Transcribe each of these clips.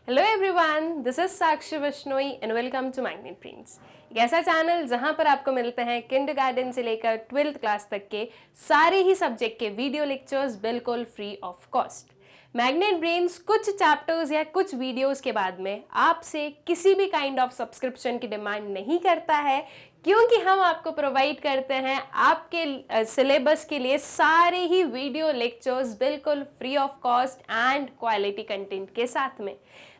Hello everyone, this is Sakshi Bishnoi and welcome to Magnet Brains. एक ऐसा channel जहां पर आपको मिलते हैं किंडरगार्टन से लेकर 12th क्लास तक के सारे ही सब्जेक्ट के वीडियो लेक्चर्स बिल्कुल free of cost. Magnet brains कुछ चैप्टर्स या कुछ वीडियोस के बाद में आपसे किसी भी काइंड ऑफ सब्सक्रिप्शन की डिमांड नहीं करता है, क्योंकि हम आपको प्रोवाइड करते हैं आपके सिलेबस के लिए सारे ही वीडियो लेक्चर्स बिल्कुल free of cost and quality content के साथ में।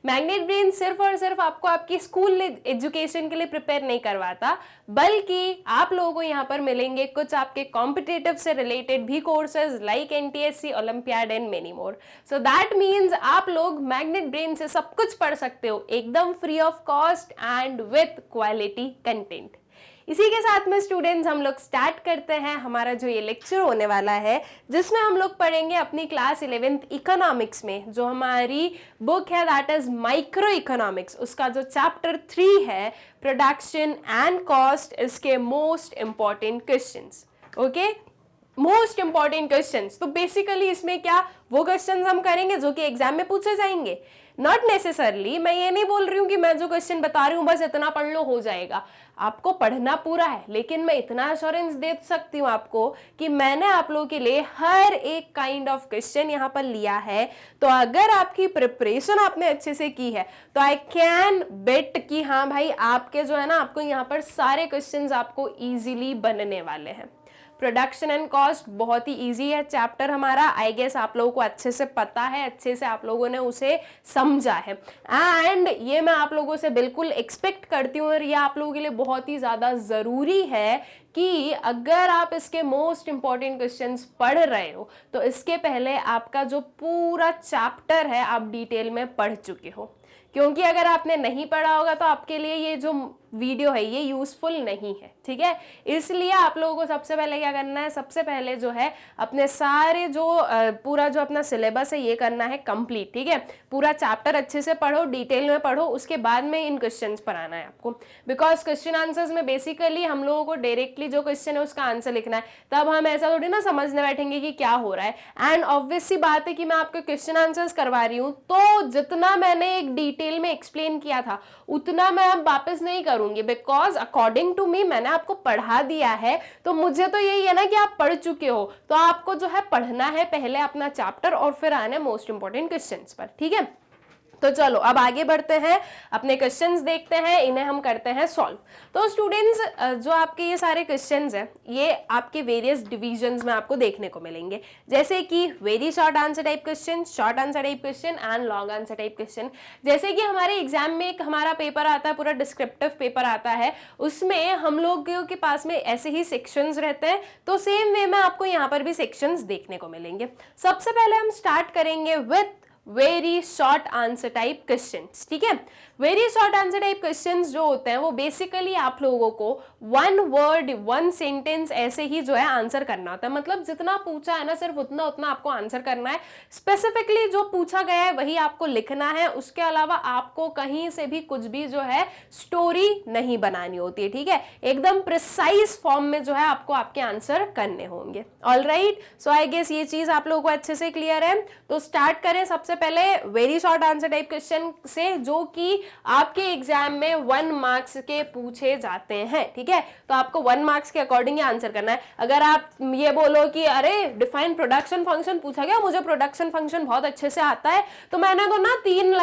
मैग्नेट ब्रेन सिर्फ और सिर्फ आपको आपकी स्कूल एजुकेशन के लिए प्रिपेयर नहीं करवाता, बल्कि आप लोगों को यहाँ पर मिलेंगे कुछ आपके कॉम्पिटिटिव से रिलेटेड भी courses like NTSC, olympiad and many more. So that means आप लोग मैग्नेट ब्रेन से सब कुछ पढ़ सकते हो एकदम free of cost and with quality content. इसी के साथ में स्टूडेंट्स हम लोग स्टार्ट करते हैं हमारा जो ये लेक्चर होने वाला है, जिसमें हम लोग पढ़ेंगे अपनी क्लास 11th इकोनॉमिक्स में जो हमारी बुक है दैट इज माइक्रो इकोनॉमिक्स, उसका जो चैप्टर 3 है प्रोडक्शन एंड कॉस्ट, इसके most important questions. Okay, most important questions. तो बेसिकली इसमें क्या वो क्वेश्चंस हम करेंगे जो कि एग्जाम में पूछे जाएंगे। नॉट नेसेसरली, मैं ये नहीं बोल रही हूँ कि मैं जो क्वेश्चन बता रही हूँ बस इतना पढ़ लो हो जाएगा, आपको पढ़ना पूरा है। लेकिन मैं इतना एश्योरेंस दे सकती हूँ आपको कि मैंने आप लोगों के लिए हर एक काइंड ऑफ क्वेश्चन यहाँ पर लिया है। तो अगर आपकी प्रिपरेशन आपने अच्छे से की है तो आई कैन बेट कि हाँ भाई आपके जो है ना, आपको यहाँ पर सारे क्वेश्चंस आपको इजीली बनने वाले हैं। प्रोडक्शन एंड कॉस्ट बहुत ही इजी है चैप्टर हमारा, आई गेस आप लोगों को अच्छे से पता है, अच्छे से आप लोगों ने उसे समझा है एंड ये मैं आप लोगों से बिल्कुल एक्सपेक्ट करती हूँ और ये आप लोगों के लिए बहुत ही ज़्यादा ज़रूरी है कि अगर आप इसके मोस्ट इंपॉर्टेंट क्वेश्चंस पढ़ रहे हो तो इसके पहले आपका जो पूरा चैप्टर है आप डिटेल में पढ़ चुके हो, क्योंकि अगर आपने नहीं पढ़ा होगा तो आपके लिए ये जो वीडियो है ये यूजफुल नहीं है। ठीक है, इसलिए आप लोगों को सबसे पहले क्या करना है, सबसे पहले जो है अपने सारे जो पूरा जो अपना सिलेबस है ये करना है कंप्लीट। ठीक है, पूरा चैप्टर अच्छे से पढ़ो, डिटेल में पढ़ो, उसके बाद में इन क्वेश्चंस पर आना है आपको। बिकॉज क्वेश्चन आंसर्स में बेसिकली हम लोगों को डायरेक्टली जो क्वेश्चन है उसका आंसर लिखना है, तब हम ऐसा थोड़ी ना समझने बैठेंगे कि क्या हो रहा है। एंड ऑब्वियस सी बात है कि मैं आपको क्वेश्चन आंसर्स करवा रही हूँ तो जितना मैंने एक डिटेल में एक्सप्लेन किया था उतना मैं अब वापस नहीं करूंगी, बिकॉज अकॉर्डिंग टू मी मैंने आपको पढ़ा दिया है। तो मुझे तो यही है ना कि आप पढ़ चुके हो, तो आपको जो है पढ़ना है पहले अपना चैप्टर और फिर आना मोस्ट इंपॉर्टेंट क्वेश्चंस पर। ठीक है, तो चलो अब आगे बढ़ते हैं, अपने क्वेश्चंस देखते हैं, इन्हें हम करते हैं सॉल्व। तो स्टूडेंट्स जो आपके ये सारे क्वेश्चंस हैं ये आपके वेरियस डिविजन्स में आपको देखने को मिलेंगे, जैसे कि very short answer type question, short answer type question and long answer type question. जैसे कि हमारे एग्जाम में एक हमारा पेपर आता है, पूरा डिस्क्रिप्टिव पेपर आता है, उसमें हम लोगों के पास में ऐसे ही सेक्शंस रहते हैं, तो सेम वे में आपको यहाँ पर भी सेक्शंस देखने को मिलेंगे। सबसे पहले हम स्टार्ट करेंगे with very short answer type questions. ठीक है, very short answer type questions जो होते हैं वो बेसिकली आप लोगों को 1 वर्ड 1 सेंटेंस ऐसे ही जो है आंसर करना होता है। मतलब जितना पूछा है ना सिर्फ उतना उतना आपको आंसर करना है, स्पेसिफिकली जो पूछा गया है वही आपको लिखना है, उसके अलावा आपको कहीं से भी कुछ भी जो है स्टोरी नहीं बनानी होती है। ठीक है, एकदम प्रिसाइज फॉर्म में जो है आपको आपके आंसर करने होंगे। ऑलराइट, सो आई गेस ये चीज आप लोगों को अच्छे से क्लियर है। तो स्टार्ट करें सबसे पहले very short answer type question से, जो कि आपके एग्जाम में 1 मार्क्स के पूछे जाते हैं। ठीक है, तो आपको 1 मार्क्स के अकॉर्डिंग आंसर करना है। अगर आप ये बोलो कि अरे डिफाइन प्रोडक्शन फंक्शन पूछा गया, मुझे प्रोडक्शन फंक्शन बहुत अच्छे से आता है, तो मैंने तो ना 3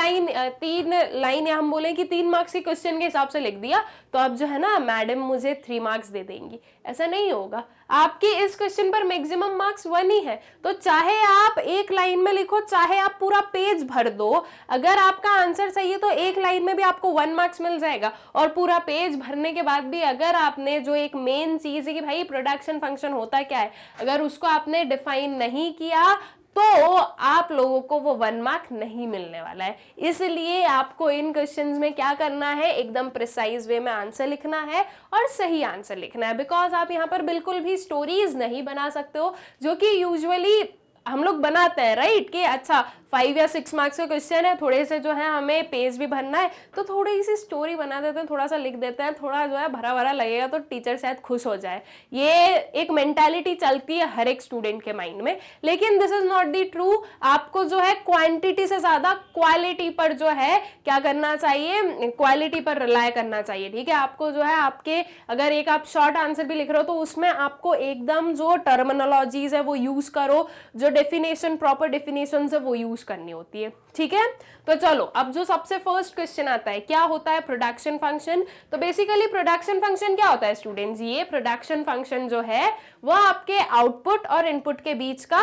लाइन या हम बोले कि 3 मार्क्स के क्वेश्चन के हिसाब से लिख दिया, तो अब जो है ना मैडम मुझे 3 मार्क्स दे देंगी, ऐसा नहीं होगा। आपके इस क्वेश्चन पर मैक्सिमम मार्क्स 1 ही है, तो चाहे आप एक लाइन में लिखो चाहे आप पूरा पेज भर दो, अगर आपका आंसर सही है तो एक लाइन में भी आपको 1 मार्क्स मिल जाएगा। और पूरा पेज भरने के बाद भी अगर आपने जो एक मेन चीज है कि भाई प्रोडक्शन फंक्शन होता क्या है, अगर उसको आपने डिफाइन नहीं किया तो आप लोगों को वो 1 मार्क नहीं मिलने वाला है। इसलिए आपको इन क्वेश्चंस में क्या करना है, एकदम प्रिसाइज वे में आंसर लिखना है और सही आंसर लिखना है। बिकॉज आप यहाँ पर बिल्कुल भी स्टोरीज नहीं बना सकते हो जो कि यूजुअली हम लोग बनाते हैं, राइट, कि अच्छा 5 या 6 मार्क्स का क्वेश्चन है, थोड़े से जो है हमें पेज भी भरना है, तो थोड़ी सी स्टोरी बना देते हैं, थोड़ा सा लिख देते हैं, थोड़ा जो है भरा भरा लगेगा तो टीचर शायद खुश हो जाए। ये एक मेंटालिटी चलती है हर एक स्टूडेंट के माइंड में, लेकिन this is not the true. आपको जो है क्वांटिटी से ज्यादा क्वालिटी पर जो है क्या करना चाहिए, क्वालिटी पर रिलाय करना चाहिए, ठीक है। आपको जो है आपके अगर एक आप शॉर्ट आंसर भी लिख रहे हो तो उसमें आपको एकदम जो टर्मिनोलॉजीज है वो यूज करो, जो डेफिनेशन प्रॉपर डेफिनेशन है वो यूज करनी होती है, ठीक है। तो चलो अब जो सबसे फर्स्ट क्वेश्चन आता है, क्या होता है प्रोडक्शन फंक्शन। तो बेसिकली प्रोडक्शन फंक्शन क्या होता है स्टूडेंट्स, ये प्रोडक्शन फंक्शन जो है वो आपके आउटपुट और इनपुट के बीच का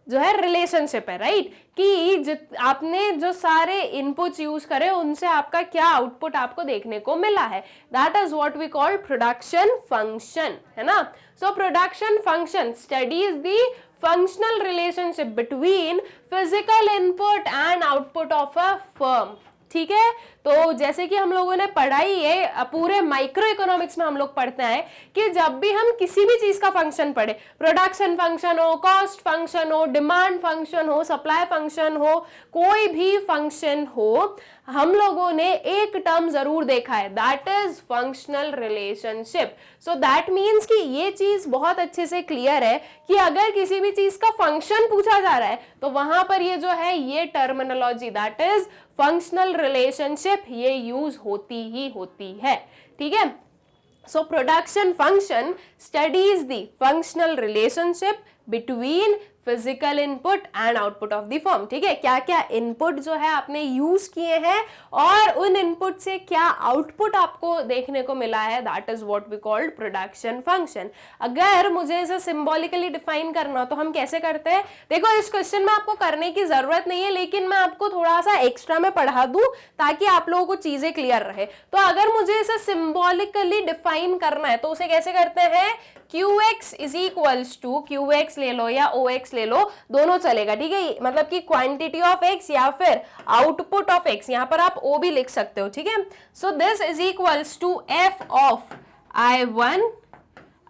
जो है रिलेशनशिप है, राइट, कि आपने जो सारे इनपुट्स यूज करे उनसे आपका क्या आउटपुट आपको देखने को मिला है, that is what we call production function, है ना। So production function studies the functional relationship between physical input and output of a firm, ठीक है। तो जैसे कि हम लोगों ने पढ़ाई है पूरे माइक्रो इकोनॉमिक्स में हम लोग पढ़ते हैं कि जब भी हम किसी भी चीज का फंक्शन पढ़े, प्रोडक्शन फंक्शन हो, कॉस्ट फंक्शन हो, डिमांड फंक्शन हो, सप्लाई फंक्शन हो, कोई भी फंक्शन हो, हम लोगों ने एक टर्म जरूर देखा है, that is functional relationship. So that means कि ये चीज बहुत अच्छे से क्लियर है कि अगर किसी भी चीज का फंक्शन पूछा जा रहा है तो वहां पर ये जो है ये terminology that is functional relationship ये यूज होती ही होती है, ठीक है। सो production function studies the functional relationship between physical input and output of the firm, ठीक है। क्या क्या इनपुट जो है आपने यूज किए हैं और उन इनपुट से क्या आउटपुट आपको देखने को मिला है, that is what we called production function. अगर मुझे इसे सिंबॉलिकली डिफाइन करना तो हम कैसे करते हैं, देखो इस क्वेश्चन में आपको करने की जरूरत नहीं है, लेकिन मैं आपको थोड़ा सा एक्स्ट्रा में पढ़ा दूं ताकि आप लोगों को चीजें क्लियर रहे। तो अगर मुझे इसे सिंबॉलिकली डिफाइन करना है तो उसे कैसे करते हैं, QX is equals to, QX ले लो या OX ले लो, दोनों चलेगा, ठीक है। मतलब कि क्वांटिटी ऑफ X या फिर आउटपुट ऑफ X, यहां पर आप O भी लिख सकते हो, ठीक है। So this is equals to F of I1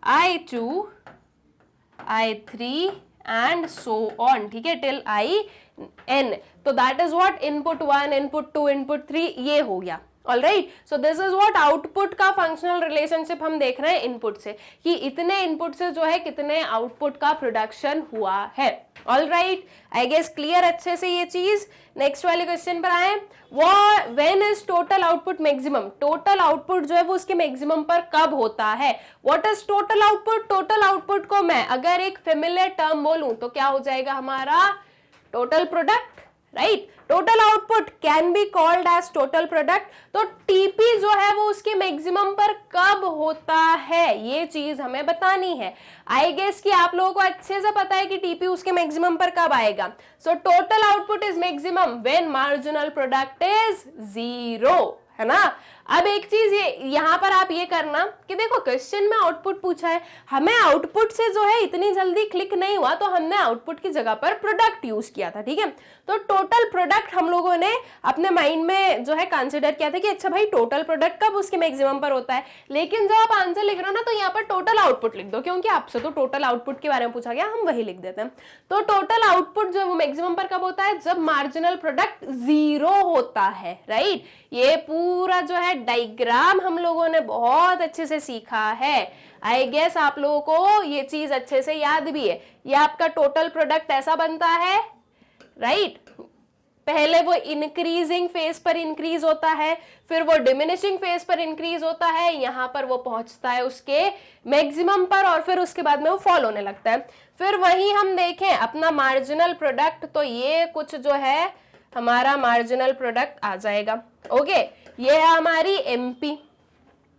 I2 I3 and so on, ठीक है, टिल IN। तो that is what input 1, input 2, input 3 ये हो गया। All right, so this is what output का फंक्शनल रिलेशनशिप हम देख रहे हैं इनपुट से, कि इतने इनपुट से जो है कितने आउटपुट का प्रोडक्शन हुआ है। All right, I guess clear अच्छे से ये चीज। नेक्स्ट वाले क्वेश्चन पर आए, when is total output maximum, total output जो है वो उसके मैक्सिमम पर कब होता है। What is total output, total output को मैं अगर एक फेमिलियर टर्म बोलूं तो क्या हो जाएगा हमारा total product, right. Total output can be called as total product. तो टीपी जो है वो उसके मैक्सिमम पर कब होता है ये चीज हमें बतानी है। आई गेस कि आप लोगों को अच्छे से पता है कि टीपी उसके मैक्सिमम पर कब आएगा। So total output is maximum when marginal product is 0, है ना। अब एक चीज ये यहां पर आप ये करना कि देखो क्वेश्चन में आउटपुट पूछा है, हमें आउटपुट से जो है इतनी जल्दी क्लिक नहीं हुआ तो हमने आउटपुट की जगह पर प्रोडक्ट यूज किया था, ठीक है। तो टोटल प्रोडक्ट हम लोगों ने अपने माइंड में जो है कंसिडर किया था कि अच्छा भाई टोटल प्रोडक्ट कब उसके मैक्सिमम पर होता है, लेकिन जब आप आंसर लिख रहे हो ना तो यहाँ पर टोटल आउटपुट लिख दो, क्योंकि आपसे तो टोटल आउटपुट के बारे में पूछा गया, हम वही लिख देते हैं। तो टोटल आउटपुट जो है वो मैक्सिमम पर कब होता है, जब मार्जिनल प्रोडक्ट 0 होता है, राइट। ये पूरा जो है डायग्राम हम लोगों ने बहुत अच्छे से सीखा है। आई गेस आप लोगों को ये चीज अच्छे से याद भी है। ये आपका टोटल प्रोडक्ट ऐसा बनता है, राइट। पहले वो इंक्रीजिंग फेज पर इंक्रीज होता है, फिर वो डिमिनिशिंग फेज पर इंक्रीज होता है, यहां पर वो पहुंचता है उसके मैक्सिमम पर और फिर उसके बाद में वो फॉल होने लगता है। फिर वही हम देखें अपना मार्जिनल प्रोडक्ट, तो ये कुछ जो है हमारा मार्जिनल प्रोडक्ट आ जाएगा। ओके, ये है हमारी एमपी।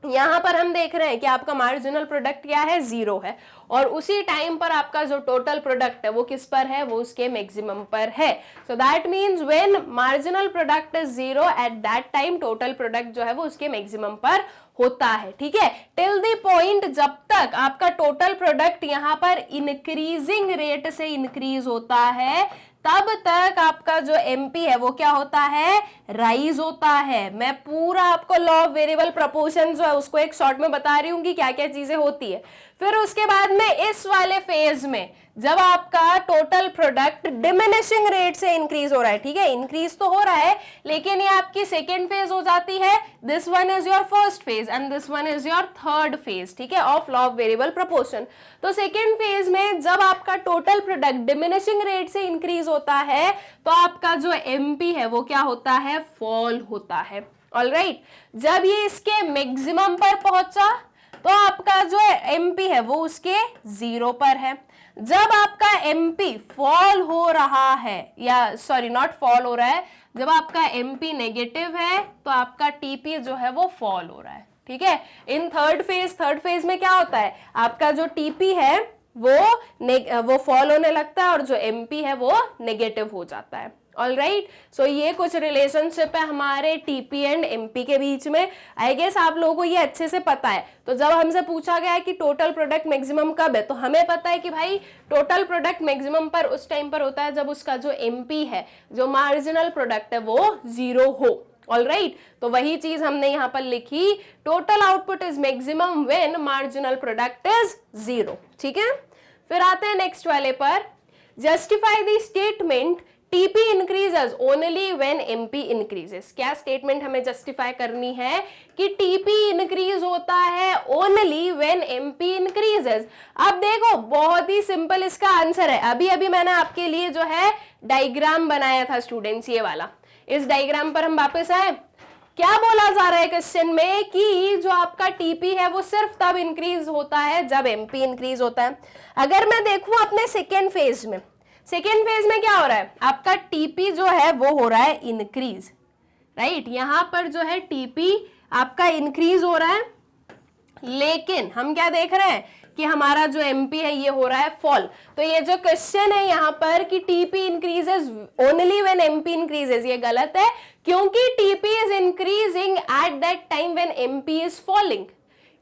यहां पर हम देख रहे हैं कि आपका मार्जिनल प्रोडक्ट क्या है, 0 है, और उसी टाइम पर आपका जो टोटल प्रोडक्ट है वो किस पर है, वो उसके मैक्सिमम पर है। So that means when marginal product is 0 at that time total product जो है वो उसके मैक्सिमम पर होता है, ठीक है। टिल द पॉइंट जब तक आपका टोटल प्रोडक्ट यहाँ पर इंक्रीजिंग रेट से इंक्रीज होता है तब तक आपका जो एमपी है वो क्या होता है, राइज होता है। मैं पूरा आपको लॉ ऑफ वेरिएबल प्रोपोर्शन जो है उसको एक शॉर्ट में बता रही हूँ कि क्या क्या चीजें होती है। फिर उसके बाद में इस वाले फेज में जब आपका टोटल प्रोडक्ट डिमिनिशिंग रेट से इंक्रीज हो रहा है, ठीक है, इंक्रीज तो हो रहा है लेकिन ये आपकी सेकेंड फेज हो जाती है। This one is your first phase and this one is your third phase, ठीक है, of law of variable proportion. तो सेकेंड फेज में जब आपका टोटल प्रोडक्ट डिमिनिशिंग रेट से इंक्रीज होता है तो आपका जो एमपी है वो क्या होता है, फॉल होता है। ऑलराइट, जब ये इसके मैक्सिमम पर पहुंचा तो आपका जो एमपी है वो उसके 0 पर है। जब आपका एमपी फॉल हो रहा है, या सॉरी नॉट फॉल हो रहा है, जब आपका एमपी नेगेटिव है तो आपका टीपी जो है वो फॉल हो रहा है, ठीक है। इन थर्ड फेज में क्या होता है, आपका जो टीपी है वो फॉल होने लगता है और जो एमपी है वो नेगेटिव हो जाता है। ऑलराइट, सो ये कुछ रिलेशनशिप है हमारे टीपी एंड एमपी के बीच में। आई गेस आप लोगों को ये अच्छे से पता है। तो जब हमसे पूछा गया है कि टोटल प्रोडक्ट मैक्सिमम कब है, तो हमें पता है कि भाई टोटल प्रोडक्ट मैक्सिमम पर उस टाइम पर होता है जब उसका जो एमपी है, जो मार्जिनल प्रोडक्ट है, वो 0 हो। ऑलराइट, तो वही चीज हमने यहाँ पर लिखी, total output is maximum when marginal product is 0, ठीक है। फिर आते हैं नेक्स्ट वाले पर, justify the statement TP increases only when MP increases. क्या स्टेटमेंट हमें जस्टिफाई करनी है कि टीपी इंक्रीज होता है ओनली व्हेन एमपी इंक्रीजेस। अब देखो बहुत ही सिंपल इसका आंसर है। अभी अभी मैंने आपके लिए जो है डायग्राम बनाया था स्टूडेंट्स, ये वाला। इस डायग्राम पर हम वापस आए। क्या बोला जा रहा है क्वेश्चन में कि जो आपका टीपी है वो सिर्फ तब इंक्रीज होता है जब एमपी इंक्रीज होता है। अगर मैं देखूं अपने सेकेंड फेज में क्या हो रहा है, आपका टीपी जो है वो हो रहा है इंक्रीज, राइट। यहां पर जो है टीपी आपका इंक्रीज हो रहा है, लेकिन हम क्या देख रहे हैं कि हमारा जो एमपी है ये हो रहा है फॉल। तो ये जो क्वेश्चन है यहाँ पर कि TP increases only when MP increases, ये गलत है, क्योंकि TP is increasing at that time when MP is falling.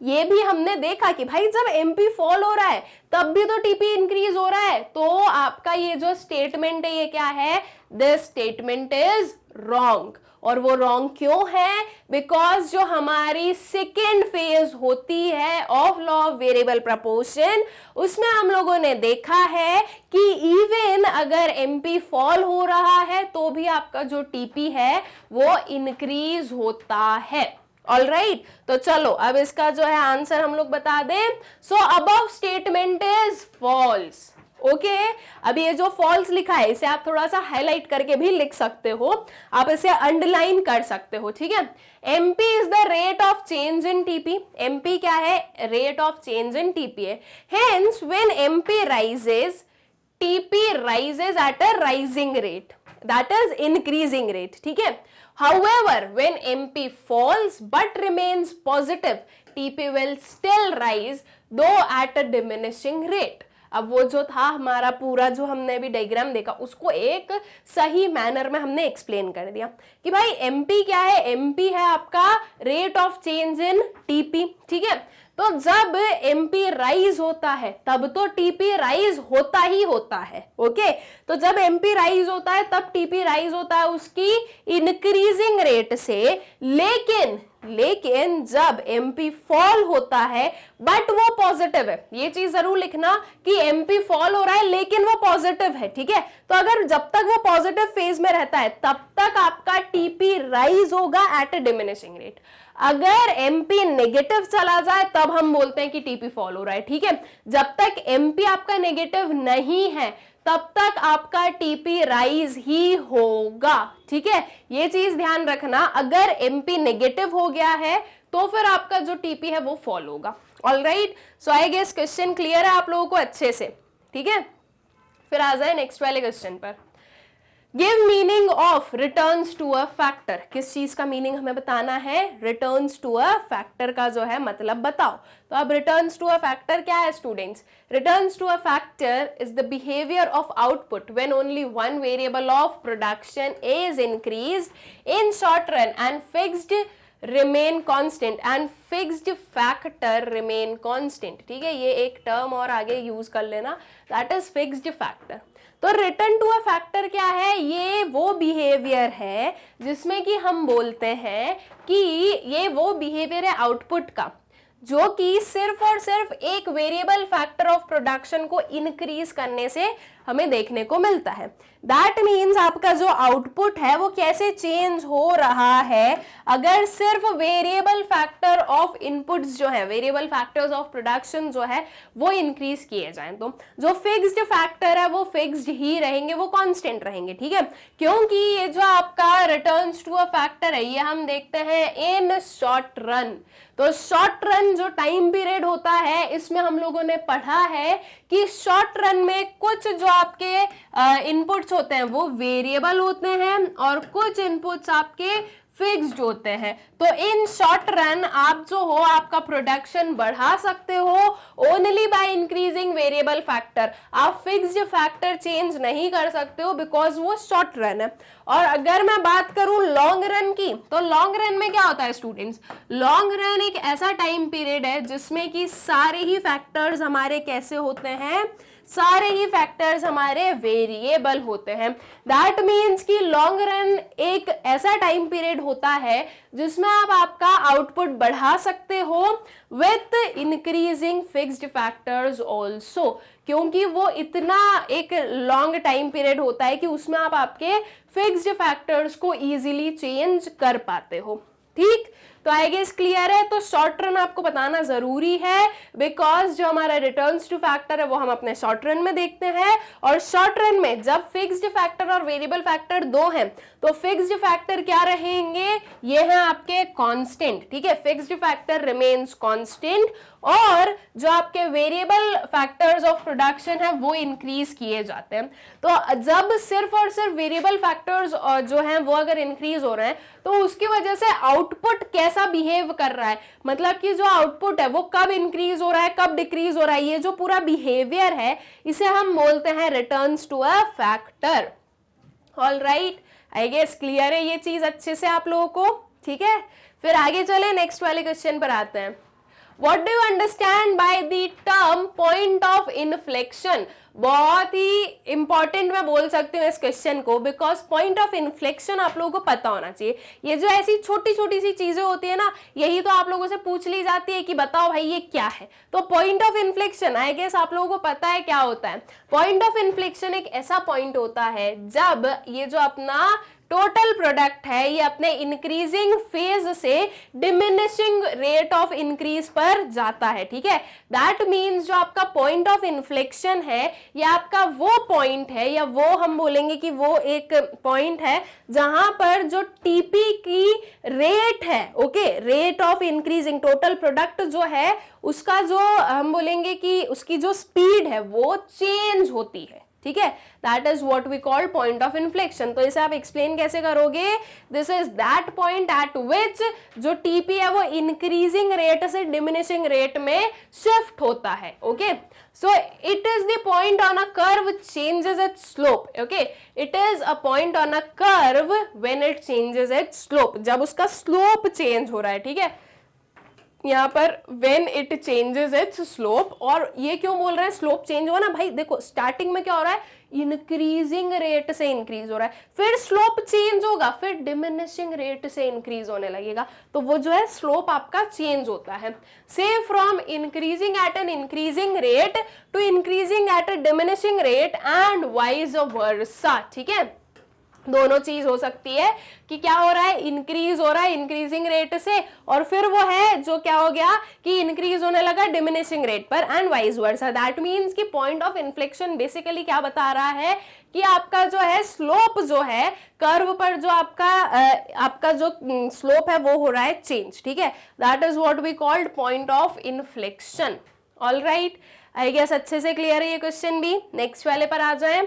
ये भी हमने देखा कि भाई जब एमपी फॉल हो रहा है तब भी तो टीपी इंक्रीज हो रहा है। तो आपका ये जो स्टेटमेंट है ये क्या है, दिस स्टेटमेंट इज रॉन्ग। और वो रॉन्ग क्यों है, बिकॉज जो हमारी सेकेंड फेज होती है of law of variable proportion, उसमें हम लोगों ने देखा है कि इवन अगर एमपी फॉल हो रहा है तो भी आपका जो टीपी है वो इंक्रीज होता है। ऑलराइट, तो चलो अब इसका जो है आंसर हम लोग बता दें। So above statement is false. Okay, अब ये जो फॉल्स लिखा है इसे आप थोड़ा सा हाईलाइट करके भी लिख सकते हो, आप इसे अंडरलाइन कर सकते हो, ठीक है। MP is the rate of change in TP. MP क्या है, rate of change in TP है। Hence when MP rises, TP rises at a rising rate, that is increasing rate, ठीक है। However, when MP falls but remains positive, TP will still rise though at a diminishing rate. अब वो जो था हमारा पूरा जो हमने अभी डायग्राम देखा उसको एक सही मैनर में हमने एक्सप्लेन कर दिया कि भाई MP क्या है, MP है आपका rate of change in TP, ठीक है। तो जब MP राइज होता है तब तो TP राइज होता ही होता है। ओके, तो जब MP राइज होता है तब TP राइज होता है उसकी इंक्रीजिंग रेट से, लेकिन जब MP फॉल होता है बट वो पॉजिटिव है, ये चीज जरूर लिखना कि MP फॉल हो रहा है लेकिन वो पॉजिटिव है, ठीक है। तो अगर जब तक वो पॉजिटिव फेज में रहता है तब तक आपका TP राइज होगा एट अ डिमिनिशिंग रेट। अगर MP नेगेटिव चला जाए तब हम बोलते हैं कि TP फॉल हो रहा है, ठीक है। जब तक MP आपका नेगेटिव नहीं है तब तक आपका TP राइज ही होगा, ठीक है। ये चीज ध्यान रखना, अगर MP नेगेटिव हो गया है तो फिर आपका जो TP है वो फॉल होगा। Alright, so I guess question clear है आप लोगों को अच्छे से, ठीक है। फिर आ जाए नेक्स्ट वाले क्वेश्चन पर। Give meaning of returns to a factor. किस चीज का मीनिंग हमें बताना है, रिटर्न्स टू अ फैक्टर का जो है मतलब बताओ। तो अब रिटर्न्स टू अ फैक्टर क्या है students, returns to a factor is the behaviour of output when only one variable of production is increased in short run and fixed remain constant and fixed factor remain constant, ठीक है। ये एक term और आगे use कर लेना, that is fixed factor. तो return to a factor क्या है, ये वो बिहेवियर है जिसमें कि हम बोलते हैं कि ये वो बिहेवियर है आउटपुट का जो कि सिर्फ और सिर्फ एक वेरिएबल फैक्टर ऑफ प्रोडक्शन को इंक्रीज करने से हमें देखने को मिलता है। दैट मीन्स आपका जो आउटपुट है वो कैसे चेंज हो रहा है अगर सिर्फ वेरिएबल फैक्टर ऑफ इनपुट्स जो है, वेरिएबल फैक्टर्स ऑफ प्रोडक्शन जो है वो इंक्रीज किए जाएं। तो जो फिक्स्ड फैक्टर है वो फिक्स्ड ही रहेंगे, वो कांस्टेंट रहेंगे, ठीक है, क्योंकि ये जो आपका रिटर्न्स टू अ फैक्टर है ये हम देखते हैं इन शॉर्ट रन। तो शॉर्ट रन जो टाइम पीरियड होता है इसमें हम लोगों ने पढ़ा है कि शॉर्ट रन में कुछ जो आपके इनपुट्स होते हैं वो वेरिएबल होते हैं और कुछ इनपुट्स आपके फिक्स्ड होते हैं। तो इन शॉर्ट रन आप जो हो आपका प्रोडक्शन बढ़ा सकते हो only by increasing variable factor. आप फिक्स्ड फैक्टर चेंज नहीं कर सकते हो बिकॉज वो शॉर्ट रन है। और अगर मैं बात करूं लॉन्ग रन की, तो लॉन्ग रन में क्या होता है स्टूडेंट्स, लॉन्ग रन एक ऐसा टाइम पीरियड है जिसमें कि सारे ही फैक्टर्स हमारे कैसे होते हैं, सारे ही फैक्टर्स हमारे वेरिएबल होते हैं। दैट मीन्स कि लॉन्ग रन एक ऐसा टाइम पीरियड होता है जिसमें आप आपका आउटपुट बढ़ा सकते हो with increasing fixed factors also, क्योंकि वो इतना एक लॉन्ग टाइम पीरियड होता है कि उसमें आप आपके फिक्स्ड फैक्टर्स को इजीली चेंज कर पाते हो। ठीक, तो आई गेस क्लियर है। तो शॉर्ट रन आपको बताना जरूरी है बिकॉज जो हमारा रिटर्न्स टू फैक्टर है वो हम अपने शॉर्ट रन में देखते हैं, और शॉर्ट रन में जब फिक्स्ड फैक्टर और वेरिएबल फैक्टर दो हैं तो फिक्स्ड फैक्टर क्या रहेंगे, ये हैं आपके कांस्टेंट, ठीक है, फिक्स्ड फैक्टर रिमेन्स कांस्टेंट और जो आपके वेरिएबल फैक्टर्स ऑफ प्रोडक्शन है वो इंक्रीज किए जाते हैं। तो जब सिर्फ और सिर्फ वेरिएबल फैक्टर्स जो हैं वो अगर इंक्रीज हो रहे हैं तो उसकी वजह से आउटपुट कैसा बिहेव कर रहा है, मतलब कि जो आउटपुट है वो कब इंक्रीज हो रहा है कब डिक्रीज हो रहा है, ये जो पूरा बिहेवियर है इसे हम बोलते हैं returns to a factor. All right, I guess clear है ये चीज अच्छे से आप लोगों को, ठीक है। फिर आगे चले नेक्स्ट वाले क्वेश्चन पर आते हैं। What do you understand by the term point of inflection? बहुत ही इंपॉर्टेंट मैं बोल सकती हूँ इस क्वेश्चन को बिकॉज पॉइंट ऑफ इन्फ्लेक्शन आप लोगों को पता होना चाहिए। ये जो ऐसी छोटी छोटी सी चीजें होती है ना, यही तो आप लोगों से पूछ ली जाती है कि बताओ भाई ये क्या है। तो point of inflection I guess आप लोगों को पता है क्या होता है। पॉइंट ऑफ इन्फ्लेक्शन एक ऐसा पॉइंट होता है जब ये जो अपना टोटल प्रोडक्ट है ये अपने इंक्रीजिंग फेज से डिमिनिशिंग रेट ऑफ इंक्रीज पर जाता है, ठीक है। दैट मीन्स जो आपका पॉइंट ऑफ इन्फ्लेक्शन है ये आपका वो पॉइंट है, या वो हम बोलेंगे कि वो एक पॉइंट है जहां पर जो टीपी की रेट है, okay, rate of increasing total product जो है उसका जो हम बोलेंगे कि उसकी जो स्पीड है वो चेंज होती है, ठीक है। That is what we call point of inflection. तो इसे आप एक्सप्लेन कैसे करोगे, this is that point at which जो टीपी है वो इंक्रीजिंग रेट से डिमिनिशिंग रेट में शिफ्ट होता है, okay. So it is the point on a curve changes its slope, okay, it is a point on a curve when it changes its slope, जब उसका slope change हो रहा है, ठीक है, यहाँ पर when it changes its slope। और ये क्यों बोल रहे हैं स्लोप चेंज हुआ ना भाई, देखो स्टार्टिंग में क्या हो रहा है, इंक्रीजिंग रेट से इंक्रीज हो रहा है, फिर स्लोप चेंज होगा, फिर डिमिनिशिंग रेट से इंक्रीज होने लगेगा, तो वो जो है स्लोप आपका चेंज होता है। से from increasing at an increasing rate to increasing at a diminishing rate and vice versa, ठीक है। दोनों चीज हो सकती है कि क्या हो रहा है, इंक्रीज हो रहा है इंक्रीजिंग रेट से, और फिर वो है जो क्या हो गया कि इंक्रीज होने लगा डिमिनिशिंग रेट पर and vice versa. That means कि पॉइंट ऑफ इन्फ्लेक्शन बेसिकली क्या बता रहा है कि आपका जो है स्लोप जो है कर्व पर जो आपका जो स्लोप है वो हो रहा है चेंज, ठीक है। That is what we called point of inflection. All right, I guess अच्छे से क्लियर है ये क्वेश्चन भी। नेक्स्ट वाले पर आ जाए,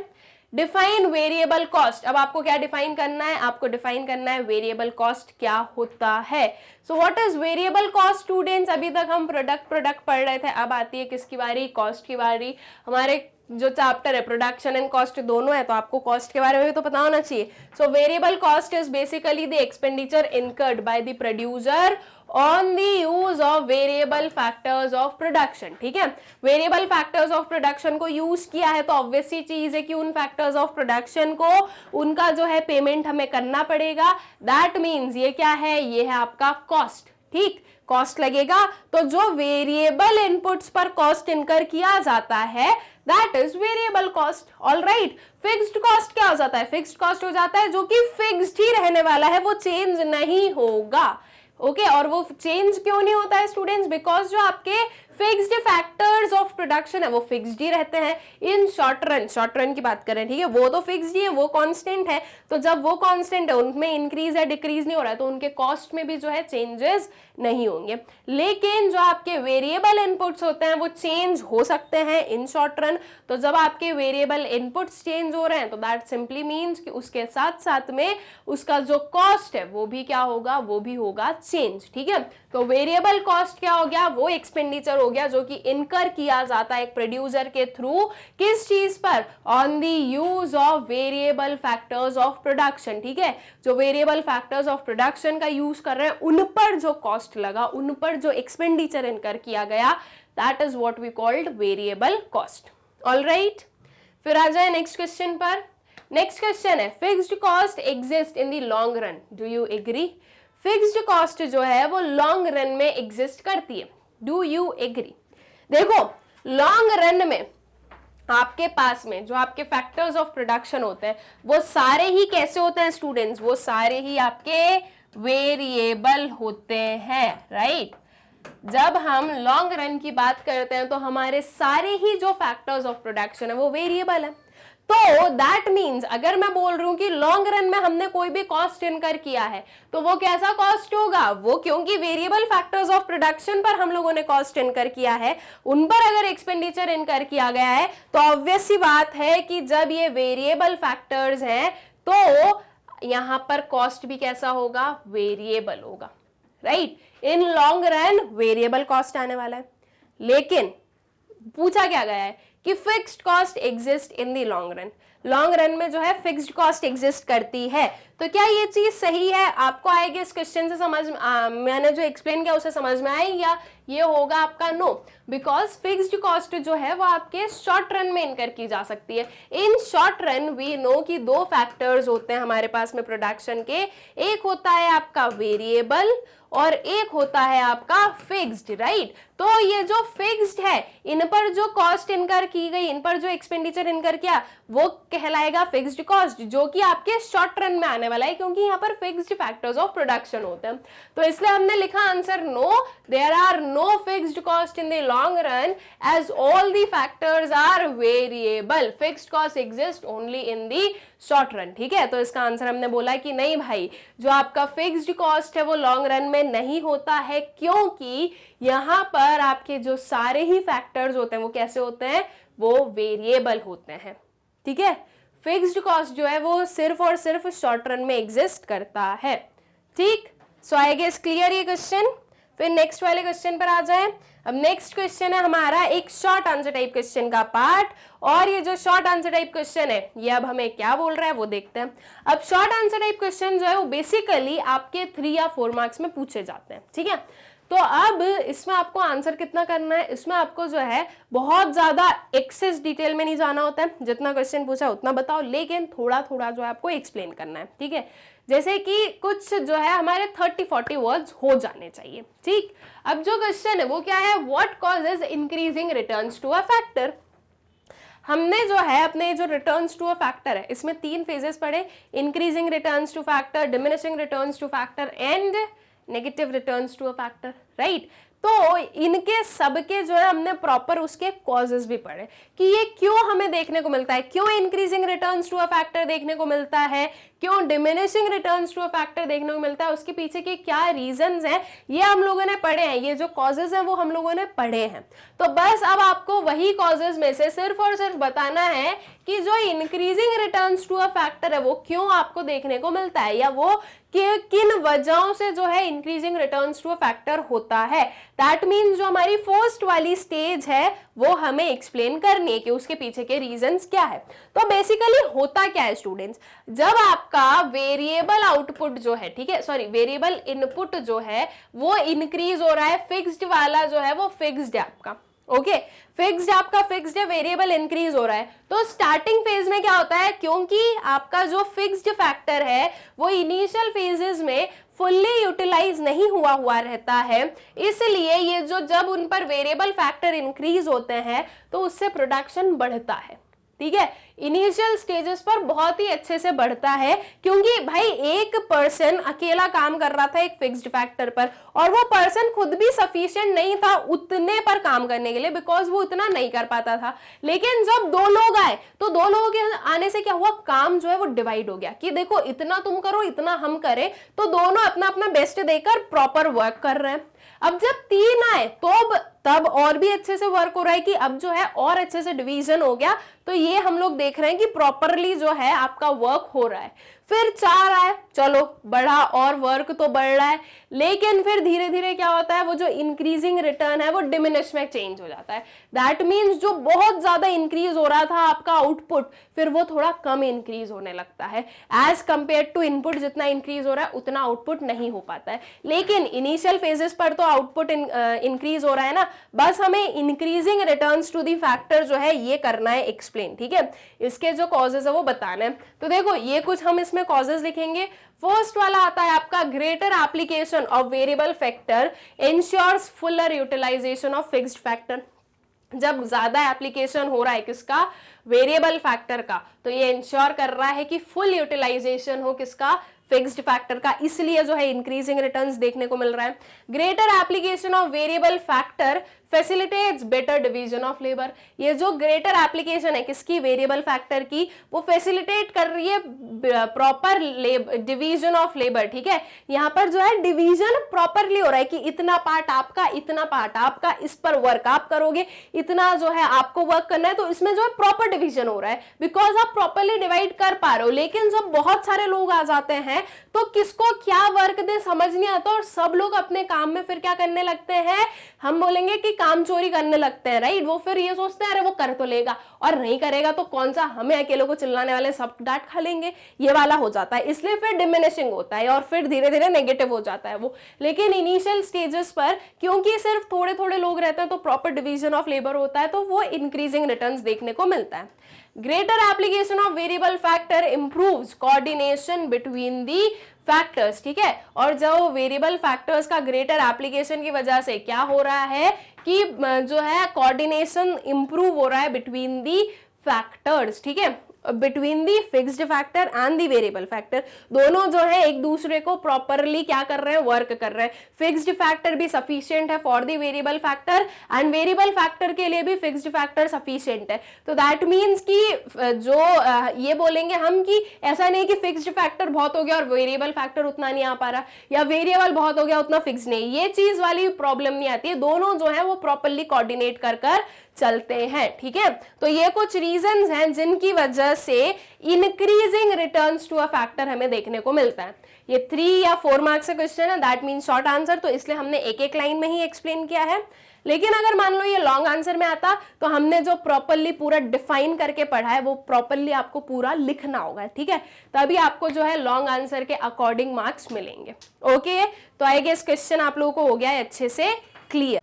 डिफाइन वेरिएबल कॉस्ट। अब आपको क्या डिफाइन करना है, आपको डिफाइन करना है वेरिएबल कॉस्ट क्या होता है। So what is variable cost students. अभी तक हम प्रोडक्ट पढ़ रहे थे, अब आती है किसकी बारी, कॉस्ट की बारी। हमारे जो चैप्टर है प्रोडक्शन एंड कॉस्ट दोनों है, तो आपको कॉस्ट के बारे में भी तो पता होना चाहिए. So variable cost is basically the expenditure incurred by the producer on the use of variable factors of production. ठीक है, वेरिएबल फैक्टर्स ऑफ प्रोडक्शन को यूज किया है तो ऑब्वियस सी चीज है कि उन फैक्टर्स ऑफ प्रोडक्शन को उनका जो है पेमेंट हमें करना पड़ेगा. दैट मीन्स ये क्या है, ये है आपका कॉस्ट. ठीक, कॉस्ट लगेगा, तो जो वेरिएबल इनपुट्स पर कॉस्ट इनकर किया जाता है that is variable cost. All right, fixed cost क्या हो जाता है, फिक्स्ड कॉस्ट हो जाता है जो कि फिक्स्ड ही रहने वाला है, वो चेंज नहीं होगा. ओके और वो चेंज क्यों नहीं होता है स्टूडेंट्स, बिकॉज जो आपके फिक्स्ड फैक्टर्स ऑफ प्रोडक्शन है वो फिक्स्ड ही रहते हैं. इन शॉर्ट रन की बात करें, ठीक है, वो तो फिक्स्ड ही है, वो कांस्टेंट है. तो जब वो कांस्टेंट है उनमें इंक्रीज या डिक्रीज नहीं हो रहा है, तो उनके कॉस्ट में भी जो है चेंजेस नहीं होंगे. लेकिन जो आपके वेरिएबल इनपुट्स होते हैं वो चेंज हो सकते हैं इन शॉर्ट रन. तो जब आपके वेरिएबल इनपुट्स चेंज हो रहे हैं तो दैट सिंपली मीन्स कि उसके साथ साथ में उसका जो कॉस्ट है वो भी क्या होगा, वो भी होगा चेंज. ठीक है, तो वेरिएबल कॉस्ट क्या हो गया, वो एक्सपेंडिचर हो गया जो कि इनकर किया जाता है एक प्रोड्यूसर के थ्रू. किस चीज पर, on the use of variable factors of production. ठीक है, जो वेरिएबल फैक्टर्स ऑफ प्रोडक्शन का यूज कर रहे हैं उन पर जो कॉस्ट लगा, उन पर जो एक्सपेंडिचर इनकर किया गया, that is what we called variable cost. All right, फिर आ जाए नेक्स्ट क्वेश्चन पर. नेक्स्ट क्वेश्चन है, fixed cost exist in the long run, do you agree. Fixed cost जो है वो लॉन्ग रन में एग्जिस्ट करती है, डू यू एग्री. देखो लॉन्ग रन में आपके पास में जो आपके फैक्टर्स ऑफ प्रोडक्शन होते हैं वो सारे ही कैसे होते हैं स्टूडेंट्स, वो सारे ही आपके वेरिएबल होते हैं. राइट, जब हम लॉन्ग रन की बात करते हैं तो हमारे सारे ही जो फैक्टर्स ऑफ प्रोडक्शन है वो वेरिएबल है. तो दैट मीन्स अगर मैं बोल रही हूं कि लॉन्ग रन में हमने कोई भी कॉस्ट इनकर किया है तो वो कैसा कॉस्ट होगा, वो क्योंकि वेरिएबल फैक्टर्स ऑफ प्रोडक्शन पर हम लोगों ने कॉस्ट इनकर किया है, उन पर अगर एक्सपेंडिचर इनकर किया गया है तो ऑब्वियस सी बात है कि जब ये वेरिएबल फैक्टर्स हैं तो यहां पर कॉस्ट भी कैसा होगा, वेरिएबल होगा. Right, in long run variable cost आने वाला है. लेकिन पूछा क्या गया है कि fixed cost exist in the long run. Long run में जो है फिक्स्ड कॉस्ट एग्जिस्ट करती है. तो क्या ये चीज सही है, आपको आएगी इस क्वेश्चन से समझ, मैंने जो एक्सप्लेन किया उसे समझ में आई, या ये होगा आपका नो, बिकॉज फिक्स्ड कॉस्ट जो है वो आपके शॉर्ट रन में इनकर की जा सकती है. In short run we know कि दो फैक्टर्स होते हैं हमारे पास में प्रोडक्शन के, एक होता है आपका वेरिएबल और एक होता है आपका फिक्स्ड. राइट, तो ये जो फिक्स्ड है इन पर जो कॉस्ट इनकर की गई, इन पर जो एक्सपेंडिचर इनकर किया वो कहलाएगा फिक्स्ड कॉस्ट, जो कि आपके शॉर्ट रन में आने वाला है क्योंकि यहाँ पर फिक्स्ड फैक्टर्स ऑफ प्रोडक्शन होते हैं. तो इसलिए हमने लिखा answer no, there are no fixed cost in the long run as all the factors are variable. Fixed cost exist only in the short run. ठीक है, तो इसका आंसर हमने बोला कि नहीं भाई, जो आपका फिक्स्ड कॉस्ट है वो लॉन्ग रन में नहीं होता है क्योंकि यहाँ पर आपके जो सारे ही फैक्टर्स होते हैं वो कैसे होते हैं, वो वेरिएबल होते हैं. ठीक है, फिक्स्ड कॉस्ट जो है वो सिर्फ और सिर्फ शॉर्ट रन में एग्जिस्ट करता है. ठीक, सो आई गेस क्लियर ये क्वेश्चन. फिर नेक्स्ट वाले क्वेश्चन पर आ जाए. अब नेक्स्ट क्वेश्चन है हमारा एक शॉर्ट आंसर टाइप क्वेश्चन का पार्ट, और ये जो शॉर्ट आंसर टाइप क्वेश्चन है ये अब हमें क्या बोल रहा है वो देखते हैं. अब शॉर्ट आंसर टाइप क्वेश्चन जो है वो बेसिकली आपके 3 या 4 मार्क्स में पूछे जाते हैं. ठीक है, तो अब इसमें आपको आंसर कितना करना है, इसमें आपको जो है बहुत ज्यादा एक्सेस डिटेल में नहीं जाना होता है, जितना क्वेश्चन पूछा उतना बताओ, लेकिन थोड़ा थोड़ा जो है आपको एक्सप्लेन करना है. ठीक है, जैसे कि कुछ जो है हमारे 30-40 वर्ड्स हो जाने चाहिए. ठीक, अब जो क्वेश्चन है वो क्या है, what causes increasing returns to a factor. हमने जो है अपने जो रिटर्न्स टू अ फैक्टर है इसमें 3 फेजेस पढ़े, increasing returns to factor, diminishing returns to factor and negative returns to a factor. Right, तो इनके सबके जो है हमने प्रॉपर उसके कॉजेस भी पढ़े कि ये क्यों हमें देखने को मिलता है, क्यों increasing returns to a factor देखने को मिलता है, क्यों diminishing returns to a factor देखने को मिलता है, उसके पीछे के क्या रीजंस हैं, ये हम लोगों ने पढ़े हैं. ये जो कॉजेस हैं वो हम लोगों ने पढ़े हैं. तो बस अब आपको वही कॉजेस में से सिर्फ और सिर्फ बताना है कि जो increasing returns to a factor है वो क्यों आपको देखने को मिलता है, या वो कि किन वजहों से जो है increasing returns to a factor होता है. दैट मीन्स जो हमारी फर्स्ट वाली स्टेज है वो हमें एक्सप्लेन करनी है कि उसके पीछे के रीजंस क्या है। तो बेसिकली होता क्या है स्टूडेंट्स, जब आपका वेरिएबल आउटपुट जो है, ठीक है, सॉरी वेरिएबल इनपुट जो है वो इंक्रीज हो रहा है, फिक्स्ड वाला जो है वो फिक्स्ड है आपका, ओके, फिक्स्ड आपका फिक्स्ड है, वेरिएबल इंक्रीज हो रहा है। तो स्टार्टिंग फेज में क्या होता है, क्योंकि आपका जो फिक्स्ड फैक्टर है वो इनिशियल फेजेस में फुल्ली यूटिलाइज नहीं हुआ रहता है, इसलिए ये जो जब उन पर वेरिएबल फैक्टर इंक्रीज होते हैं तो उससे प्रोडक्शन बढ़ता है, ठीक है, इनिशियल स्टेजेस पर बहुत ही अच्छे से बढ़ता है, क्योंकि भाई एक पर्सन अकेला काम कर रहा था एक फिक्स्ड फैक्टर पर और वो पर्सन खुद भी सफिशिएंट नहीं था उतने पर काम करने के लिए, बिकॉज वो उतना नहीं कर पाता था। लेकिन जब दो लोग आए तो दो लोगों के आने से क्या हुआ, काम जो है वो डिवाइड हो गया कि देखो इतना तुम करो इतना हम करें, तो दोनों अपना अपना बेस्ट देकर प्रॉपर वर्क कर रहे हैं। अब जब तीन आए तो तब और भी अच्छे से वर्क हो रहा है कि अब जो है और अच्छे से डिवीजन हो गया, तो ये हम लोग देख रहे हैं कि प्रॉपरली जो है आपका वर्क हो रहा है। फिर चार आए, चलो बढ़ा और वर्क तो बढ़ रहा है, लेकिन फिर धीरे धीरे क्या होता है, वो जो इंक्रीजिंग रिटर्न है वो डिमिनिश में चेंज हो जाता है। दैट मीन्स जो बहुत ज्यादा इंक्रीज हो रहा था आपका आउटपुट, फिर वो थोड़ा कम इंक्रीज होने लगता है, एज कंपेयर टू इनपुट जितना इंक्रीज हो रहा है उतना आउटपुट नहीं हो पाता है। लेकिन इनिशियल फेजेस पर तो आउटपुट इंक्रीज हो रहा है ना, बस हमें increasing returns to the factor जो है ये करना है एक्सप्लेन, ठीक है, इसके जो कॉजेज है वो बताना है। तो देखो ये कुछ हम इसमें कॉजेज लिखेंगे। फर्स्ट वाला आता है आपका greater application of variable factor ensures fuller utilisation of fixed factor. जब ज्यादा एप्लीकेशन हो रहा है किसका, वेरिएबल फैक्टर का, तो ये इंश्योर कर रहा है कि फुल यूटिलाइजेशन हो किसका, फिक्स्ड फैक्टर का, इसलिए जो है इंक्रीजिंग रिटर्न्स देखने को मिल रहा है। Greater application of variable factor facilitates better division of labour. ये जो ग्रेटर एप्लीकेशन है किसकी, वेरिएबल फैक्टर की, वो फैसिलिटेट कर रही है प्रॉपर डिवीजन ऑफ लेबर, ठीक है, यहाँ पर जो है डिवीजन प्रॉपरली हो रहा है कि इतना पार्ट आपका, इतना पार्ट आपका, इस पर वर्क आप करोगे, इतना जो है आपको वर्क करना है, तो इसमें जो है प्रॉपर डिवीजन हो रहा है, बिकॉज आप प्रॉपरली डिवाइड कर पा रहे हो। लेकिन जब बहुत सारे लोग आ जाते हैं तो किसको क्या वर्क दे समझ नहीं आता, और सब लोग अपने काम में फिर क्या करने लगते हैं, हम बोलेंगे कि काम चोरी करने लगते हैं, राइट। वो फिर ये सोचते हैं अरे वो कर तो लेगा, और नहीं करेगा तो कौन सा हमें अकेले को चिल्लाने वाले सब डांट खा लेंगे, ये वाला हो जाता है। इसलिए फिर डिमिनिशिंग होता है और फिर धीरे धीरे नेगेटिव हो जाता है वो। लेकिन इनिशियल स्टेजेस पर क्योंकि सिर्फ थोड़े थोड़े लोग रहते हैं तो प्रॉपर डिवीजन ऑफ लेबर होता है, तो वो इंक्रीजिंग रिटर्न्स देखने को मिलता है। Greater application of variable factor improves coordination between the factors, ठीक है, और जो वेरिएबल फैक्टर्स का ग्रेटर एप्लीकेशन की वजह से क्या हो रहा है कि जो है कोऑर्डिनेशन इंप्रूव हो रहा है बिटवीन दी फैक्टर्स, ठीक है, between the fixed factor and the variable factor, दोनों जो है एक दूसरे को प्रॉपरली क्या कर रहे हैं, वर्क कर रहे हैं। फिक्स्ड फैक्टर भी सफिशिएंट है for the variable factor and variable factor के लिए भी फिक्स्ड फैक्टर सफिशिएंट है। तो दैट मीन्स कि जो ये बोलेंगे हम कि ऐसा नहीं कि फिक्स्ड फैक्टर बहुत हो गया और वेरिएबल फैक्टर उतना नहीं आ पा रहा, या वेरिएबल बहुत हो गया उतना फिक्स नहीं, ये चीज वाली प्रॉब्लम नहीं आती है। दोनों जो है वो प्रॉपरली कोऑर्डिनेट कर चलते हैं, ठीक है। तो ये कुछ रीजंस हैं जिनकी वजह से increasing returns to a factor हमें देखने को मिलता है। ये 3 या 4 मार्क्स का क्वेश्चन है, दैट मीन्स शॉर्ट आंसर, तो इसलिए हमने एक एक लाइन में ही एक्सप्लेन किया है। लेकिन अगर मान लो ये लॉन्ग आंसर में आता तो हमने जो प्रॉपरली पूरा डिफाइन करके पढ़ा है वो प्रॉपरली आपको पूरा लिखना होगा, ठीक है, तभी आपको जो है लॉन्ग आंसर के अकॉर्डिंग मार्क्स मिलेंगे। ओके, तो आई गेस क्वेश्चन आप लोगों को हो गया है अच्छे से क्लियर।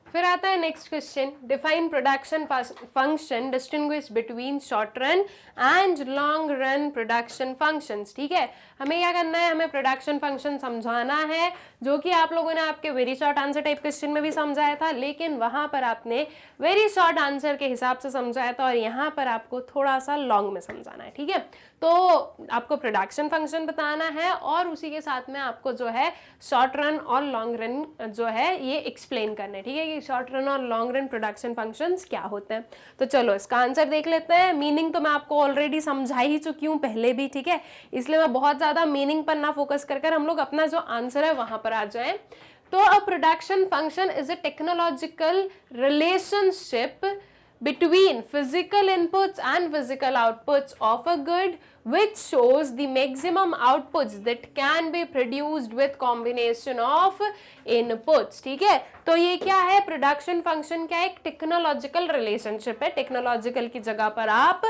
फिर आता है next question, define production function distinguish between short run and long run production functions, ठीक है। हमें क्या करना है, हमें प्रोडक्शन फंक्शन समझाना है, जो कि आप लोगों ने आपके very short answer type question में भी समझाया था, लेकिन वहां पर आपने वेरी शॉर्ट आंसर के हिसाब से समझाया था और यहाँ पर आपको थोड़ा सा लॉन्ग में समझाना है, ठीक है। तो आपको प्रोडक्शन फंक्शन बताना है और उसी के साथ में आपको जो है शॉर्ट रन और लॉन्ग रन जो है ये एक्सप्लेन करना है, ठीक है, कि शॉर्ट रन और लॉन्ग रन प्रोडक्शन फंक्शंस क्या होते हैं। तो चलो इसका आंसर देख लेते हैं। मीनिंग तो मैं आपको ऑलरेडी समझा ही चुकी हूँ पहले भी, ठीक है, इसलिए मैं बहुत ज्यादा मीनिंग पर ना फोकस कर हम लोग अपना जो आंसर है वहां पर आ जाए। तो अ production function is a technological relationship between physical inputs and physical outputs of a good which shows the maximum outputs that can be produced with combination of inputs. ठीक है, तो ये क्या है, प्रोडक्शन फंक्शन क्या है, एक टेक्नोलॉजिकल रिलेशनशिप है. टेक्नोलॉजिकल की जगह पर आप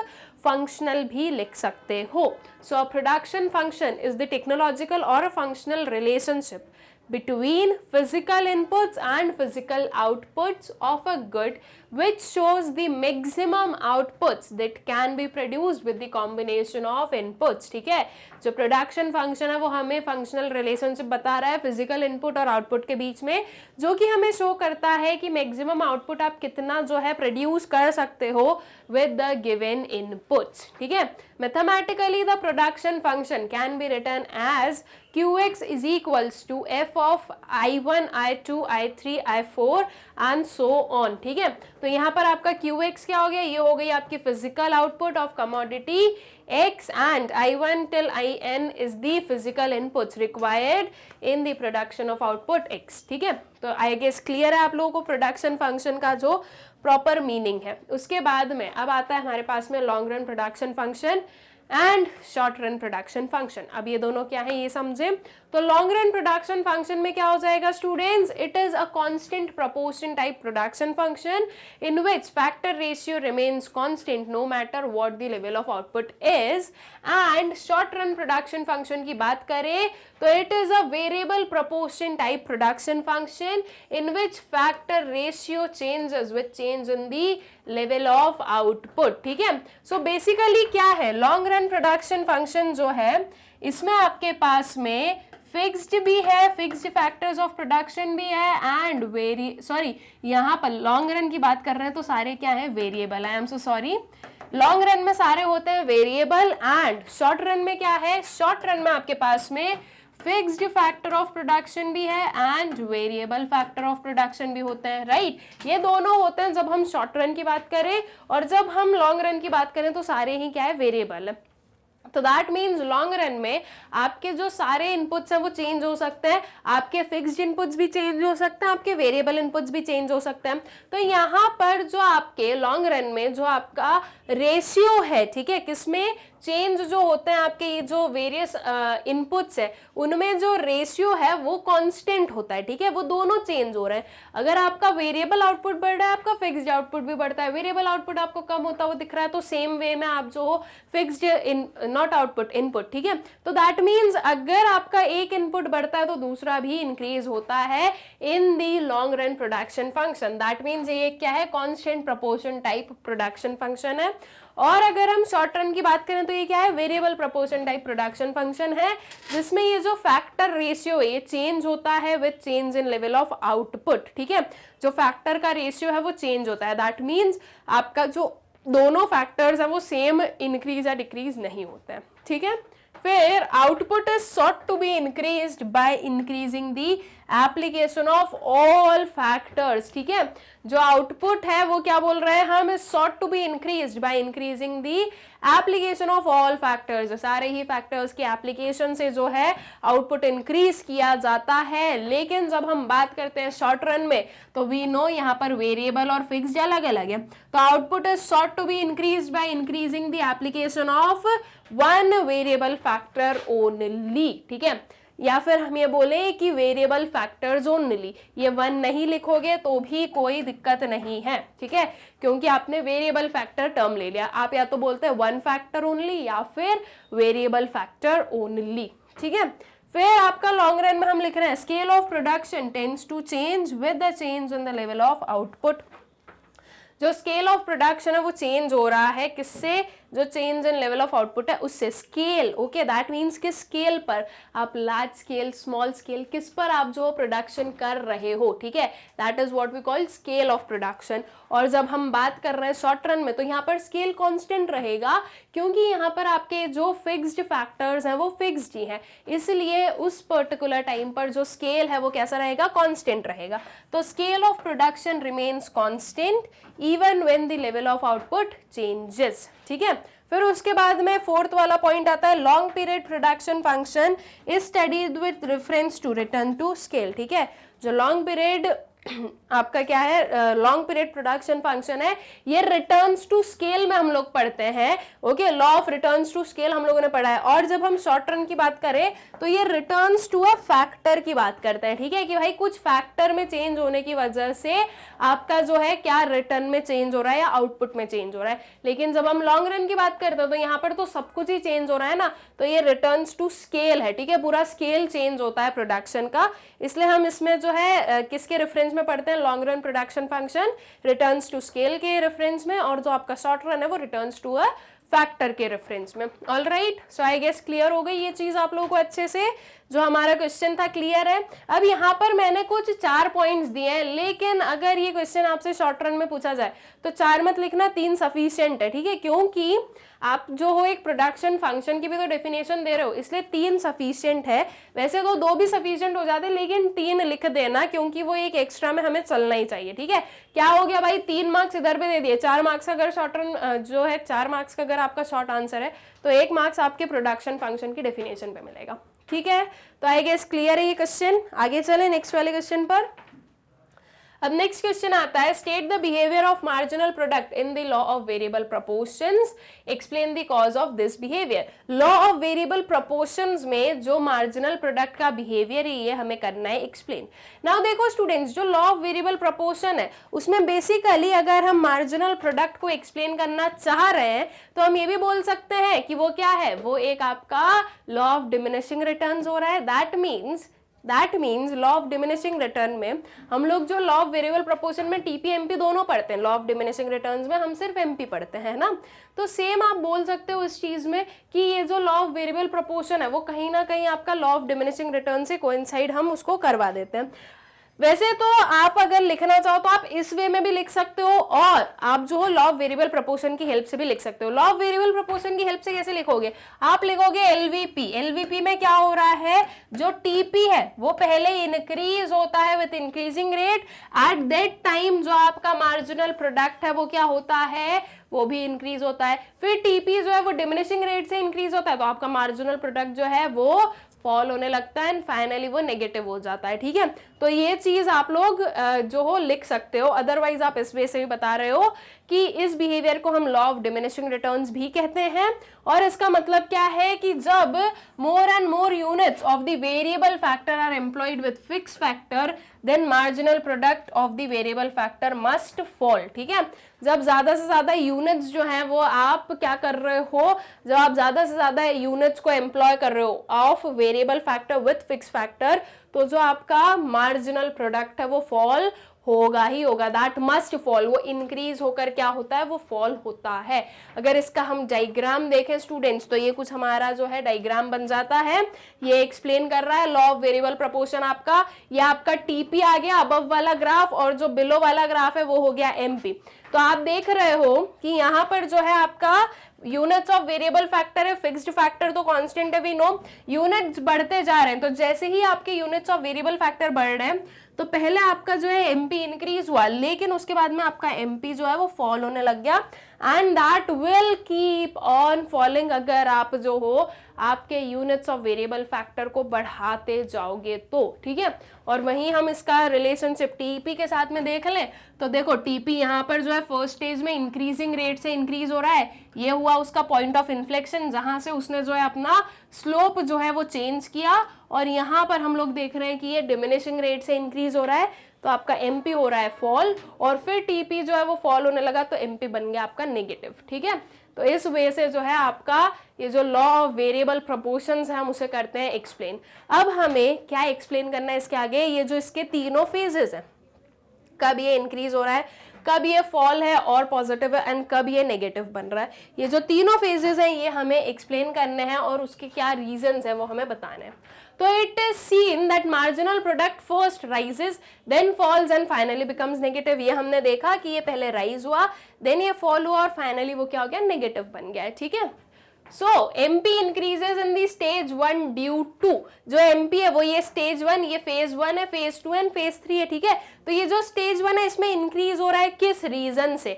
फंक्शनल भी लिख सकते हो. So a production function is the technological or a functional relationship between physical inputs and physical outputs of a good which shows the maximum outputs that can be produced with the combination of inputs. ठीक है, जो production function है वो हमें functional relationship बता रहा है physical input और आउटपुट के बीच में, जो कि हमें शो करता है कि मैक्सिमम आउटपुट आप कितना जो है प्रोड्यूस कर सकते हो with the given inputs. ठीक है, mathematically the production function can be written as qx is equals to f of i1 i2 i3 i4 and so on. ठीक है, तो यहाँ पर आपका qx क्या हो गया, ये हो गई आपकी physical output of commodity x and i1 till in is the physical inputs required in the production of output x. ठीक है, तो आई गेस क्लियर है आप लोगों को प्रोडक्शन फंक्शन का जो प्रॉपर मीनिंग है. उसके बाद में अब आता है हमारे पास में long run production function and short run production function. अब ये दोनों क्या है ये समझे. तो लॉन्ग रन प्रोडक्शन फंक्शन में क्या हो जाएगा students, it is a constant proportion type production function in which factor ratio remains constant no matter what the level of output is. And short run production function की बात करें तो it is a variable proportion type production function in which factor ratio changes with change in the level of output. ठीक है, so basically क्या है long run production function जो है, इसमें आपके पास में फिक्स्ड भी है, फिक्स्ड फैक्टर्स ऑफ प्रोडक्शन भी है एंड यहाँ पर लॉन्ग रन की बात कर रहे हैं तो सारे क्या है variable. I am so sorry, long run में सारे होते हैं वेरिएबल एंड शॉर्ट रन में क्या है, शॉर्ट रन में आपके पास में फिक्स्ड फैक्टर ऑफ प्रोडक्शन भी है and variable factor of production भी होते हैं. राइट, ये दोनों होते हैं जब हम शॉर्ट रन की बात करें, और जब हम लॉन्ग रन की बात करें तो सारे ही क्या है वेरिएबल है. तो दैट मीन्स लॉन्ग रन में आपके जो सारे इनपुट्स हैं वो चेंज हो सकते हैं, आपके फिक्स्ड इनपुट्स भी चेंज हो सकते हैं, आपके वेरिएबल इनपुट्स भी चेंज हो सकते हैं. तो यहाँ पर जो आपके लॉन्ग रन में जो आपका रेशियो है, ठीक है, किसमें चेंज जो होते हैं आपके ये जो वेरियस इनपुट्स है उनमें जो रेशियो है वो कांस्टेंट होता है. ठीक है, वो दोनों चेंज हो रहे हैं. अगर आपका वेरिएबल आउटपुट बढ़ रहा है आपका फिक्स्ड आउटपुट भी बढ़ता है, वेरिएबल आउटपुट आपको कम होता हुआ दिख रहा है तो सेम वे में आप जो फिक्स्ड नॉट आउटपुट इनपुट. ठीक है, तो दैट मीन्स अगर आपका एक इनपुट बढ़ता है तो दूसरा भी इंक्रीज होता है in the long run production function. That means ये क्या है constant proportion type production function है. और अगर हम शॉर्ट रन की बात करें तो ये क्या है variable proportion type production function है, जिसमें ये जो फैक्टर रेशियो ये चेंज होता है with change in level of output. ठीक है, जो फैक्टर का रेशियो है वो चेंज होता है. दैट मीन्स आपका जो दोनों फैक्टर्स है वो सेम इंक्रीज या डिक्रीज नहीं होते हैं. ठीक है, फिर output is sought to be increased by increasing the application of all factors. ठीक है, जो आउटपुट है वो क्या बोल रहे हैं हम, is sought to be increased by increasing the application of all factors. सारे ही फैक्टर्स की एप्लीकेशन से जो है आउटपुट इंक्रीज किया जाता है. लेकिन जब हम बात करते हैं शॉर्ट रन में तो वी नो यहाँ पर वेरिएबल और फिक्स्ड अलग अलग है. तो output is sought to be increased by increasing the application of one variable factor only. ठीक है, या फिर हम ये बोले कि वेरिएबल फैक्टर्स ओनली, ये वन नहीं लिखोगे तो भी कोई दिक्कत नहीं है. ठीक है, क्योंकि आपने वेरिएबल फैक्टर टर्म ले लिया. आप या तो बोलते हैं वन फैक्टर ओनली या फिर वेरिएबल फैक्टर ओनली. ठीक है, फिर आपका लॉन्ग रन में हम लिख रहे हैं scale of production tends to change with the change in the level of output. जो स्केल ऑफ प्रोडक्शन है वो चेंज हो रहा है किससे, जो change in level of output है उससे. स्केल, ओके, दैट मीन्स किस स्केल पर आप लार्ज स्केल स्मॉल स्केल किस पर आप जो प्रोडक्शन कर रहे हो. ठीक है, that is what we call scale of production. और जब हम बात कर रहे हैं शॉर्ट रन में तो यहाँ पर स्केल कांस्टेंट रहेगा, क्योंकि यहाँ पर आपके जो फिक्स्ड फैक्टर्स हैं वो फिक्स्ड ही हैं, इसलिए उस पर्टिकुलर टाइम पर जो स्केल है वो कैसा रहेगा, कांस्टेंट रहेगा. तो scale of production remains constant even when the level of output changes. ठीक है, फिर उसके बाद में फोर्थ वाला पॉइंट आता है long period production function is studied with reference to return to scale. ठीक है, जो लॉन्ग पीरियड आपका क्या है, लॉन्ग पीरियड प्रोडक्शन फंक्शन है, ये रिटर्न्स टू स्केल में हम लोग पढ़ते हैं। Okay, law of returns to scale हम लोगों ने पढ़ा है। और जब हम शॉर्ट रन की बात करें तो ये रिटर्न्स टू अ फैक्टर की बात करते हैं, ठीक है, कि भाई कुछ फैक्टर में चेंज होने की वजह से आपका जो है क्या रिटर्न में चेंज हो रहा है या आउटपुट में चेंज हो रहा है। लेकिन जब हम लॉन्ग रन की बात करते हैं तो यहाँ पर तो सब कुछ ही चेंज हो रहा है ना, तो ये रिटर्न्स टू स्केल है, ठीक है, पूरा स्केल चेंज होता है प्रोडक्शन का। इसलिए हम इसमें जो है किसके रेफरेंस में पढ़ते हैं, long run production function returns to scale के रेफरेंस में, और जो आपका शॉर्ट रन है वो रिटर्न्स टू अ फैक्टर के रेफरेंस में। All right, so I guess clear हो गई ये चीज आप लोगों को अच्छे से। जो हमारा क्वेश्चन था क्लियर है। अब यहाँ पर मैंने कुछ 4 पॉइंट्स दिए हैं, लेकिन अगर ये क्वेश्चन आपसे शॉर्ट रन में पूछा जाए तो 4 मत लिखना, 3 सफिशिएंट है, ठीक है, क्योंकि आप जो हो एक प्रोडक्शन फंक्शन की भी तो डेफिनेशन दे रहे हो, इसलिए 3 सफिशिएंट है। वैसे तो 2 भी सफिशिएंट हो जाते, लेकिन 3 लिख देना, क्योंकि वो एक एक्स्ट्रा में हमें चलना ही चाहिए, ठीक है। क्या हो गया भाई, 3 मार्क्स इधर पे दे दिए, 4 मार्क्स अगर शॉर्ट रन जो है 4 मार्क्स का अगर आपका शॉर्ट आंसर है तो 1 मार्क्स आपके प्रोडक्शन फंक्शन की डेफिनेशन पे मिलेगा, ठीक है। तो आई गेस क्लियर है ये क्वेश्चन। आगे चले नेक्स्ट वाले क्वेश्चन पर। अब नेक्स्ट क्वेश्चन आता है, state the behaviour of marginal product in the law of variable proportions, explain the cause of this behaviour. Law of variable proportions में जो मार्जिनल प्रोडक्ट का बिहेवियर है ये हमें करना है एक्सप्लेन। नाउ देखो स्टूडेंट्स, जो लॉ ऑफ वेरिएबल प्रोपोर्शन है उसमें बेसिकली अगर हम मार्जिनल प्रोडक्ट को एक्सप्लेन करना चाह रहे हैं तो हम ये भी बोल सकते हैं कि वो क्या है, वो एक आपका लॉ ऑफ डिमिनिशिंग रिटर्न्स हो रहा है। That means law of diminishing return में हम लोग जो लॉ ऑफ वेरिएबल प्रोपोर्शन में टीपी एमपी दोनों पढ़ते हैं, लॉ ऑफ डिमिनिशिंग रिटर्न्स में हम सिर्फ एमपी पढ़ते हैं ना, तो सेम आप बोल सकते हो इस चीज में कि ये जो लॉ ऑफ वेरिएबल प्रोपोर्शन है वो कहीं ना कहीं आपका लॉ ऑफ डिमिनिशिंग रिटर्न से कोइंसाइड हम उसको करवा देते हैं। वैसे तो आप अगर लिखना चाहो तो आप इस वे में भी लिख सकते हो, और आप जो लॉ ऑफ वेरिएबल प्रोपोर्शन की हेल्प से भी लिख सकते हो। लॉ ऑफ वेरिएबल प्रोपोर्शन की हेल्प से कैसे लिखोगे, आप लिखोगे एलवीपी। एलवीपी में क्या हो रहा है, जो टीपी है वो पहले इंक्रीज होता है with increasing rate, at that time जो आपका मार्जिनल प्रोडक्ट है वो क्या होता है, वो भी इंक्रीज होता है। फिर टीपी जो है वो डिमिनिशिंग रेट से इंक्रीज होता है, तो आपका मार्जिनल प्रोडक्ट जो है वो फॉल होने लगता है एंड फाइनली वो नेगेटिव हो जाता है, ठीक है। तो ये चीज आप लोग जो हो लिख सकते हो। अदरवाइज आप इस वे से भी बता रहे हो कि इस बिहेवियर को हम लॉ ऑफ डिमिनिशिंग रिटर्न्स भी कहते हैं, और इसका मतलब क्या है कि जब more and more units of the variable factor are employed with fix factor then marginal product of the variable factor must fall, ठीक है। जब ज्यादा से ज्यादा यूनिट्स जो हैं वो आप क्या कर रहे हो, जब आप ज्यादा से ज्यादा यूनिट्स को एम्प्लॉय कर रहे हो of variable factor with fix factor, तो जो आपका मार्जिनल प्रोडक्ट है वो फॉल होगा ही होगा, दैट मस्ट फॉल। वो इंक्रीज होकर क्या होता है, वो फॉल होता है। अगर इसका हम डायग्राम देखें स्टूडेंट्स तो ये कुछ हमारा जो है डायग्राम बन जाता है, ये एक्सप्लेन कर रहा है लॉ ऑफ वेरिएबल प्रोपोर्शन आपका। ये आपका टीपी आ गया अबव वाला ग्राफ, और जो बिलो वाला ग्राफ है वो हो गया एमपी। तो आप देख रहे हो कि यहाँ पर जो है आपका यूनिट्स ऑफ वेरिएबल फैक्टर है, फिक्स्ड फैक्टर तो कांस्टेंट है, वी नो। यूनिट्स बढ़ते जा रहे हैं, तो जैसे ही आपके यूनिट्स ऑफ वेरिएबल फैक्टर बढ़ रहे हैं तो पहले आपका जो है एमपी इंक्रीज हुआ, लेकिन उसके बाद में आपका एमपी जो है वो फॉल होने लग गया, and that will keep on falling अगर आप जो हो आपके यूनिट्स ऑफ वेरिएबल फैक्टर को बढ़ाते जाओगे तो, ठीक है। और वहीं हम इसका रिलेशनशिप टीपी के साथ में देख लें तो देखो टीपी यहाँ पर जो है फर्स्ट स्टेज में इंक्रीजिंग रेट से इंक्रीज हो रहा है, ये हुआ उसका पॉइंट ऑफ इन्फ्लेक्शन जहां से उसने जो है अपना स्लोप जो है वो चेंज किया, और यहाँ पर हम लोग देख रहे हैं कि ये डिमिनिशिंग रेट से इंक्रीज हो रहा है, तो आपका एमपी हो रहा है फॉल, और फिर टीपी जो है वो फॉल होने लगा तो एमपी बन गया आपका नेगेटिव, ठीक है। तो इस वे से जो है आपका ये जो लॉ ऑफ वेरिएबल प्रोपोर्शंस है हम उसे करते हैं एक्सप्लेन। अब हमें क्या एक्सप्लेन करना है इसके आगे, ये जो इसके तीनों फेजेस हैं, कब ये इंक्रीज हो रहा है, कब ये फॉल है और पॉजिटिव है, एंड कब ये नेगेटिव बन रहा है, ये जो तीनों फेजेस हैं ये हमें एक्सप्लेन करने हैं और उसके क्या रीजंस हैं वो हमें बताने हैं। तो it is seen that marginal product first rises then falls and finally becomes negative. ये हमने देखा कि ये पहले राइज हुआ, देन ये फॉल हुआ, और फाइनली वो क्या हो गया, नेगेटिव बन गया है, ठीक है। So MP increases in the stage 1 due to, जो MP है वो ये stage 1, ये phase 1 है, phase 2 एंड phase 3 है, ठीक है। तो ये जो stage 1 है इसमें इंक्रीज हो रहा है किस रीजन से,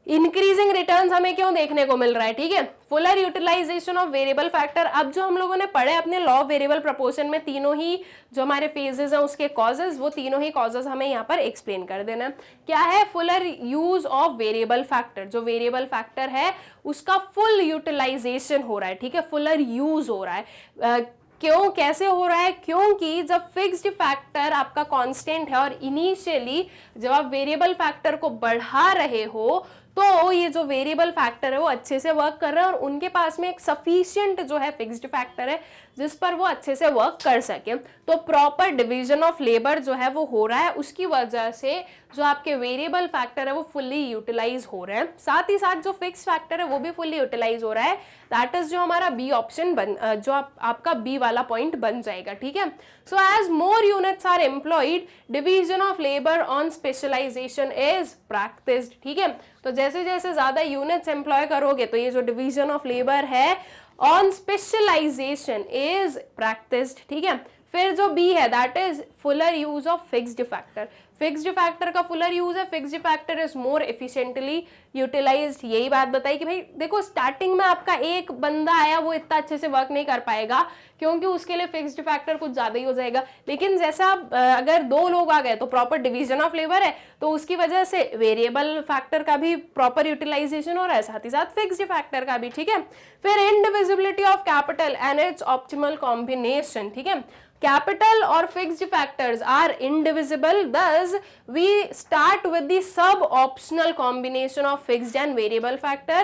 इंक्रीजिंग रिटर्न्स हमें क्यों देखने को मिल रहा है, ठीक है, fuller utilisation of variable factor. अब जो हम लोगों ने पढ़े अपने लॉ ऑफ वेरिएबल प्रोपोर्शन में, तीनों ही जो हमारे फेजेस हैं उसके कॉजेस, वो तीनों ही कॉजेस हमें यहाँ पर एक्सप्लेन कर देना। क्या है, Fuller use of variable factor, जो वेरिएबल फैक्टर है उसका फुल यूटिलाइजेशन हो रहा है, ठीक है, फुलर यूज हो रहा है। क्यों, कैसे हो रहा है, क्योंकि जब फिक्स्ड फैक्टर आपका कांस्टेंट है और इनिशियली जब आप वेरिएबल फैक्टर को बढ़ा रहे हो तो ये जो वेरिएबल फैक्टर है वो अच्छे से वर्क कर रहा है और उनके पास में एक सफिशिएंट जो है फिक्स्ड फैक्टर है जिस पर वो अच्छे से वर्क कर सके। तो प्रॉपर डिवीजन ऑफ लेबर जो है वो हो रहा है, उसकी वजह से जो आपके वेरिएबल फैक्टर है वो फुल्ली यूटिलाइज हो रहे हैं, साथ ही साथ जो फिक्स फैक्टर है वो भी फुल्ली यूटिलाइज हो रहा है। दैट इज जो हमारा बी ऑप्शन जो आपका बी वाला पॉइंट बन जाएगा, ठीक है। So as more units are employed, division of labour on specialisation is practised, ठीक है। तो जैसे जैसे ज्यादा यूनिट्स एम्प्लॉय करोगे तो ये जो डिवीजन ऑफ लेबर है ऑन स्पेशलाइजेशन इज प्रैक्टिस्ड, ठीक है। फिर जो बी है that is fuller use of fixed factor, fixed factor का फुलर यूज है, fixed factor is more efficiently utilised. यही बात बताई कि भाई देखो स्टार्टिंग में आपका एक बंदा आया वो इतना अच्छे से वर्क नहीं कर पाएगा क्योंकि उसके लिए फिक्स्ड फैक्टर कुछ ज्यादा ही हो जाएगा, लेकिन जैसा अगर दो लोग आ गए तो प्रॉपर डिवीजन ऑफ लेबर है तो उसकी वजह से वेरिएबल फैक्टर का भी प्रॉपर यूटिलाइजेशन हो रहा है, साथ ही साथ फिक्स्ड फैक्टर का भी, ठीक है। फिर indivisibility of capital and its optimal combination, ठीक है। Capital or fixed factors are indivisible, thus we start with the sub-optional combination of fixed and variable factor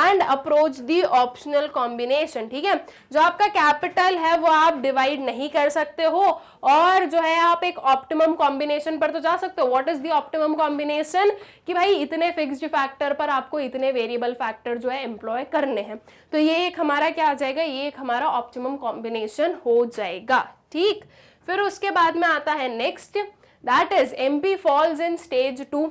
and approach the optional combination, ठीक है। जो आपका कैपिटल है वो आप divide नहीं कर सकते हो और जो है आप एक ऑप्टिमम कॉम्बिनेशन पर तो जा सकते हो। What is the optimum combination, कि भाई इतने फिक्स्ड फैक्टर पर आपको इतने वेरिएबल फैक्टर जो है एम्प्लॉय करने हैं, तो ये एक हमारा क्या आ जाएगा, ये एक हमारा ऑप्टिमम कॉम्बिनेशन हो जाएगा, ठीक। फिर उसके बाद में आता है next, that is MP falls in stage 2।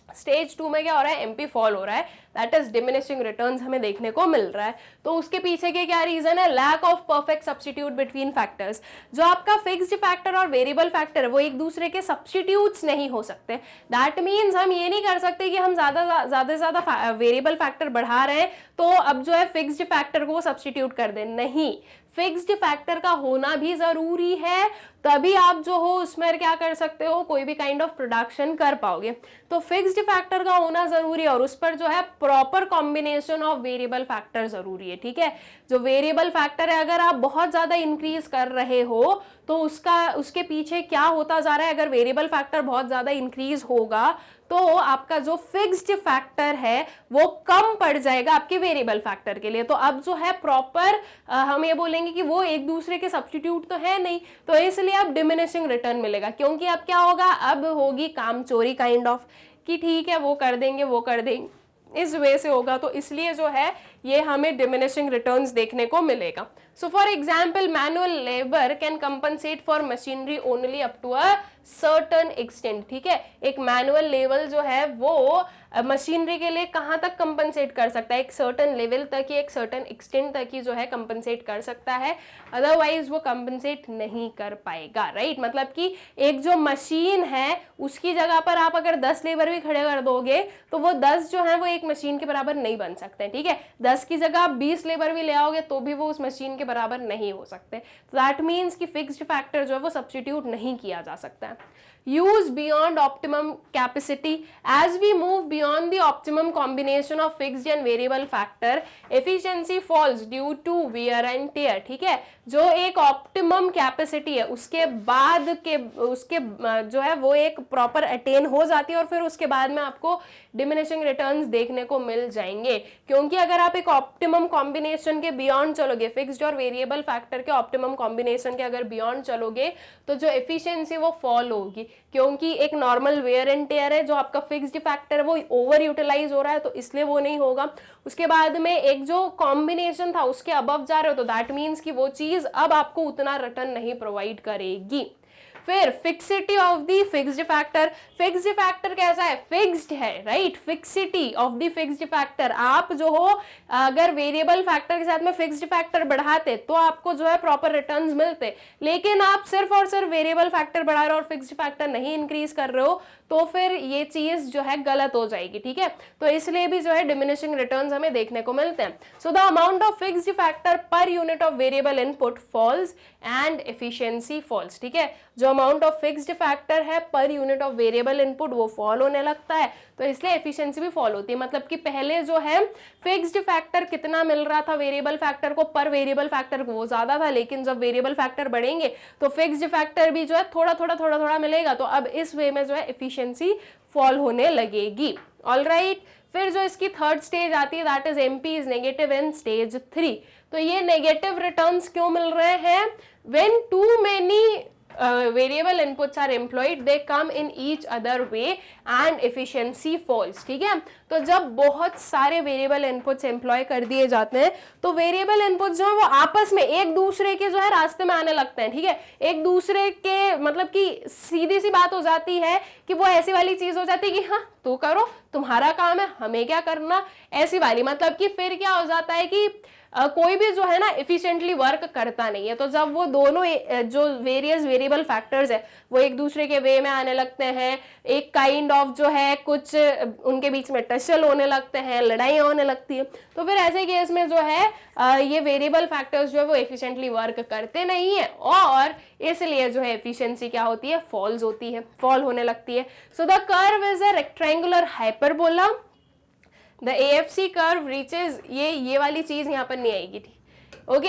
Stage 2 में क्या हो रहा है, एमपी फॉल हो रहा है, दैट इज डिमिनिशिंग रिटर्न्स हमें देखने को मिल रहा है। तो उसके पीछे के क्या रीजन है, lack of perfect substitute between factors. जो आपका फिक्स्ड फैक्टर और वेरिएबल फैक्टर है वो एक दूसरे के सब्स्टिट्यूट्स नहीं हो सकते। दैट मीन्स हम ये नहीं कर सकते कि हम ज्यादा वेरिएबल फैक्टर बढ़ा रहे हैं तो अब जो है फिक्स्ड फैक्टर को सब्स्टिट्यूट कर दें, नहीं, फिक्स्ड फैक्टर का होना भी जरूरी है, तभी आप जो हो उसमें क्या कर सकते हो, कोई भी काइंड ऑफ प्रोडक्शन कर पाओगे। तो फिक्स्ड फैक्टर का होना जरूरी है और उस पर जो है proper combination of variable factor जरूरी है, ठीक है। जो वेरिएबल फैक्टर है अगर आप बहुत ज्यादा इंक्रीज कर रहे हो तो उसके पीछे क्या होता जा रहा है, अगर वेरिएबल फैक्टर बहुत ज्यादा इंक्रीज होगा तो आपका जो फिक्स्ड फैक्टर है वो कम पड़ जाएगा आपके वेरिएबल फैक्टर के लिए। तो अब जो है प्रॉपर हम ये बोलेंगे कि वो एक दूसरे के सब्स्टिट्यूट तो है नहीं, तो इसलिए अब डिमिनिशिंग रिटर्न मिलेगा, क्योंकि अब क्या होगा, अब होगी काम चोरी काइंड ऑफ, कि ठीक है वो कर देंगे, इस वे से होगा, तो इसलिए जो है ये हमें डिमिनिशिंग रिटर्न्स देखने को मिलेगा। So for example manual labour can compensate for machinery only up to a certain extent, ठीक है। एक मैनुअल लेवल जो है वो मशीनरी के लिए कहाँ तक कंपनसेट कर सकता है, एक सर्टन लेवल तक ही, एक सर्टन एक्सटेंट तक ही जो है कंपनसेट कर सकता है, अदरवाइज वो कंपनसेट नहीं कर पाएगा, राइट। मतलब कि एक जो मशीन है उसकी जगह पर आप अगर 10 लेबर भी खड़े कर दोगे तो वो 10 जो है वो एक मशीन के बराबर नहीं बन सकते, ठीक है। 10 की जगह आप 20 लेबर भी ले आओगे तो भी वो उस मशीन के बराबर नहीं हो सकते। तो दैट मीन्स कि फिक्स्ड फैक्टर जो है वो सब्स्टिट्यूट नहीं किया जा सकता है। Use beyond optimum capacity, as we move beyond the optimum combination of fixed and variable factor, efficiency falls due to wear and tear, ठीक है। जो एक ऑप्टिमम कैपेसिटी है उसके जो है वो एक प्रॉपर अटेन हो जाती है और फिर उसके बाद में आपको डिमिनिशिंग रिटर्न्स देखने को मिल जाएंगे, क्योंकि अगर आप एक ऑप्टिमम कॉम्बिनेशन के बियॉन्ड चलोगे, फिक्स्ड और वेरिएबल फैक्टर के ऑप्टिमम कॉम्बिनेशन के अगर बियॉन्ड चलोगे तो जो एफिशिएंसी वो फॉल होगी, क्योंकि एक नॉर्मल वेयर एंड टेयर है, जो आपका फिक्स्ड फैक्टर है वो ओवर यूटिलाइज हो रहा है तो इसलिए वो नहीं होगा। उसके बाद में एक जो कॉम्बिनेशन था उसके अबव जा रहे हो तो दैट मीन्स कि वो चीज अब आपको उतना रिटर्न नहीं प्रोवाइड करेगी। फिर fixity of the fixed factor, fixed factor कैसा है, फिक्स्ड है, right, fixity of the fixed factor, आप जो हो अगर वेरिएबल फैक्टर के साथ में फिक्स्ड फैक्टर बढ़ाते तो आपको जो है प्रॉपर रिटर्न्स मिलते, लेकिन आप सिर्फ और सिर्फ वेरिएबल फैक्टर बढ़ा रहे हो और फिक्स्ड फैक्टर नहीं इंक्रीज कर रहे हो, तो फिर ये चीज जो है गलत हो जाएगी, ठीक है। तो इसलिए भी जो है डिमिनिशिंग रिटर्न्स हमें देखने को मिलते हैं। So the amount of fixed factor per unit of variable input falls and efficiency falls, ठीक है। जो अमाउंट ऑफ फिक्स्ड फैक्टर है per unit of variable input वो फॉल होने लगता है, तो इसलिए एफिशिएंसी भी फॉल होती है। मतलब कि पहले जो है फिक्स्ड फैक्टर कितना मिल रहा था वेरिएबल फैक्टर को, पर वेरिएबल फैक्टर को वो ज्यादा था, लेकिन जब वेरिएबल फैक्टर बढ़ेंगे तो फिक्स्ड फैक्टर भी जो है थोड़ा थोड़ा मिलेगा, तो अब इस वे में जो है एफिशिएंसी फॉल होने लगेगी। ऑलराइट, फिर जो इसकी थर्ड स्टेज आती है that is MP is negative in stage 3। तो ये नेगेटिव रिटर्न्स क्यों मिल रहे हैं, when too many variable inputs are employed they come in each other way and efficiency falls, ठीक है। तो जब बहुत सारे वेरिएबल इनपुट्स एम्प्लॉय कर दिए जाते हैं तो वेरिएबल इनपुट्स जो है वो आपस में एक दूसरे के जो है रास्ते में आने लगते हैं, ठीक है। एक दूसरे के मतलब कि सीधी सी बात हो जाती है कि वो ऐसी वाली चीज हो जाती है कि हाँ तू करो, तुम्हारा काम है, हमें क्या करना, ऐसी वाली। मतलब कि फिर क्या हो जाता है कि कोई भी जो है ना एफिशिएंटली वर्क करता नहीं है। तो जब वो दोनों जो वेरियस वेरिएबल फैक्टर्स है वो एक दूसरे के वे में आने लगते हैं, एक काइंड ऑफ जो है कुछ उनके बीच में टसल होने लगते हैं, लड़ाइयाँ होने लगती है, तो फिर ऐसे केस में जो है ये वेरिएबल फैक्टर्स जो है वो एफिशिएंटली वर्क करते नहीं है और इसलिए जो है एफिशिएंसी क्या होती है, फॉल्स होती है, फॉल होने लगती है। So the curve is a rectangular hyperbola, the AFC curve reaches, ये वाली चीज यहाँ पर नहीं आएगी, ठीक, ओके।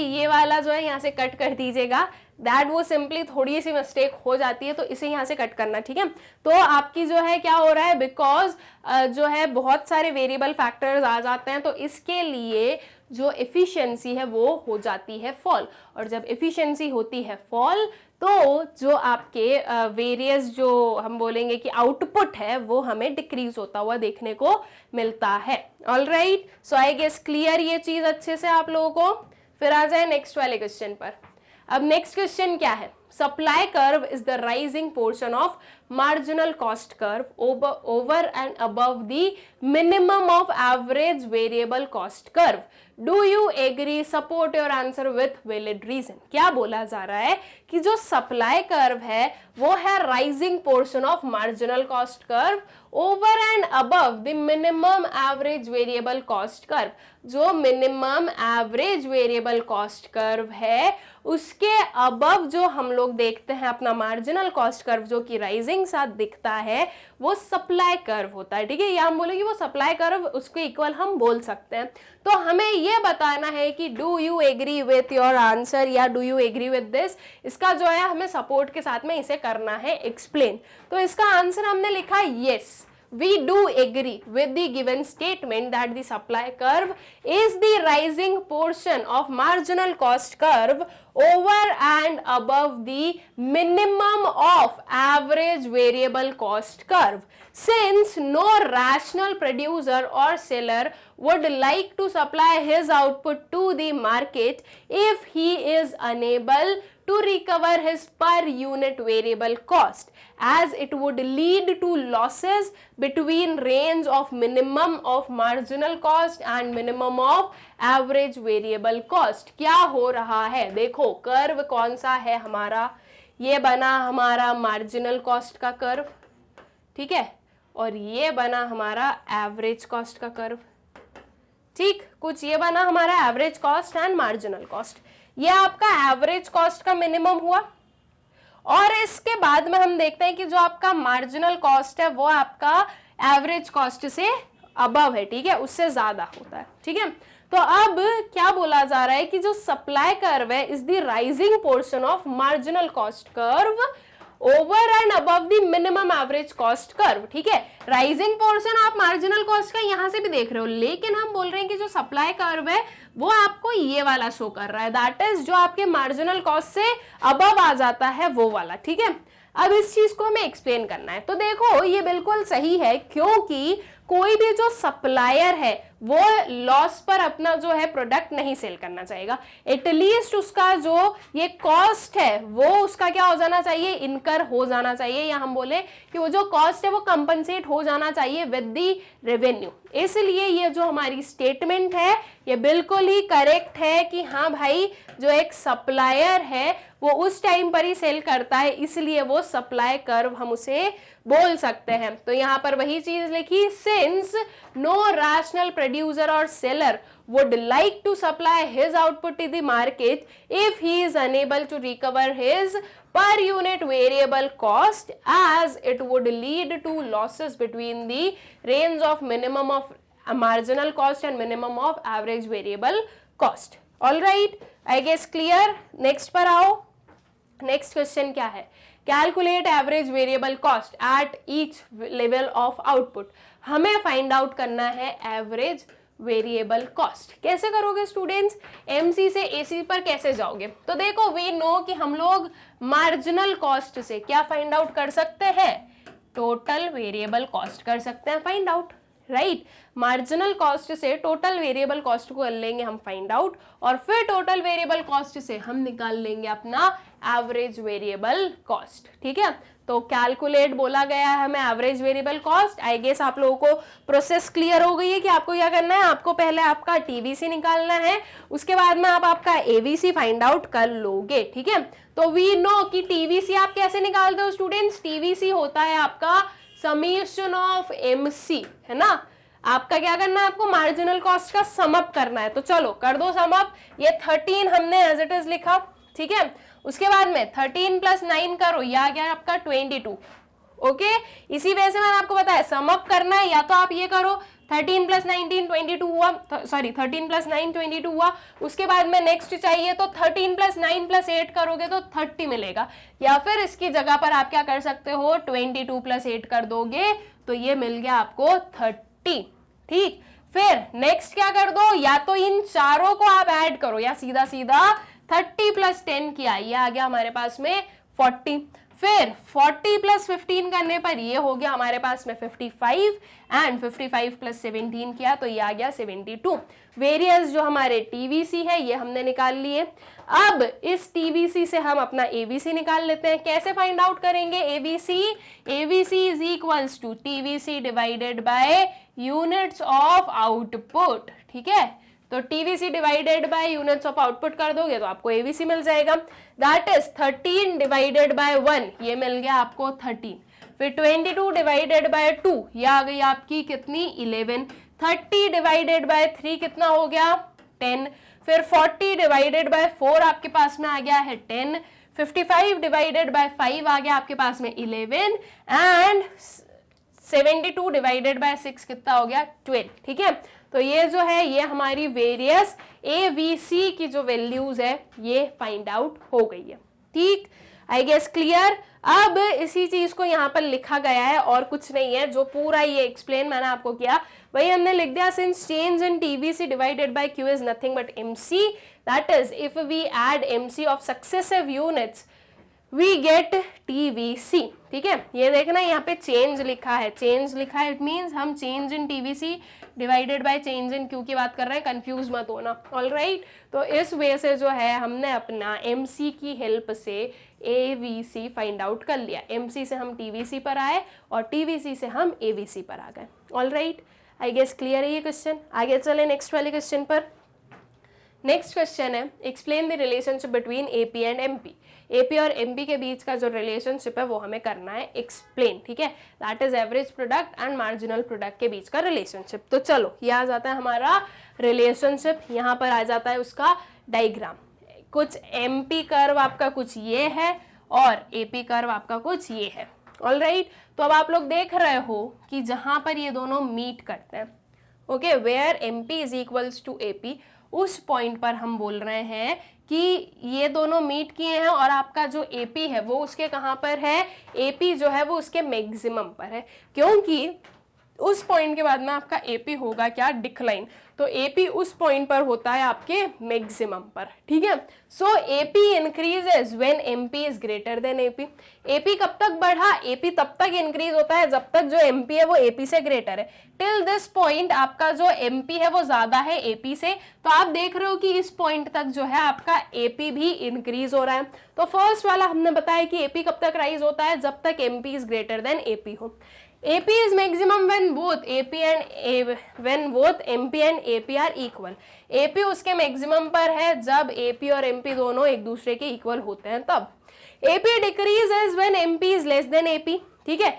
ये वाला जो है यहाँ से कट कर दीजिएगा, दैट वो सिंपली थोड़ी सी मिस्टेक हो जाती है, तो इसे यहाँ से कट करना, ठीक है। तो आपकी जो है क्या हो रहा है, बिकॉज जो है बहुत सारे वेरिएबल फैक्टर्स आ जाते हैं तो इसके लिए जो एफिशिएंसी है वो हो जाती है फॉल, और जब एफिशिएंसी होती है फॉल तो जो आपके वेरियस जो हम बोलेंगे कि आउटपुट है वो हमें डिक्रीज होता हुआ देखने को मिलता है। All right, so I guess clear ये चीज अच्छे से आप लोगों को। फिर आ जाए नेक्स्ट वाले क्वेश्चन पर। अब नेक्स्ट क्वेश्चन क्या है, supply curve is the rising portion of marginal cost curve over and above the minimum of average variable cost curve. Do you agree? Support your answer with valid reason. क्या बोला जा रहा है कि जो supply curve है वो है rising portion of marginal cost curve over and above the minimum average variable cost curve. जो minimum average variable cost curve है उसके अबव जो हम लोग देखते हैं अपना मार्जिनल कॉस्ट कर्व जो कि राइजिंग साथ दिखता है वो सप्लाई कर्व होता है, ठीक है। या हम बोलेंगे वो सप्लाई कर्व उसके इक्वल हम बोल सकते हैं। तो हमें ये बताना है कि do you agree with your answer या do you agree with this, इसका जो है हमें सपोर्ट के साथ में इसे करना है एक्सप्लेन। तो इसका आंसर हमने लिखा yes, we do agree with the given statement that the supply curve is the rising portion of marginal cost curve over and above the minimum of average variable cost curve. Since no rational producer or seller would like to supply his output to the market if he is unable to recover his per unit variable cost, as it would lead to losses between range of minimum of marginal cost and minimum of average variable cost. क्या हो रहा है, देखो curve कौन सा है हमारा, ये बना हमारा मार्जिनल कॉस्ट का कर्व, ठीक है, और ये बना हमारा एवरेज कॉस्ट का कर्व, ठीक। कुछ ये बना हमारा average cost and marginal cost, ये आपका एवरेज कॉस्ट का मिनिमम हुआ। और इसके बाद में हम देखते हैं कि जो आपका मार्जिनल कॉस्ट है वो आपका एवरेज कॉस्ट से अबव है, ठीक है, उससे ज्यादा होता है, ठीक है। तो अब क्या बोला जा रहा है कि जो सप्लाई कर्व है is the rising portion of marginal cost curve over and above the minimum average cost curve, ठीक है। राइजिंग पोर्शन आप मार्जिनल कॉस्ट का यहां से भी देख रहे हो, लेकिन हम बोल रहे हैं कि जो सप्लाई कर्व है वो आपको ये वाला शो कर रहा है, दैट इज जो आपके मार्जिनल कॉस्ट से अबव आ जाता है वो वाला, ठीक है। अब इस चीज को हमें एक्सप्लेन करना है। तो देखो ये बिल्कुल सही है क्योंकि कोई भी जो सप्लायर है वो लॉस पर अपना जो है प्रोडक्ट नहीं सेल करना चाहेगा, एटलीस्ट उसका जो ये कॉस्ट है वो उसका क्या हो जाना चाहिए, इनकर हो जाना चाहिए, या हम बोले कि वो जो कॉस्ट है वो कंपनसेट हो जाना चाहिए विद दी रेवेन्यू। इसलिए ये जो हमारी स्टेटमेंट है ये बिल्कुल ही करेक्ट है कि हाँ भाई जो एक सप्लायर है वो उस टाइम पर ही सेल करता है, इसलिए वो सप्लाई कर्व हम उसे बोल सकते हैं। तो यहाँ पर वही चीज लिखी, सिंस नो रैशनल प्रोड्यूसर और seller would like to supply his output to the market if he is unable to recover his per unit variable cost, as it would lead to losses between the range of minimum of marginal cost and minimum of average variable cost. All right, I guess clear. Next पर आओ। Next question क्या है, calculate average variable cost at each level of output. हमें find out करना है average variable cost. कैसे करोगे students, MC से एसी पर कैसे जाओगे? तो देखो वी नो कि हम लोग मार्जिनल कॉस्ट से क्या फाइंड आउट कर सकते हैं, टोटल वेरिएबल कॉस्ट कर सकते हैं find out, right. Marginal cost से टोटल वेरिएबल कॉस्ट को कर लेंगे हम फाइंड आउट, और फिर टोटल वेरिएबल कॉस्ट से हम निकाल लेंगे अपना एवरेज वेरिएबल कॉस्ट, ठीक है। तो कैलकुलेट बोला गया है हमें average variable cost. I guess आप लोगों को प्रोसेस क्लियर हो गई है कि आपको क्या करना है, आपको पहले आपका टीवीसी निकालना है, उसके बाद में आप आपका एवीसी फाइंड आउट कर लोगे, ठीक है। तो वी नो कि टीवीसी आप कैसे निकालते हो स्टूडेंट्स, टीवीसी होता है आपका समीशन ऑफ एमसी, है ना। आपका क्या करना है, आपको मार्जिनल कॉस्ट का सम अप करना है, तो चलो कर दो सम अप। ये 13 हमने एज इट इज लिखा, ठीक है। उसके बाद में 13 + 9 करो, ये आ गया आपका 22, ओके। इसी वजह से मैंने आपको बताया सम अप करना है, या तो आप ये करो 13 + 19 22 हुआ, सॉरी 13 + 9 22 हुआ। उसके बाद में नेक्स्ट चाहिए तो 13 + 9 + 8 करोगे तो 30 मिलेगा, या फिर इसकी जगह पर आप क्या कर सकते हो 22 + 8 कर दोगे तो ये मिल गया आपको 30, ठीक। फिर नेक्स्ट क्या कर दो, या तो इन चारों को आप ऐड करो, या सीधा सीधा 30 + 10 किया, ये आ गया हमारे पास में 40। फिर 40 + 15 करने पर ये हो गया हमारे पास में 55, एंड 55 + 17 किया तो ये आ गया 72। वेरिएंस जो हमारे टीवीसी है ये हमने निकाल लिए। अब इस टीवीसी से हम अपना एवीसी निकाल लेते हैं। कैसे फाइंड आउट करेंगे AVC, AVC is equals to TVC divided by units of output, ठीक है। तो TVC divided by units of output कर दोगे तो आपको एवीसी मिल जाएगा, दैट इज 13 डिवाइडेड बाय 1, ये मिल गया आपको 13। फिर 22 डिवाइडेड बाय 2, ये आ गई आपकी कितनी 11। 30 डिवाइडेड बाय 3 कितना हो गया 10। फिर 40 डिवाइडेड बाय 4 आपके पास में आ गया है 10। 55 डिवाइडेड बाय 5 आ गया आपके पास में 11, एंड 72 डिवाइडेड बाय 6 कितना हो गया 12, ठीक है। तो ये जो है ये हमारी वेरियस एवीसी की जो वैल्यूज है ये फाइंड आउट हो गई है, ठीक। I guess clear. अब इसी चीज को यहाँ पर लिखा गया है और कुछ नहीं है, जो पूरा ये एक्सप्लेन मैंने आपको किया वही हमने लिख दिया। Since change in TVC divided by Q is nothing but MC, that is if we add MC of successive units we get TVC, ठीक है। ये देखना यहाँ पे चेंज लिखा है, चेंज लिखा है, इट मीन्स हम change in TVC divided by change in Q की बात कर रहे हैं, कंफ्यूज मत होना, ऑल राइट। तो इस वे से जो है हमने अपना एमसी की हेल्प से एवीसी फाइंड आउट कर लिया। एमसी से हम टीवीसी पर आए और टीवीसी से हम एवीसी पर आ गए, all right. I guess clear है ये क्वेश्चन। आगे चले नेक्स्ट वाले क्वेश्चन पर। नेक्स्ट क्वेश्चन है explain the relationship between AP and MP. AP और एमपी के बीच का जो रिलेशनशिप है वो हमें करना है एक्सप्लेन, ठीक है। That is average product and marginal product के बीच का रिलेशनशिप। तो चलो ये आ जाता है हमारा रिलेशनशिप, यहाँ पर आ जाता है उसका डायग्राम। कुछ एमपी कर्व आपका कुछ ये है और एपी कर्व आपका कुछ ये है, ऑल राइट। तो अब आप लोग देख रहे हो कि जहां पर ये दोनों मीट करते हैं, okay, where MP is equals to AP, उस पॉइंट पर हम बोल रहे हैं कि ये दोनों मीट किए हैं और आपका जो एपी है वो उसके कहाँ पर है, एपी जो है वो उसके मैक्सिमम पर है, क्योंकि उस पॉइंट के बाद में आपका एपी होगा क्या, डिक्लाइन। तो एपी उस पॉइंट पर होता है आपके मैक्सिमम पर, ठीक है। So AP increases when MP is greater than AP. AP कब तक बढ़ा, एपी तब तक इंक्रीज होता है जब तक जो एमपी है वो एपी से ग्रेटर है। टिल दिस पॉइंट आपका जो एमपी है वो ज्यादा है एपी से, तो आप देख रहे हो कि इस पॉइंट तक जो है आपका एपी भी इंक्रीज हो रहा है। तो फर्स्ट वाला हमने बताया कि एपी कब तक राइज होता है, जब तक MP is greater than AP हो। AP is maximum when both MP and AP are equal। AP उसके मैक्सिमम पर है जब AP और MP दोनों एक दूसरे के इक्वल होते हैं तब। AP decreases when MP is less than AP, ठीक है।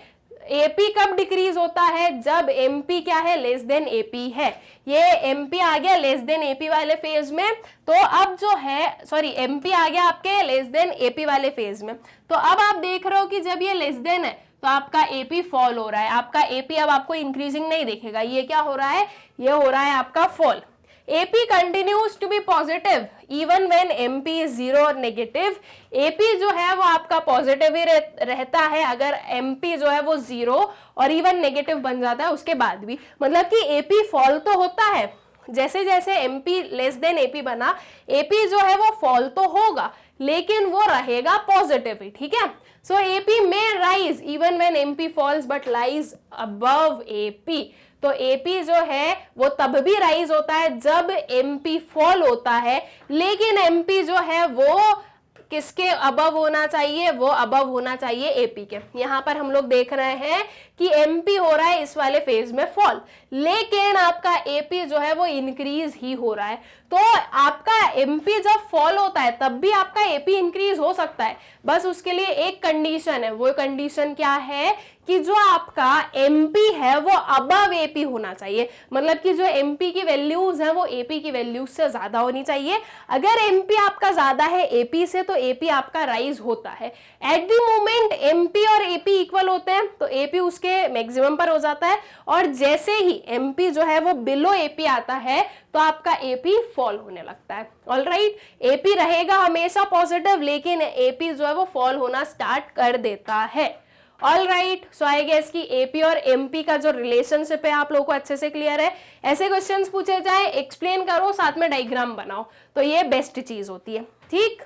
AP कब डिक्रीज होता है, जब MP क्या है, लेस देन AP है। ये MP आ गया लेस देन AP वाले फेज में, तो अब जो है सॉरी MP आ गया आपके लेस देन AP वाले फेज में। तो अब आप देख रहे हो कि जब ये लेस देन है तो आपका AP फॉल हो रहा है, आपका AP अब आपको इंक्रीजिंग नहीं दिखेगा, ये क्या हो रहा है, ये हो रहा है आपका fall. AP continues to be positive even when MP is zero और negative। AP जो है वो आपका पॉजिटिव ही रहता है अगर MP जो है वो जीरो और इवन नेगेटिव बन जाता है उसके बाद भी। मतलब कि AP फॉल तो होता है, जैसे जैसे MP लेस देन AP बना, AP जो है वो फॉल तो होगा लेकिन वो रहेगा पॉजिटिव ही, ठीक है। सो AP may rise even when MP falls but lies above AP। तो AP जो है वो तब भी राइज होता है जब MP फॉल होता है, लेकिन MP जो है वो किसके अबव होना चाहिए, वो अबव होना चाहिए AP के। यहाँ पर हम लोग देख रहे हैं कि MP हो रहा है इस वाले फेज में फॉल, लेकिन आपका AP जो है वो इंक्रीज ही हो रहा है। तो आपका MP जब फॉल होता है तब भी आपका AP इंक्रीज हो सकता है, बस उसके लिए एक कंडीशन है। वो कंडीशन क्या है कि जो आपका MP है वो अबव AP होना चाहिए, मतलब कि जो MP की वैल्यूज है वो AP की वैल्यूज से ज्यादा होनी चाहिए। अगर MP आपका ज्यादा है AP से तो AP आपका राइज होता है। एट द मोमेंट MP और AP इक्वल होते हैं तो AP उसके मैक्सिमम पर हो जाता है, और जैसे ही MP जो है वो बिलो AP आता है तो आपका AP फॉल होने लगता है। ऑलराइट, AP रहेगा हमेशा पॉजिटिव, लेकिन AP जो है वो फॉल होना स्टार्ट कर देता है। ऑलराइट, सो आई गेस कि AP और MP का जो रिलेशनशिप है आप लोगों को अच्छे से क्लियर है। ऐसे क्वेश्चंस पूछे जाए, एक्सप्लेन करो, साथ में डायग्राम बनाओ, तो ये बेस्ट चीज होती है, ठीक।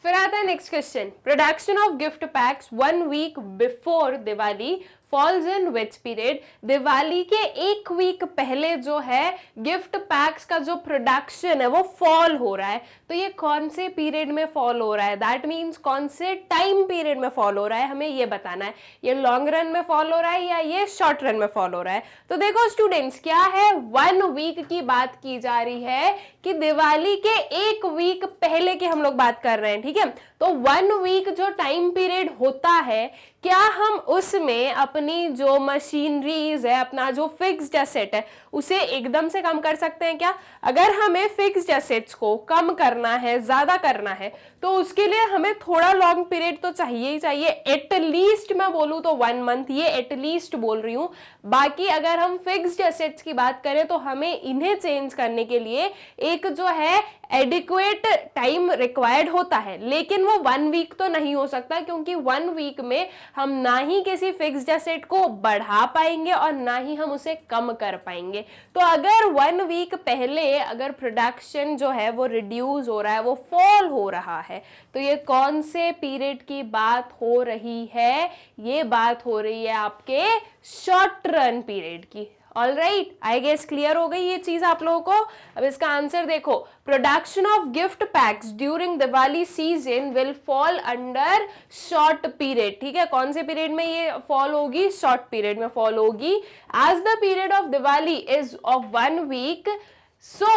फिर आता है next question, production of gift packs 1 week before Diwali falls in which period. Diwali के 1 वीक पहले जो है गिफ्ट पैक्स का जो प्रोडक्शन है वो फॉल हो रहा है, तो ये कौन से पीरियड में फॉल हो रहा है, दैट मीन्स कौन से टाइम पीरियड में फॉल हो रहा है, हमें ये बताना है। ये लॉन्ग रन में फॉल हो रहा है या ये शॉर्ट रन में फॉल हो रहा है। तो देखो स्टूडेंट्स, क्या है, 1 वीक की बात की जा रही है कि दिवाली के 1 वीक पहले की हम लोग बात कर रहे हैं, ठीक है। तो 1 वीक जो टाइम पीरियड होता है, क्या हम उसमें अपनी जो मशीनरीज है, अपना जो फिक्स्ड एसेट है, उसे एकदम से कम कर सकते हैं क्या? अगर हमें फिक्स्ड एसेट्स को कम करना है, ज्यादा करना है, तो उसके लिए हमें थोड़ा लॉन्ग पीरियड तो चाहिए ही चाहिए। एटलीस्ट मैं बोलूँ तो 1 मंथ, ये एटलीस्ट बोल रही हूँ। बाकी अगर हम फिक्स्ड एसेट्स की बात करें तो हमें इन्हें चेंज करने के लिए एक जो है एडिक्वेट टाइम रिक्वायर्ड होता है, लेकिन वो 1 वीक तो नहीं हो सकता, क्योंकि 1 वीक में हम ना ही किसी फिक्स्ड एसेट को बढ़ा पाएंगे और ना ही हम उसे कम कर पाएंगे। तो अगर 1 वीक पहले अगर प्रोडक्शन जो है वो रिड्यूस हो रहा है, वो फॉल हो रहा है, तो ये कौन से पीरियड की बात हो रही है? ये बात हो रही है आपके शॉर्ट रन पीरियड की। All right, I guess clear हो गई ये चीज आप लोगों को। अब इसका आंसर देखो, production of gift packs during Diwali season will fall under short period. ठीक है, कौन से पीरियड में ये फॉल होगी? शॉर्ट पीरियड में फॉल होगी। As the period of Diwali is of 1 week, so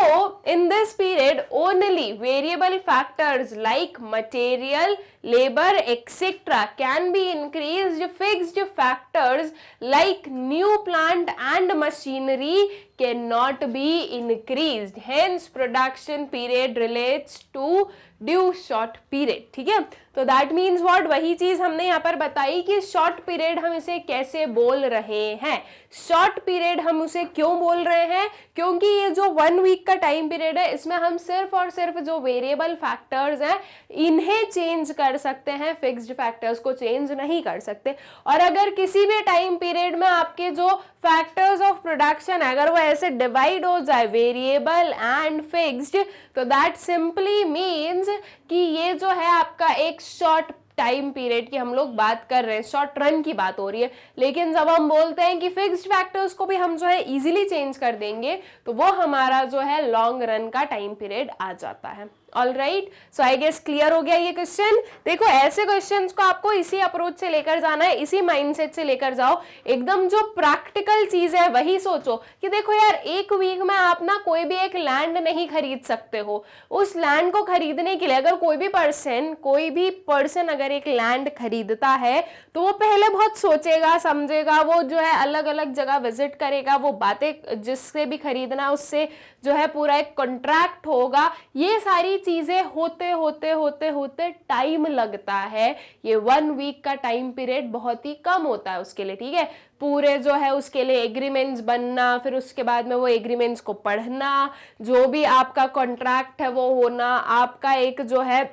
in this period only variable factors like material, labor, etc. can be increased. Fixed factors like new plant and machinery cannot be increased. Hence production period relates to due short period. ठीक है, तो that means what, वही चीज हमने यहाँ पर बताई कि शॉर्ट पीरियड हम इसे कैसे बोल रहे हैं। शॉर्ट पीरियड हम उसे क्यों बोल रहे हैं? क्योंकि ये जो 1 वीक का टाइम पीरियड है, इसमें हम सिर्फ और सिर्फ जो वेरिएबल फैक्टर्स हैं इन्हें चेंज कर कर सकते हैं, फिक्स्ड फैक्टर्स को चेंज नहीं कर सकते। और अगर किसी भी टाइम पीरियड में आपके जो फैक्टर्स ऑफ प्रोडक्शन है अगर वो ऐसे डिवाइड हो जाए वेरिएबल एंड फिक्स्ड, तो दैट सिंपली मीन्स कि ये जो है आपका एक शॉर्ट टाइम पीरियड की हम लोग बात कर रहे हैं, शॉर्ट रन की बात हो रही है। लेकिन जब हम बोलते हैं कि फिक्स्ड फैक्टर्स को भी हम जो है इजीली चेंज कर देंगे, तो वो हमारा जो है लॉन्ग रन का टाइम पीरियड आ जाता है। All right, so I guess clear हो गया ये क्वेश्चन। देखो ऐसे क्वेश्चंस को आपको इसी अप्रोच से लेकर जाना है, इसी माइंडसेट से लेकर जाओ। एकदम जो प्रैक्टिकल चीज है वही सोचो कि देखो यार, एक वीक में आप ना कोई भी एक लैंड नहीं खरीद सकते हो। उस लैंड को खरीदने के लिए अगर कोई भी पर्सन अगर एक लैंड खरीदता है तो वो पहले बहुत सोचेगा समझेगा, वो जो है अलग अलग जगह विजिट करेगा, वो बातें जिससे भी खरीदना उससे जो है पूरा एक कॉन्ट्रैक्ट होगा। ये सारी चीजें होते होते होते होते टाइम लगता है। ये 1 वीक का टाइम पीरियड बहुत ही कम होता है उसके लिए, ठीक है। पूरे जो है उसके लिए एग्रीमेंट्स बनना, फिर उसके बाद में वो एग्रीमेंट्स को पढ़ना, जो भी आपका कॉन्ट्रैक्ट है वो होना, आपका एक जो है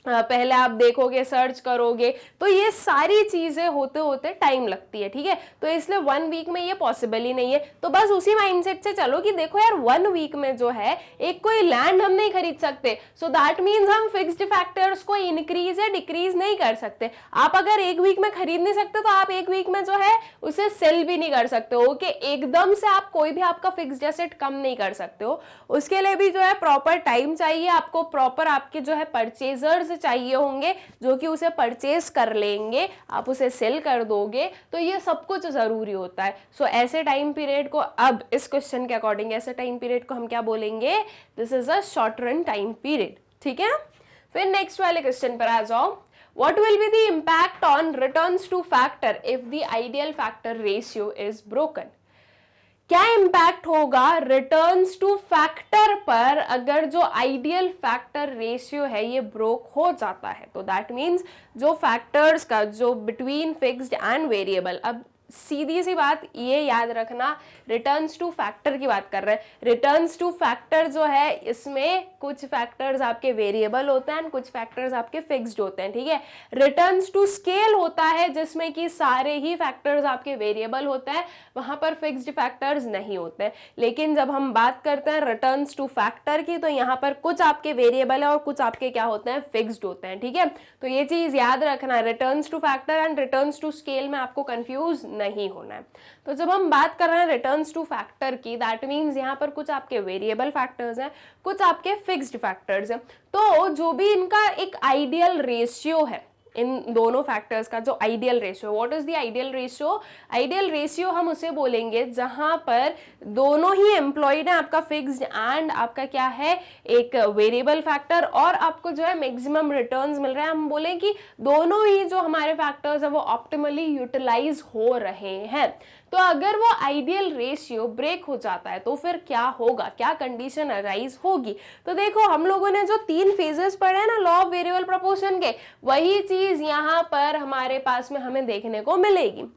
पहले आप देखोगे सर्च करोगे, तो ये सारी चीजें होते होते टाइम लगती है, ठीक है। तो इसलिए 1 वीक में ये पॉसिबल ही नहीं है। तो बस उसी माइंडसेट से चलो कि देखो यार 1 वीक में जो है एक कोई लैंड हम नहीं खरीद सकते, सो दैट मीन्स हम फिक्स्ड फैक्टर्स को इंक्रीज या डिक्रीज नहीं कर सकते। आप अगर 1 वीक में खरीद नहीं सकते तो आप 1 वीक में जो है उसे सेल भी नहीं कर सकते हो, कि एकदम से आप कोई भी आपका फिक्स्ड एसेट कम नहीं कर सकते हो। उसके लिए भी जो है प्रॉपर टाइम चाहिए आपको, प्रॉपर आपके जो है परचेजर्स चाहिए होंगे जो कि उसे परचेज कर लेंगे, आप उसे सेल कर दोगे, तो ये सब कुछ जरूरी होता है। सो ऐसे टाइम पीरियड को, अब इस क्वेश्चन के अकॉर्डिंग ऐसे टाइम पीरियड को हम क्या बोलेंगे, this is a short run time period, ठीक है। फिर नेक्स्ट वाले क्वेश्चन पर आ जाओ। What will be the impact on returns to factor if the ideal factor ratio is broken? क्या इम्पैक्ट होगा रिटर्न्स टू फैक्टर पर अगर जो आइडियल फैक्टर रेशियो है ये ब्रोक हो जाता है? तो दैट मीन्स जो फैक्टर्स का जो बिटवीन फिक्स्ड एंड वेरिएबल, अब सीधी सी बात ये याद रखना, रिटर्न्स टू फैक्टर की बात कर रहे हैं। रिटर्न्स टू फैक्टर जो है इसमें कुछ फैक्टर्स आपके वेरिएबल होते हैं, कुछ फैक्टर्स आपके फिक्स्ड होते हैं, ठीक है। रिटर्न्स टू स्केल होता है जिसमें कि सारे ही फैक्टर्स आपके वेरिएबल होते हैं, वहां पर फिक्स्ड फैक्टर्स नहीं होते हैं। लेकिन जब हम बात करते हैं रिटर्न्स टू फैक्टर की, तो यहाँ पर कुछ आपके वेरिएबल है और कुछ आपके क्या होते हैं, फिक्स्ड होते हैं, ठीक है। तो ये चीज याद रखना, returns to factor and returns to scale में आपको कंफ्यूज नहीं होना है। तो जब हम बात कर रहे हैं रिटर्न्स टू फैक्टर की, दैट मीन्स यहाँ पर कुछ आपके वेरिएबल फैक्टर्स हैं, कुछ आपके फिक्स्ड फैक्टर्स हैं। तो जो भी इनका एक आइडियल रेशियो है, इन दोनों फैक्टर्स का जो ideal ratio, what is the ideal ratio? Ideal ratio हम उसे बोलेंगे जहां पर दोनों ही एम्प्लॉयड है, आपका फिक्स्ड एंड आपका क्या है, एक वेरिएबल फैक्टर, और आपको जो है मैक्सिमम रिटर्न्स मिल रहा है। हम बोलें कि दोनों ही जो हमारे फैक्टर्स है वो ऑप्टिमली यूटिलाइज हो रहे हैं। तो अगर वो आइडियल रेशियो ब्रेक हो जाता है तो फिर क्या होगा, क्या कंडीशन अराइज होगी? तो देखो हम लोगों ने जो 3 फेजेस पढ़े हैं ना लॉ ऑफ वेरिएबल प्रोपोर्शन के, वही चीज यहाँ पर हमारे पास में हमें देखने को मिलेगी।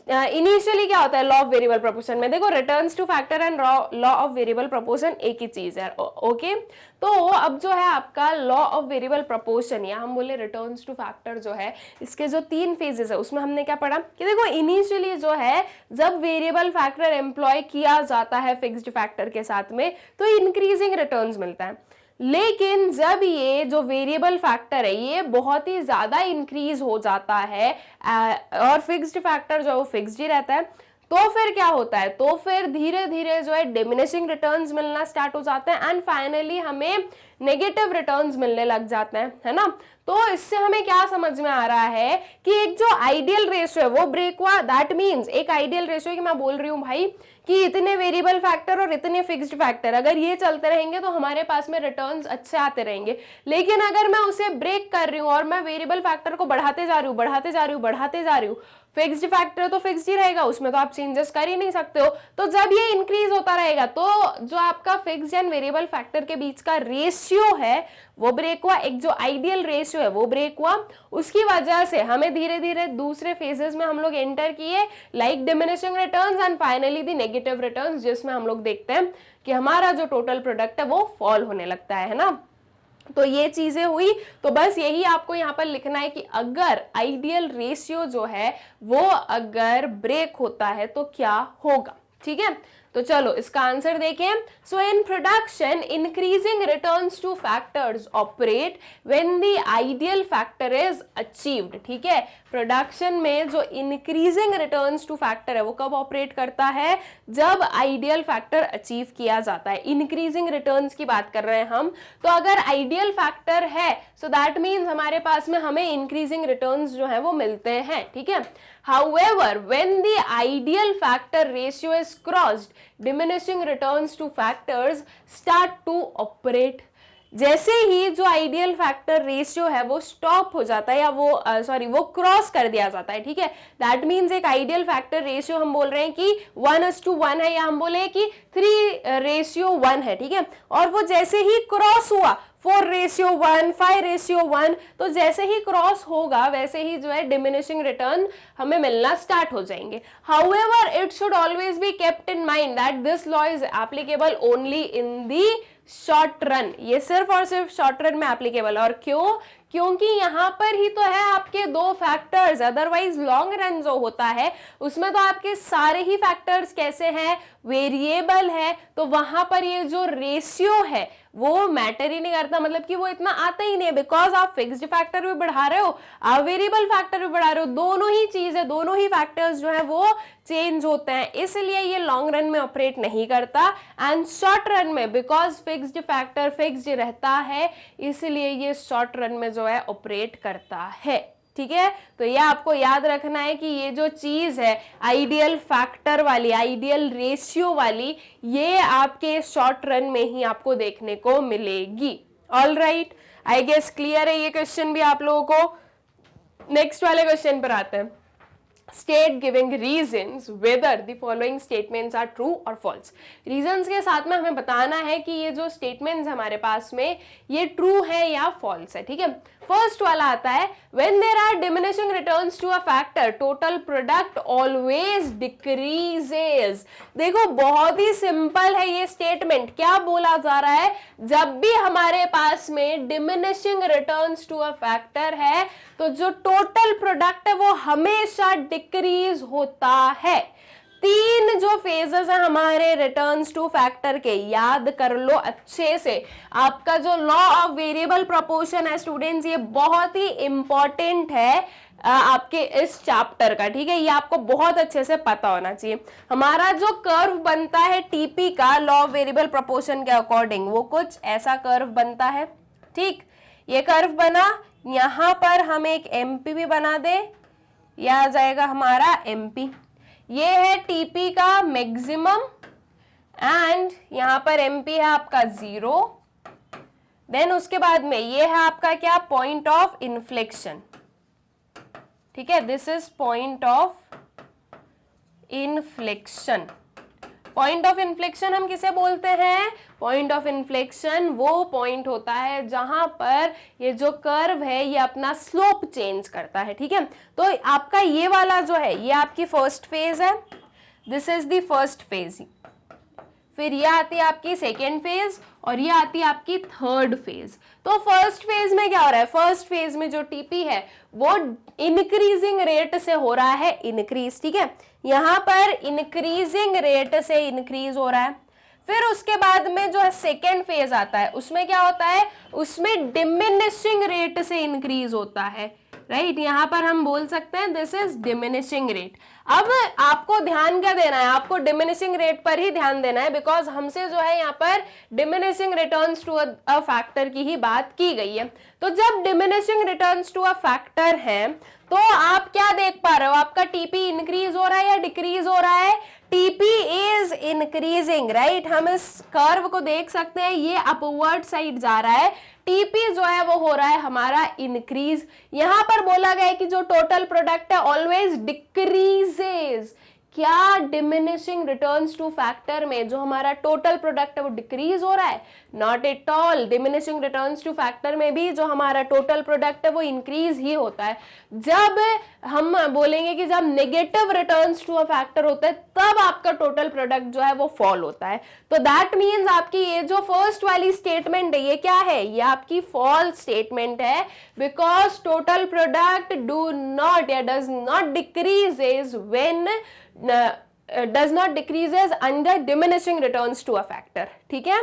इनिशियली क्या होता है लॉ ऑफ वेरिएबल प्रोपोर्शन में, देखो returns to factor and law of variable proportion एक ही चीज है, ओके। तो अब जो है आपका लॉ ऑफ वेरिएबल प्रोपोर्शन या हम बोले रिटर्न्स टू फैक्टर जो है, इसके जो 3 फेजेस है उसमें हमने क्या पढ़ा कि देखो इनिशियली जो है जब वेरिएबल फैक्टर एम्प्लॉय किया जाता है फिक्स्ड फैक्टर के साथ में तो इंक्रीजिंग रिटर्न्स मिलता है। लेकिन जब ये जो वेरिएबल फैक्टर है ये बहुत ही ज्यादा इंक्रीज हो जाता है और फिक्स्ड फैक्टर जो है वो फिक्स्ड ही रहता है, तो फिर क्या होता है, तो फिर धीरे धीरे जो है डिमिनिशिंग रिटर्न्स मिलना स्टार्ट हो जाते हैं एंड फाइनली हमें नेगेटिव रिटर्न्स मिलने लग जाते हैं, है ना। तो इससे हमें क्या समझ में आ रहा है कि एक जो आइडियल रेशियो है वो ब्रेक हुआ। दैट मीन्स एक आइडियल रेशियो कि मैं बोल रही हूँ भाई कि इतने वेरिएबल फैक्टर और इतने फिक्स्ड फैक्टर अगर ये चलते रहेंगे तो हमारे पास में रिटर्न्स अच्छे आते रहेंगे। लेकिन अगर मैं उसे ब्रेक कर रही हूँ और मैं वेरिएबल फैक्टर को बढ़ाते जा रही हूँ, फिक्स्ड फैक्टर तो फिक्स्ड ही रहेगा, उसमें तो आप चेंजेस कर ही नहीं सकते हो। तो जब ये इंक्रीज होता रहेगा तो जो आपका फिक्स्ड एंड वेरिएबल फैक्टर के बीच का रेशियो है वो ब्रेक हुआ, एक जो आइडियल रेशियो है वो ब्रेक हुआ। उसकी वजह से हमें धीरे धीरे दूसरे फेजेस में हम लोग एंटर किए, like diminishing returns and finally the negative returns, जिसमें हम लोग देखते हैं कि हमारा जो टोटल प्रोडक्ट है वो फॉल होने लगता है ना। तो ये चीजें हुई। तो बस यही आपको यहाँ पर लिखना है कि अगर आइडियल रेशियो जो है वो अगर ब्रेक होता है तो क्या होगा। ठीक है, तो चलो इसका आंसर देखें। So in production increasing returns to factors operate when the ideal factor is achieved. ठीक है, प्रोडक्शन में जो इंक्रीजिंग रिटर्न्स टू फैक्टर है वो कब ऑपरेट करता है, जब आइडियल फैक्टर अचीव किया जाता है। इंक्रीजिंग रिटर्न्स की बात कर रहे हैं हम, तो अगर आइडियल फैक्टर है सो दैट मीन्स हमारे पास में हमें इंक्रीजिंग रिटर्न्स जो है वो मिलते हैं। ठीक है, however when the ideal factor ratio is crossed diminishing returns to factors start to operate। जैसे ही जो आइडियल फैक्टर रेशियो है वो स्टॉप हो जाता है या वो क्रॉस कर दिया जाता है। ठीक है, दैट मीन्स एक आइडियल फैक्टर रेशियो हम बोल रहे हैं कि 1:1 है या हम बोले कि 3:1 है। ठीक है, और वो जैसे ही क्रॉस हुआ 4:1, 5:1, तो जैसे ही क्रॉस होगा वैसे ही जो है डिमिनिशिंग रिटर्न हमें मिलना स्टार्ट हो जाएंगे। However it should always be kept in mind that this law is applicable only in the short run. ये सिर्फ और सिर्फ शॉर्ट रन में एप्लीकेबल। और क्यों? क्योंकि यहाँ पर ही तो है आपके दो फैक्टर्स, अदरवाइज लॉन्ग रन जो होता है उसमें तो आपके सारे ही फैक्टर्स कैसे हैं, वेरिएबल है, तो वहां पर ये जो रेशियो है वो मैटर ही नहीं करता, मतलब कि वो इतना आता ही नहीं है, बिकॉज आप फिक्स्ड फैक्टर भी बढ़ा रहे हो, आप वेरिएबल फैक्टर भी बढ़ा रहे हो, दोनों ही चीजें, दोनों ही फैक्टर्स जो है वो चेंज होते हैं, इसलिए ये लॉन्ग रन में ऑपरेट नहीं करता। एंड शॉर्ट रन में बिकॉज फिक्स्ड फैक्टर फिक्स्ड रहता है इसलिए ये शॉर्ट रन में जो है ऑपरेट करता है। ठीक है, तो ये आपको याद रखना है कि ये जो चीज है आइडियल फैक्टर वाली, आइडियल रेशियो वाली, ये आपके शॉर्ट रन में ही आपको देखने को मिलेगी। All right, I guess clear है ये क्वेश्चन भी आप लोगों को। नेक्स्ट वाले क्वेश्चन पर आते हैं। State giving reasons whether the following statements are true or false। Reasons के साथ में हमें बताना है कि ये जो statements हमारे पास में ये true है या false है। ठीक है, फर्स्ट वाला आता है when there are diminishing returns to a factor total product always decreases। देखो बहुत ही सिंपल है ये स्टेटमेंट, क्या बोला जा रहा है, जब भी हमारे पास में diminishing returns to a factor है तो जो टोटल प्रोडक्ट है वो हमेशा डिक्रीज होता है। तीन जो फेजेस है हमारे रिटर्न्स टू फैक्टर के, याद कर लो अच्छे से। आपका जो लॉ ऑफ वेरिएबल प्रोपोर्शन है स्टूडेंट्स, ये बहुत ही इंपॉर्टेंट है आपके इस चैप्टर का। ठीक है, ये आपको बहुत अच्छे से पता होना चाहिए। हमारा जो कर्व बनता है टीपी का लॉ ऑफ वेरिएबल प्रोपोर्शन के अकॉर्डिंग, वो कुछ ऐसा कर्व बनता है। ठीक, ये कर्व बना, यहां पर हम एक एमपी भी बना दे, यह आ जाएगा हमारा एमपी। ये है टीपी का मैक्सिमम एंड यहां पर एमपी है आपका 0। देन उसके बाद में ये है आपका क्या, पॉइंट ऑफ इन्फ्लेक्शन। ठीक है, this is point of inflection. Point of inflection हम किसे बोलते हैं, पॉइंट ऑफ इन्फ्लेक्शन वो पॉइंट होता है जहां पर ये जो कर्व है ये अपना स्लोप चेंज करता है। ठीक है, तो आपका ये वाला जो है ये आपकी फर्स्ट फेज है, this is the first phase. फिर ये आती है आपकी सेकेंड फेज और ये आती है आपकी थर्ड फेज। तो फर्स्ट फेज में क्या हो रहा है, फर्स्ट फेज में जो टीपी है वो इंक्रीजिंग रेट से हो रहा है इंक्रीज। ठीक है, यहां पर इंक्रीजिंग रेट से इंक्रीज हो रहा है। फिर उसके बाद में जो है सेकेंड फेज आता है, उसमें क्या होता है, उसमें डिमिनिशिंग रेट से इंक्रीज होता है। राइट, यहां पर हम बोल सकते हैं दिस इज डिमिनिशिंग रेट। अब आपको ध्यान क्या देना है, आपको डिमिनिशिंग रेट पर ही ध्यान देना है, बिकॉज हमसे जो है यहाँ पर diminishing returns to a factor की ही बात की गई है। तो जब diminishing returns to a factor है तो आप क्या देख पा रहे हो, आपका टीपी इंक्रीज हो रहा है या डिक्रीज हो रहा है, टीपी इज इंक्रीजिंग। राइट, हम इस कर्व को देख सकते हैं, ये अपवर्ड साइड जा रहा है, टीपी जो है वो हो रहा है हमारा इंक्रीज। यहां पर बोला गया है कि जो टोटल प्रोडक्ट है ऑलवेज डिक्रीजेस, क्या डिमिनिशिंग रिटर्न्स टू फैक्टर में जो हमारा टोटल प्रोडक्ट है वो डिक्रीज हो रहा है? Not at all. Diminishing returns to factor में भी जो हमारा टोटल प्रोडक्ट है वो इंक्रीज ही होता है। जब हम बोलेंगे कि जब negative returns to a factor होता है तब आपका टोटल प्रोडक्ट जो है वो फॉल होता है। तो दैट मीन्स आपकी ये जो फर्स्ट वाली स्टेटमेंट है ये क्या है? ये आपकी फॉल्स स्टेटमेंट है, because total product do not या does not decreases when does not decreases under diminishing returns to a factor, ठीक है?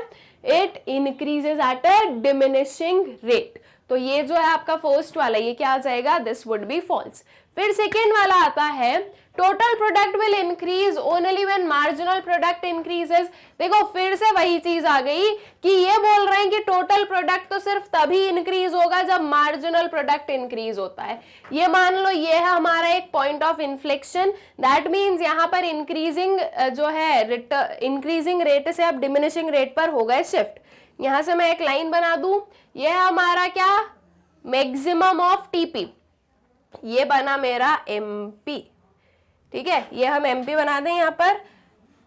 It increases at a diminishing rate। तो ये जो है आपका फर्स्ट वाला, ये क्या आ जाएगा? This would be false. फिर सेकेंड वाला आता है total product will increase only when marginal product increases. देखो फिर से वही चीज आ गई कि ये बोल रहे हैं कि टोटल प्रोडक्ट तो सिर्फ तभी इंक्रीज होगा जब मार्जिनल प्रोडक्ट इंक्रीज होता है। ये मान लो ये है हमारा एक point of inflection, that means यहाँ पर इंक्रीजिंग जो है इंक्रीजिंग रेट से अब डिमिनिशिंग रेट पर हो गए शिफ्ट। यहां से मैं एक लाइन बना दूं, ये है हमारा क्या? मैक्सिमम ऑफ टीपी, ये बना मेरा एमपी, ठीक है? ये हम एमपी बना दें, यहां पर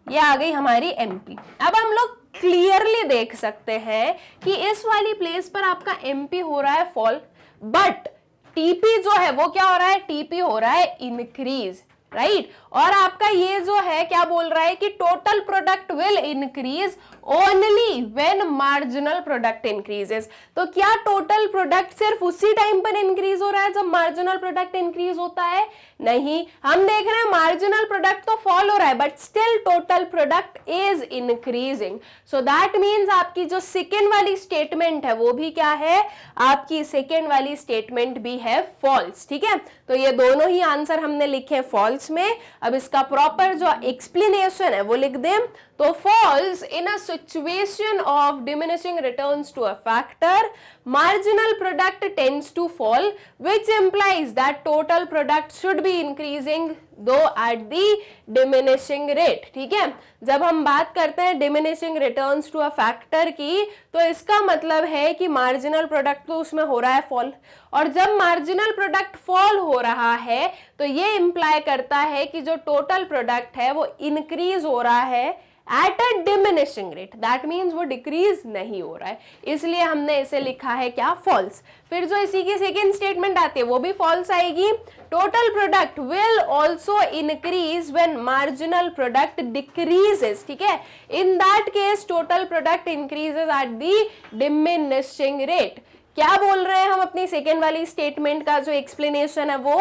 ये आ गई हमारी एमपी। अब हम लोग क्लियरली देख सकते हैं कि इस वाली प्लेस पर आपका एमपी हो रहा है फॉल, बट टीपी जो है वो क्या हो रहा है? टीपी हो रहा है इंक्रीज, राइट? और आपका ये जो है क्या बोल रहा है कि total product will increase only when marginal product increases. तो क्या टोटल प्रोडक्ट सिर्फ उसी टाइम पर इंक्रीज हो रहा है जब मार्जिनल प्रोडक्ट इंक्रीज होता है? नहीं, हम देख रहे हैं मार्जिनल प्रोडक्ट तो फॉल हो रहा है but still total product is increasing. So that means आपकी जो सेकेंड वाली स्टेटमेंट है वो भी क्या है? आपकी सेकेंड वाली स्टेटमेंट भी है फॉल्स, ठीक है? तो ये दोनों ही आंसर हमने लिखे फॉल्स में। अब इसका प्रॉपर जो एक्सप्लेनेशन है वो लिख दें। तो false in a situation of diminishing returns to a factor, marginal product tends to fall, which implies that total product should be increasing though at the diminishing rate, ठीक है? जब हम बात करते हैं diminishing returns to a factor की, तो इसका मतलब है कि marginal product तो उसमें हो रहा है fall, और जब marginal product fall हो रहा है तो ये imply करता है कि जो total product है वो increase हो रहा है eight a diminishing rate, that means वो डिक्रीज नहीं हो रहा है, इसलिए हमने इसे लिखा है क्या? फॉल्स। फिर जो इसी की सेकेंड स्टेटमेंट आती है वो भी फॉल्स आएगी। Total product will also increase when marginal product decreases, ठीक है? In that case total product increases at the diminishing rate. क्या बोल रहे हैं हम अपनी सेकेंड वाली स्टेटमेंट का जो एक्सप्लेनेशन है वो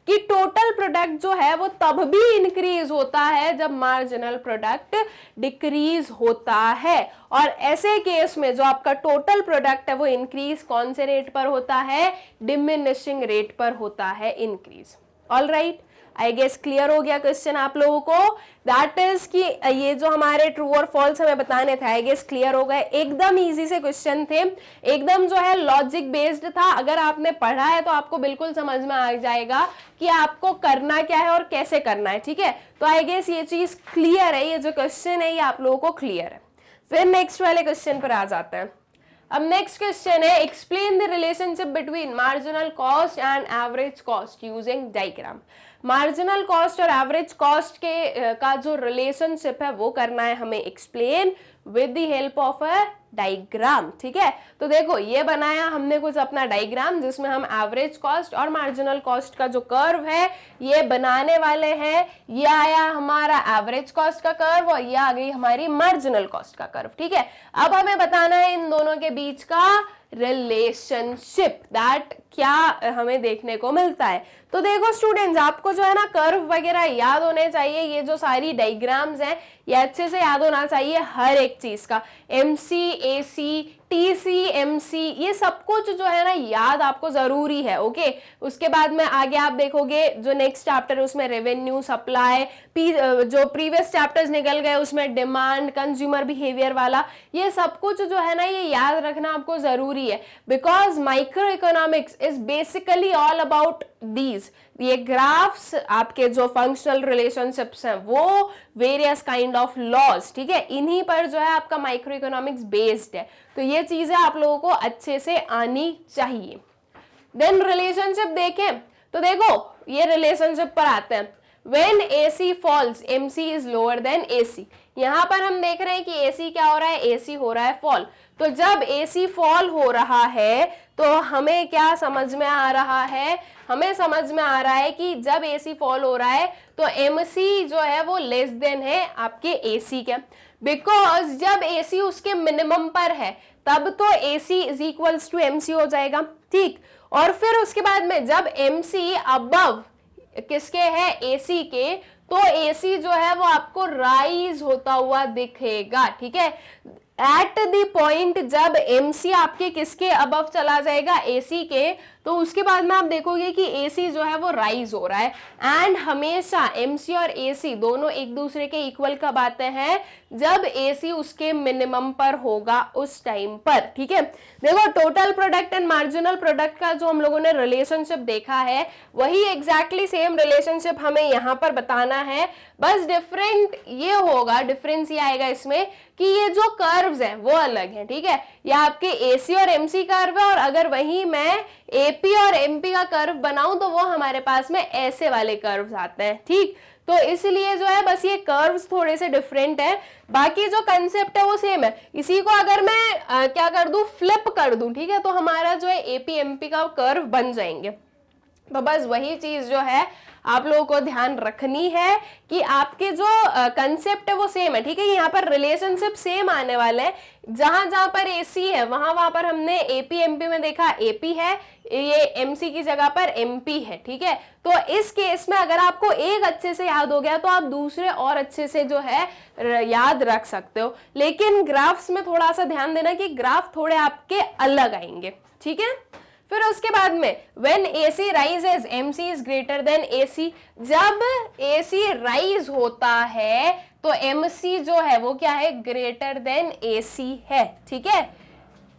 कि टोटल प्रोडक्ट जो है वो तब भी इंक्रीज होता है जब मार्जिनल प्रोडक्ट डिक्रीज होता है, और ऐसे केस में जो आपका टोटल प्रोडक्ट है वो इंक्रीज कौन से रेट पर होता है? डिमिनिशिंग रेट पर होता है increase. All right, I guess clear हो गया क्वेश्चन आप लोगों को? दैट इज कि ये जो हमारे ट्रू और फॉल्स हमें बताने थे, आई गेस क्लियर हो गए। एकदम इजी से क्वेश्चन थे, एकदम जो है लॉजिक बेस्ड था। अगर आपने पढ़ा है तो आपको बिल्कुल समझ में आ जाएगा कि आपको करना क्या है और कैसे करना है, ठीक है? तो आई गेस ये चीज क्लियर है, ये जो क्वेश्चन है ये आप लोगों को क्लियर है। फिर नेक्स्ट वाले क्वेश्चन पर आ जाते हैं। अब नेक्स्ट क्वेश्चन है, explain the relationship between marginal cost and average cost using diagram. Marginal cost और एवरेज कॉस्ट के का जो रिलेशनशिप है वो करना है हमें explain with the help of a diagram, ठीक है? तो देखो ये बनाया हमने कुछ अपना डायग्राम जिसमें हम एवरेज कॉस्ट और मार्जिनल कॉस्ट का जो कर्व है ये बनाने वाले हैं। ये आया हमारा एवरेज कॉस्ट का कर्व और ये आ गई हमारी मार्जिनल कॉस्ट का कर्व, ठीक है? अब हमें बताना है इन दोनों के बीच का रिलेशनशिप, दैट क्या हमें देखने को मिलता है। तो देखो स्टूडेंट्स, आपको जो है ना कर्व वगैरह याद होने चाहिए, ये जो सारी डायग्राम्स हैं ये अच्छे से याद होना चाहिए हर एक चीज का। MC, AC, TC, MC, ये सब कुछ जो है ना याद आपको जरूरी है, ओके? उसके बाद में आगे आप देखोगे जो नेक्स्ट चैप्टर उसमें रेवेन्यू, सप्लाई, जो प्रीवियस चैप्टर्स निकल गए उसमें डिमांड, कंज्यूमर बिहेवियर वाला, ये सब कुछ जो है ना ये याद रखना आपको जरूरी है, because micro economics is basically all about these. ये ग्राफ्स, आपके जो फंक्शनल रिलेशनशिप्स हैं वो, वेरियस काइंड ऑफ लॉज, ठीक है? इन्हीं पर जो है आपका माइक्रो इकोनॉमिक्स बेस्ड है। तो ये चीजें आप लोगों को अच्छे से आनी चाहिए। देन रिलेशनशिप देखें तो देखो ये रिलेशनशिप पर आते हैं। When AC falls MC is lower than AC। यहाँ पर हम देख रहे हैं कि AC क्या हो रहा है, AC हो रहा है फॉल। तो जब AC फॉल हो रहा है तो हमें क्या समझ में आ रहा है, हमें समझ में आ रहा है कि जब AC फॉल हो रहा है तो MC जो है वो लेस देन है आपके AC के, बिकॉज जब AC उसके मिनिमम पर है तब तो AC is equals to MC हो जाएगा, ठीक। और फिर उसके बाद में जब MC अबव किसके है, AC के, तो AC जो है वो आपको राइज होता हुआ दिखेगा, ठीक है। एट द पॉइंट जब MC आपके किसके अबव चला जाएगा, AC के, तो उसके बाद में आप देखोगे कि AC जो है वो राइज हो रहा है। एंड हमेशा MC और AC दोनों एक दूसरे के इक्वल कब आते हैं, जब AC उसके मिनिमम पर होगा उस टाइम पर, ठीक है। देखो total product and marginal product का जो हम लोगों ने रिलेशनशिप देखा है वही एग्जैक्टली सेम रिलेशनशिप हमें यहाँ पर बताना है, बस डिफरेंट ये होगा, डिफरेंस ये आएगा इसमें कि ये जो कर्व्स हैं वो अलग हैं, ठीक है। ये आपके AC और MC कर्व है, और अगर वही मैं AP और MP का कर्व बनाऊं तो वो हमारे पास में ऐसे वाले कर्व्स आते हैं, ठीक। तो इसलिए जो है बस ये कर्व्स थोड़े से डिफरेंट है, बाकी जो कंसेप्ट है वो सेम है। इसी को अगर मैं क्या कर दूं, फ्लिप कर दूं, ठीक है, तो हमारा जो है AP MP का कर्व बन जाएंगे। तो बस वही चीज जो है आप लोगों को ध्यान रखनी है कि आपके जो कंसेप्ट है वो सेम है, ठीक है। यहाँ पर रिलेशनशिप सेम आने वाले हैं, जहां जहां पर AC है वहां पर हमने AP MP में देखा AP है, ये MC की जगह पर MP है, ठीक है। तो इस केस में अगर आपको एक अच्छे से याद हो गया तो आप दूसरे और अच्छे से जो है याद रख सकते हो, लेकिन ग्राफ्स में थोड़ा सा ध्यान देना कि ग्राफ थोड़े आपके अलग आएंगे, ठीक है। फिर उसके बाद में when AC rises MC is greater than AC, जब AC राइज होता है तो MC जो है वो क्या है, ग्रेटर देन AC है, ठीक है।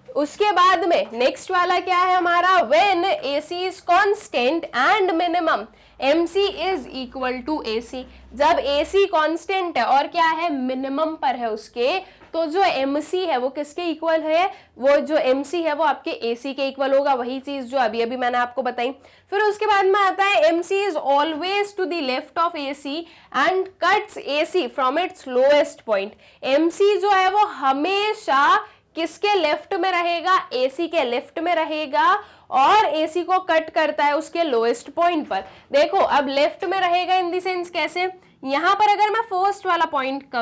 उसके बाद में नेक्स्ट वाला क्या है हमारा, when AC is constant and minimum MC is equal to AC, जब AC कांस्टेंट है और क्या है, मिनिमम पर है उसके, तो जो MC है वो किसके इक्वल है, वो जो MC है वो आपके AC के इक्वल होगा, वही चीज जो अभी अभी मैंने आपको बताई। फिर उसके बाद में आता है MC is always to the left of AC and cuts AC from its lowest point। MC जो है वो हमेशा किसके लेफ्ट में रहेगा, AC के लेफ्ट में रहेगा, और AC को कट करता है उसके लोएस्ट पॉइंट पर। देखो अब लेफ्ट में रहेगा इन द सेंस कैसे, यहाँ पर अगर मैं फर्स्ट वाला पॉइंट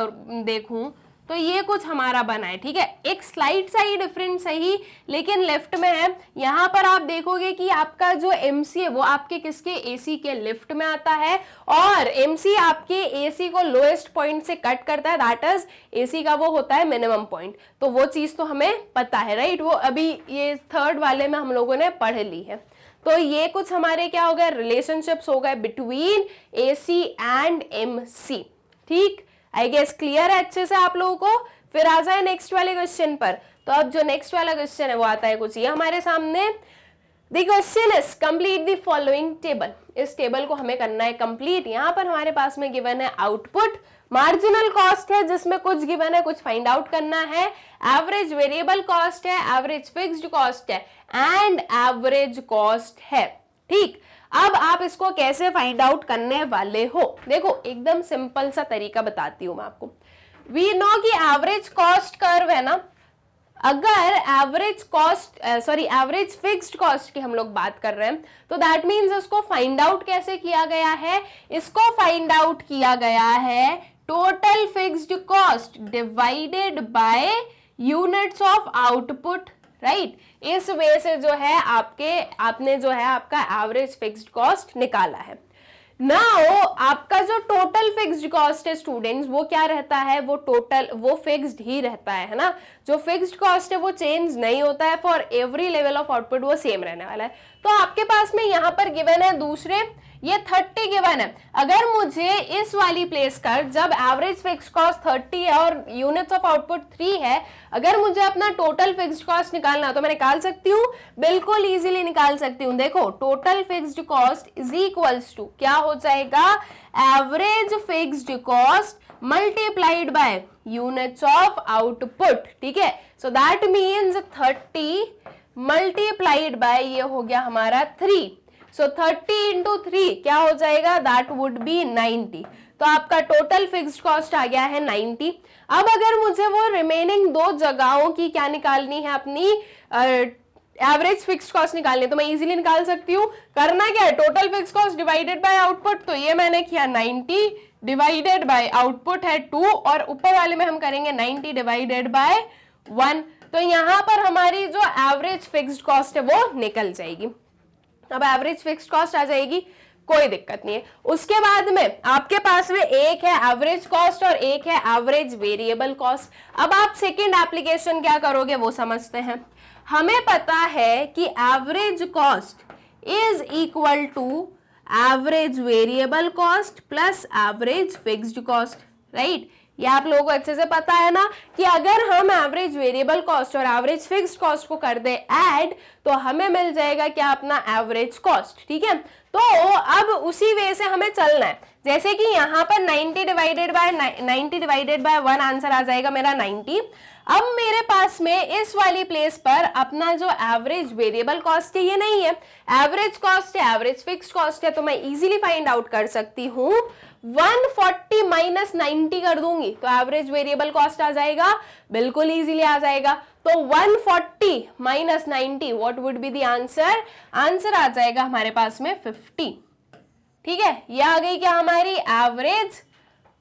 देखूं तो ये कुछ हमारा बना है, ठीक है। एक स्लाइड सा ही डिफरेंट सही, लेकिन लेफ्ट में है। यहाँ पर आप देखोगे कि आपका जो MC है वो आपके किसके, AC के लेफ्ट में आता है, और MC आपके AC को लोएस्ट पॉइंट से कट करता है, दैट इज AC का वो होता है मिनिमम पॉइंट। तो वो चीज तो हमें पता है, राइट, वो अभी ये थर्ड वाले में हम लोगों ने पढ़ ली है। तो ये कुछ हमारे क्या हो गए, रिलेशनशिप्स हो गए बिटवीन AC एंड MC, ठीक। आई गेस क्लियर है अच्छे से आप लोगों को। फिर आ जाए नेक्स्ट वाले क्वेश्चन पर। तो अब जो नेक्स्ट वाला क्वेश्चन है वो आता है कुछ ये हमारे सामने। The question is complete the following table. इस टेबल को हमें करना है कंप्लीट। यहाँ पर हमारे पास में गिवन है आउटपुट, मार्जिनल कॉस्ट है जिसमें कुछ गिवन है, कुछ फाइंड आउट करना है, एवरेज वेरिएबल कॉस्ट है, एवरेज फिक्स्ड कॉस्ट है, एंड एवरेज कॉस्ट है, ठीक। अब आप इसको कैसे फाइंड आउट करने वाले हो, देखो एकदम सिंपल सा तरीका बताती हूं मैं आपको। वी नो कि एवरेज कॉस्ट कर्व है ना, अगर एवरेज फिक्स्ड कॉस्ट की हम लोग बात कर रहे हैं तो दैट मीन्स इसको फाइंड आउट कैसे किया गया है, इसको फाइंड आउट किया गया है total fixed cost divided by units of output, right. इस वे से जो है आपने जो है आपका एवरेज फिक्स्ड कॉस्ट निकाला है। नाउ आपका जो टोटल फिक्स्ड कॉस्ट है स्टूडेंट्स वो क्या रहता है, वो फिक्स्ड ही रहता है ना। जो फिक्स्ड कॉस्ट है वो चेंज नहीं होता है, for every level of output वो सेम रहने वाला है। तो आपके पास में यहाँ पर गिवन है दूसरे, ये 30 गिवन है। अगर मुझे इस वाली प्लेस कर, जब एवरेज फिक्स्ड कॉस्ट 30 है और यूनिट्स ऑफ आउटपुट 3 है, अगर मुझे अपना टोटल फिक्स्ड कॉस्ट निकालना तो मैं निकाल सकती हूँ, बिल्कुल इजीली निकाल सकती हूँ। देखो total fixed cost is equals to क्या हो जाएगा, average fixed cost multiplied by units of output, ठीक है। So that means 30 multiplied by ये हो गया हमारा 3। सो 30 इंटू 3 क्या हो जाएगा, दैट वुड बी 90। तो आपका टोटल फिक्स्ड कॉस्ट आ गया है 90। अब अगर मुझे वो रिमेनिंग दो जगहों की क्या निकालनी है, अपनी एवरेज फिक्स्ड कॉस्ट निकालनी, तो मैं इजीली निकाल सकती हूँ। करना क्या है, total fixed cost divided by output, तो ये मैंने किया 90 डिवाइडेड बाय आउटपुट है 2, और ऊपर वाले में हम करेंगे 90 डिवाइडेड बाय 1। तो यहां पर हमारी जो एवरेज फिक्स्ड कॉस्ट है वो निकल जाएगी। अब एवरेज फिक्स्ड कॉस्ट आ जाएगी, कोई दिक्कत नहीं है। उसके बाद में आपके पास में एक है एवरेज कॉस्ट और एक है एवरेज वेरिएबल कॉस्ट। अब आप सेकेंड एप्लीकेशन क्या करोगे वो समझते हैं। हमें पता है कि average cost is equal to average variable cost plus average fixed cost, right. ये आप लोगों को अच्छे से पता है ना कि अगर हम एवरेज वेरिएबल कॉस्ट और एवरेज फिक्स्ड कॉस्ट को कर दे ऐड, तो हमें मिल जाएगा क्या, अपना एवरेज कॉस्ट, ठीक है। तो अब उसी वे से हमें चलना है। जैसे कि यहाँ पर 90 डिवाइडेड बाय 1 आंसर आ जाएगा मेरा 90। अब मेरे पास में इस वाली प्लेस पर अपना जो एवरेज वेरिएबल कॉस्ट है ये नहीं है, एवरेज कॉस्ट है, एवरेज फिक्स्ड कॉस्ट है। तो मैं इजीली फाइंड आउट कर सकती हूँ, 140 माइनस 90 कर दूंगी तो एवरेज वेरिएबल कॉस्ट आ जाएगा, बिल्कुल इजीली आ जाएगा। तो 140 minus 90 what would be the answer, answer आ जाएगा हमारे पास में 50, ठीक है। ये आ गई क्या, हमारी एवरेज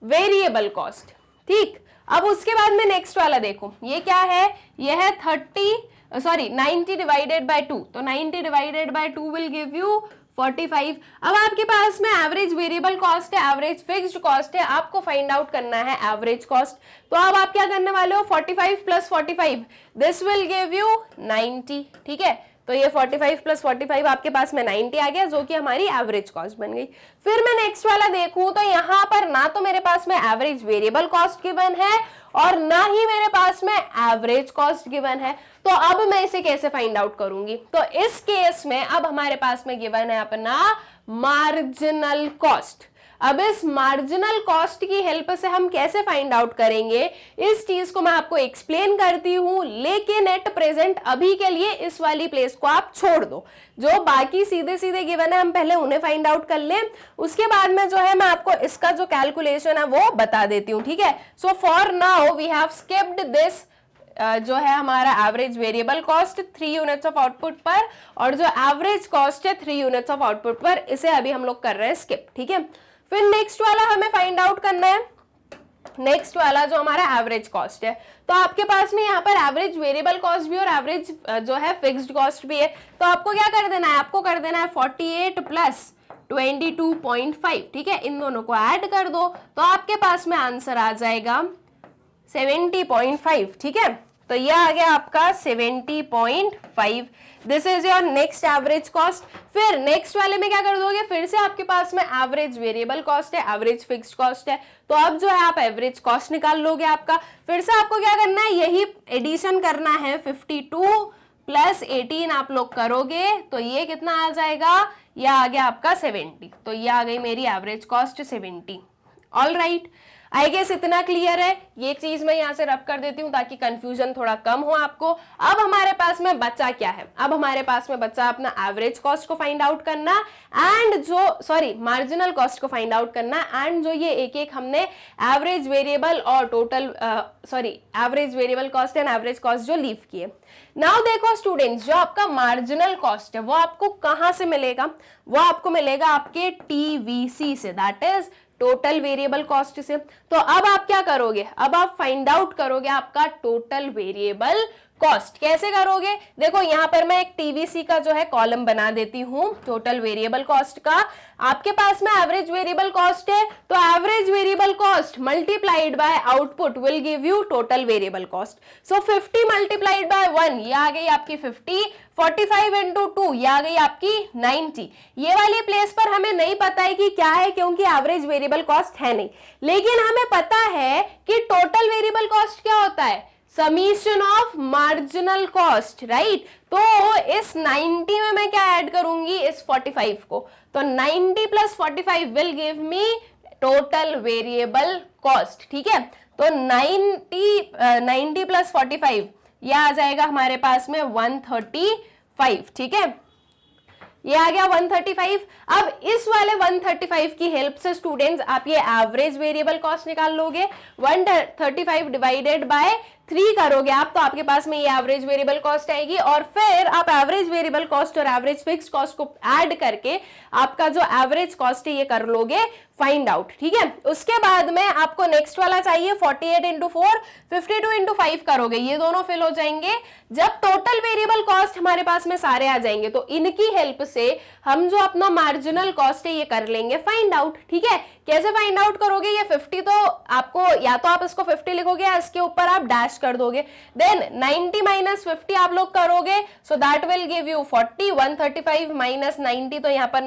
वेरिएबल कॉस्ट, ठीक। अब उसके बाद में नेक्स्ट वाला देखो, ये क्या है, ये है 90 डिवाइडेड बाय 2, तो 90 divided by 2 will give you 45। अब आपके पास में एवरेज वेरिएबल कॉस्ट है, एवरेज फिक्स्ड कॉस्ट है, आपको फाइंड आउट करना है एवरेज कॉस्ट। तो अब आप क्या करने वाले हो, 45 plus 45 this will give you 90, ठीक है। तो ये 45 प्लस 45 आपके पास में 90 आ गया, जो कि हमारी एवरेज कॉस्ट बन गई। फिर मैं नेक्स्ट वाला देखूं तो यहाँ पर ना तो मेरे पास में एवरेज वेरिएबल कॉस्ट गिवन है और ना ही मेरे पास में एवरेज कॉस्ट गिवन है। तो अब मैं इसे कैसे फाइंड आउट करूंगी, तो इस केस में अब हमारे पास में गिवन है अपना मार्जिनल कॉस्ट। अब इस मार्जिनल कॉस्ट की हेल्प से हम कैसे फाइंड आउट करेंगे, इस चीज को मैं आपको एक्सप्लेन करती हूं, लेकिन एट प्रेजेंट अभी के लिए इस वाली प्लेस को आप छोड़ दो। जो बाकी सीधे सीधे गिवन है हम पहले उन्हें फाइंड आउट कर लें, उसके बाद में जो है मैं आपको इसका जो कैलकुलेशन है वो बता देती हूँ, ठीक है। So for now we have skipped this जो है हमारा average variable cost 3 units of output पर, और जो एवरेज कॉस्ट है 3 यूनिट्स ऑफ आउटपुट पर, इसे अभी हम लोग कर रहे हैं स्किप, ठीक है। फिर नेक्स्ट वाला हमें फाइंड आउट करना है, नेक्स्ट वाला जो हमारा एवरेज कॉस्ट है। तो आपके पास में यहाँ पर एवरेज वेरिएबल कॉस्ट भी और एवरेज जो है फिक्स्ड कॉस्ट भी है। तो आपको क्या कर देना है, आपको कर देना है 48 प्लस 22.5, ठीक है। इन दोनों को ऐड कर दो तो आपके पास में आंसर आ जाएगा 70.5, ठीक है। तो ये आ गया आपका 70.5। This is your next average cost. फिर नेक्स्ट वाले में क्या कर दोगे, फिर से आपके पास में एवरेज वेरिएबल कॉस्ट है, एवरेज फिक्स्ड कॉस्ट है, तो अब जो है आप एवरेज कॉस्ट निकाल लोगे आपका। फिर से आपको क्या करना है, यही एडिशन करना है, 52 प्लस 18 आप लोग करोगे तो ये कितना आ जाएगा, ये आ गया आपका 70। तो ये आ गई मेरी average cost 70। All right, I guess इतना क्लियर है। ये चीज मैं यहाँ से रब कर देती हूँ ताकि कंफ्यूजन थोड़ा कम हो आपको। अब हमारे पास में बचा क्या है, अब हमारे पास में बचा अपना एवरेज कॉस्ट को फाइंड आउट करना एंड जो मार्जिनल कॉस्ट को फाइंड आउट करना, एंड जो ये एक एक हमने एवरेज वेरिएबल और total average variable cost and average cost जो लीव किए। नाउ देखो स्टूडेंट्स, जो आपका मार्जिनल कॉस्ट है वो आपको कहाँ से मिलेगा, वो आपको मिलेगा आपके TVC से, that is total variable cost से। तो अब आप क्या करोगे, अब आप फाइंड आउट करोगे आपका टोटल वेरिएबल कॉस्ट। कैसे करोगे, देखो यहाँ पर मैं एक TVC का जो है कॉलम बना देती हूँ टोटल वेरिएबल कॉस्ट का। आपके पास में एवरेज वेरिएबल कॉस्ट है, तो average variable cost multiplied bye output will give you total variable cost. So 50 multiplied by 1, ये आ गई आपकी 50, 45 इंटू 2, ये आ गई आपकी 90। ये वाली प्लेस पर हमें नहीं पता है कि क्या है, क्योंकि एवरेज वेरिएबल कॉस्ट है नहीं, लेकिन हमें पता है कि टोटल वेरिएबल कॉस्ट क्या होता है, summation of marginal cost, right. तो इस 90 में मैं क्या ऐड करूंगी, इस 45 को, तो 90 plus 45 will give me total variable cost, ठीक है। तो 90 प्लस 45 यह आ जाएगा हमारे पास में 135, ठीक है। ये आ गया 135। अब इस वाले 135 की हेल्प से स्टूडेंट्स आप ये एवरेज वेरिएबल कॉस्ट निकाल लोगे। 135 डिवाइडेड बाय 3 करोगे आप तो आपके पास में ये एवरेज वेरिएबल कॉस्ट आएगी, और फिर आप एवरेज वेरिएबल कॉस्ट और एवरेज फिक्स्ड कॉस्ट को ऐड करके आपका जो एवरेज कॉस्ट है ये कर लोगे फाइंड आउट। ठीक है, उसके बाद में आपको नेक्स्ट वाला चाहिए 48 इंटू 4, 52 इंटू 5 करोगे, ये दोनों फिल हो जाएंगे। जब टोटल वेरिएबल कॉस्ट हमारे पास में सारे आ जाएंगे तो इनकी हेल्प से हम जो अपना मार्जिनल कॉस्ट है ये कर लेंगे फाइंड आउट। ठीक है, कैसे फाइंड आउट करोगे? ये 50 तो आपको, या तो आप इसको 50 लिखोगे या इसके ऊपर आप डैश कर दोगे, देन 90 माइनस 50 आप लोग करोगे, so that will give you 40। 135 minus 90 तो यहाँ पर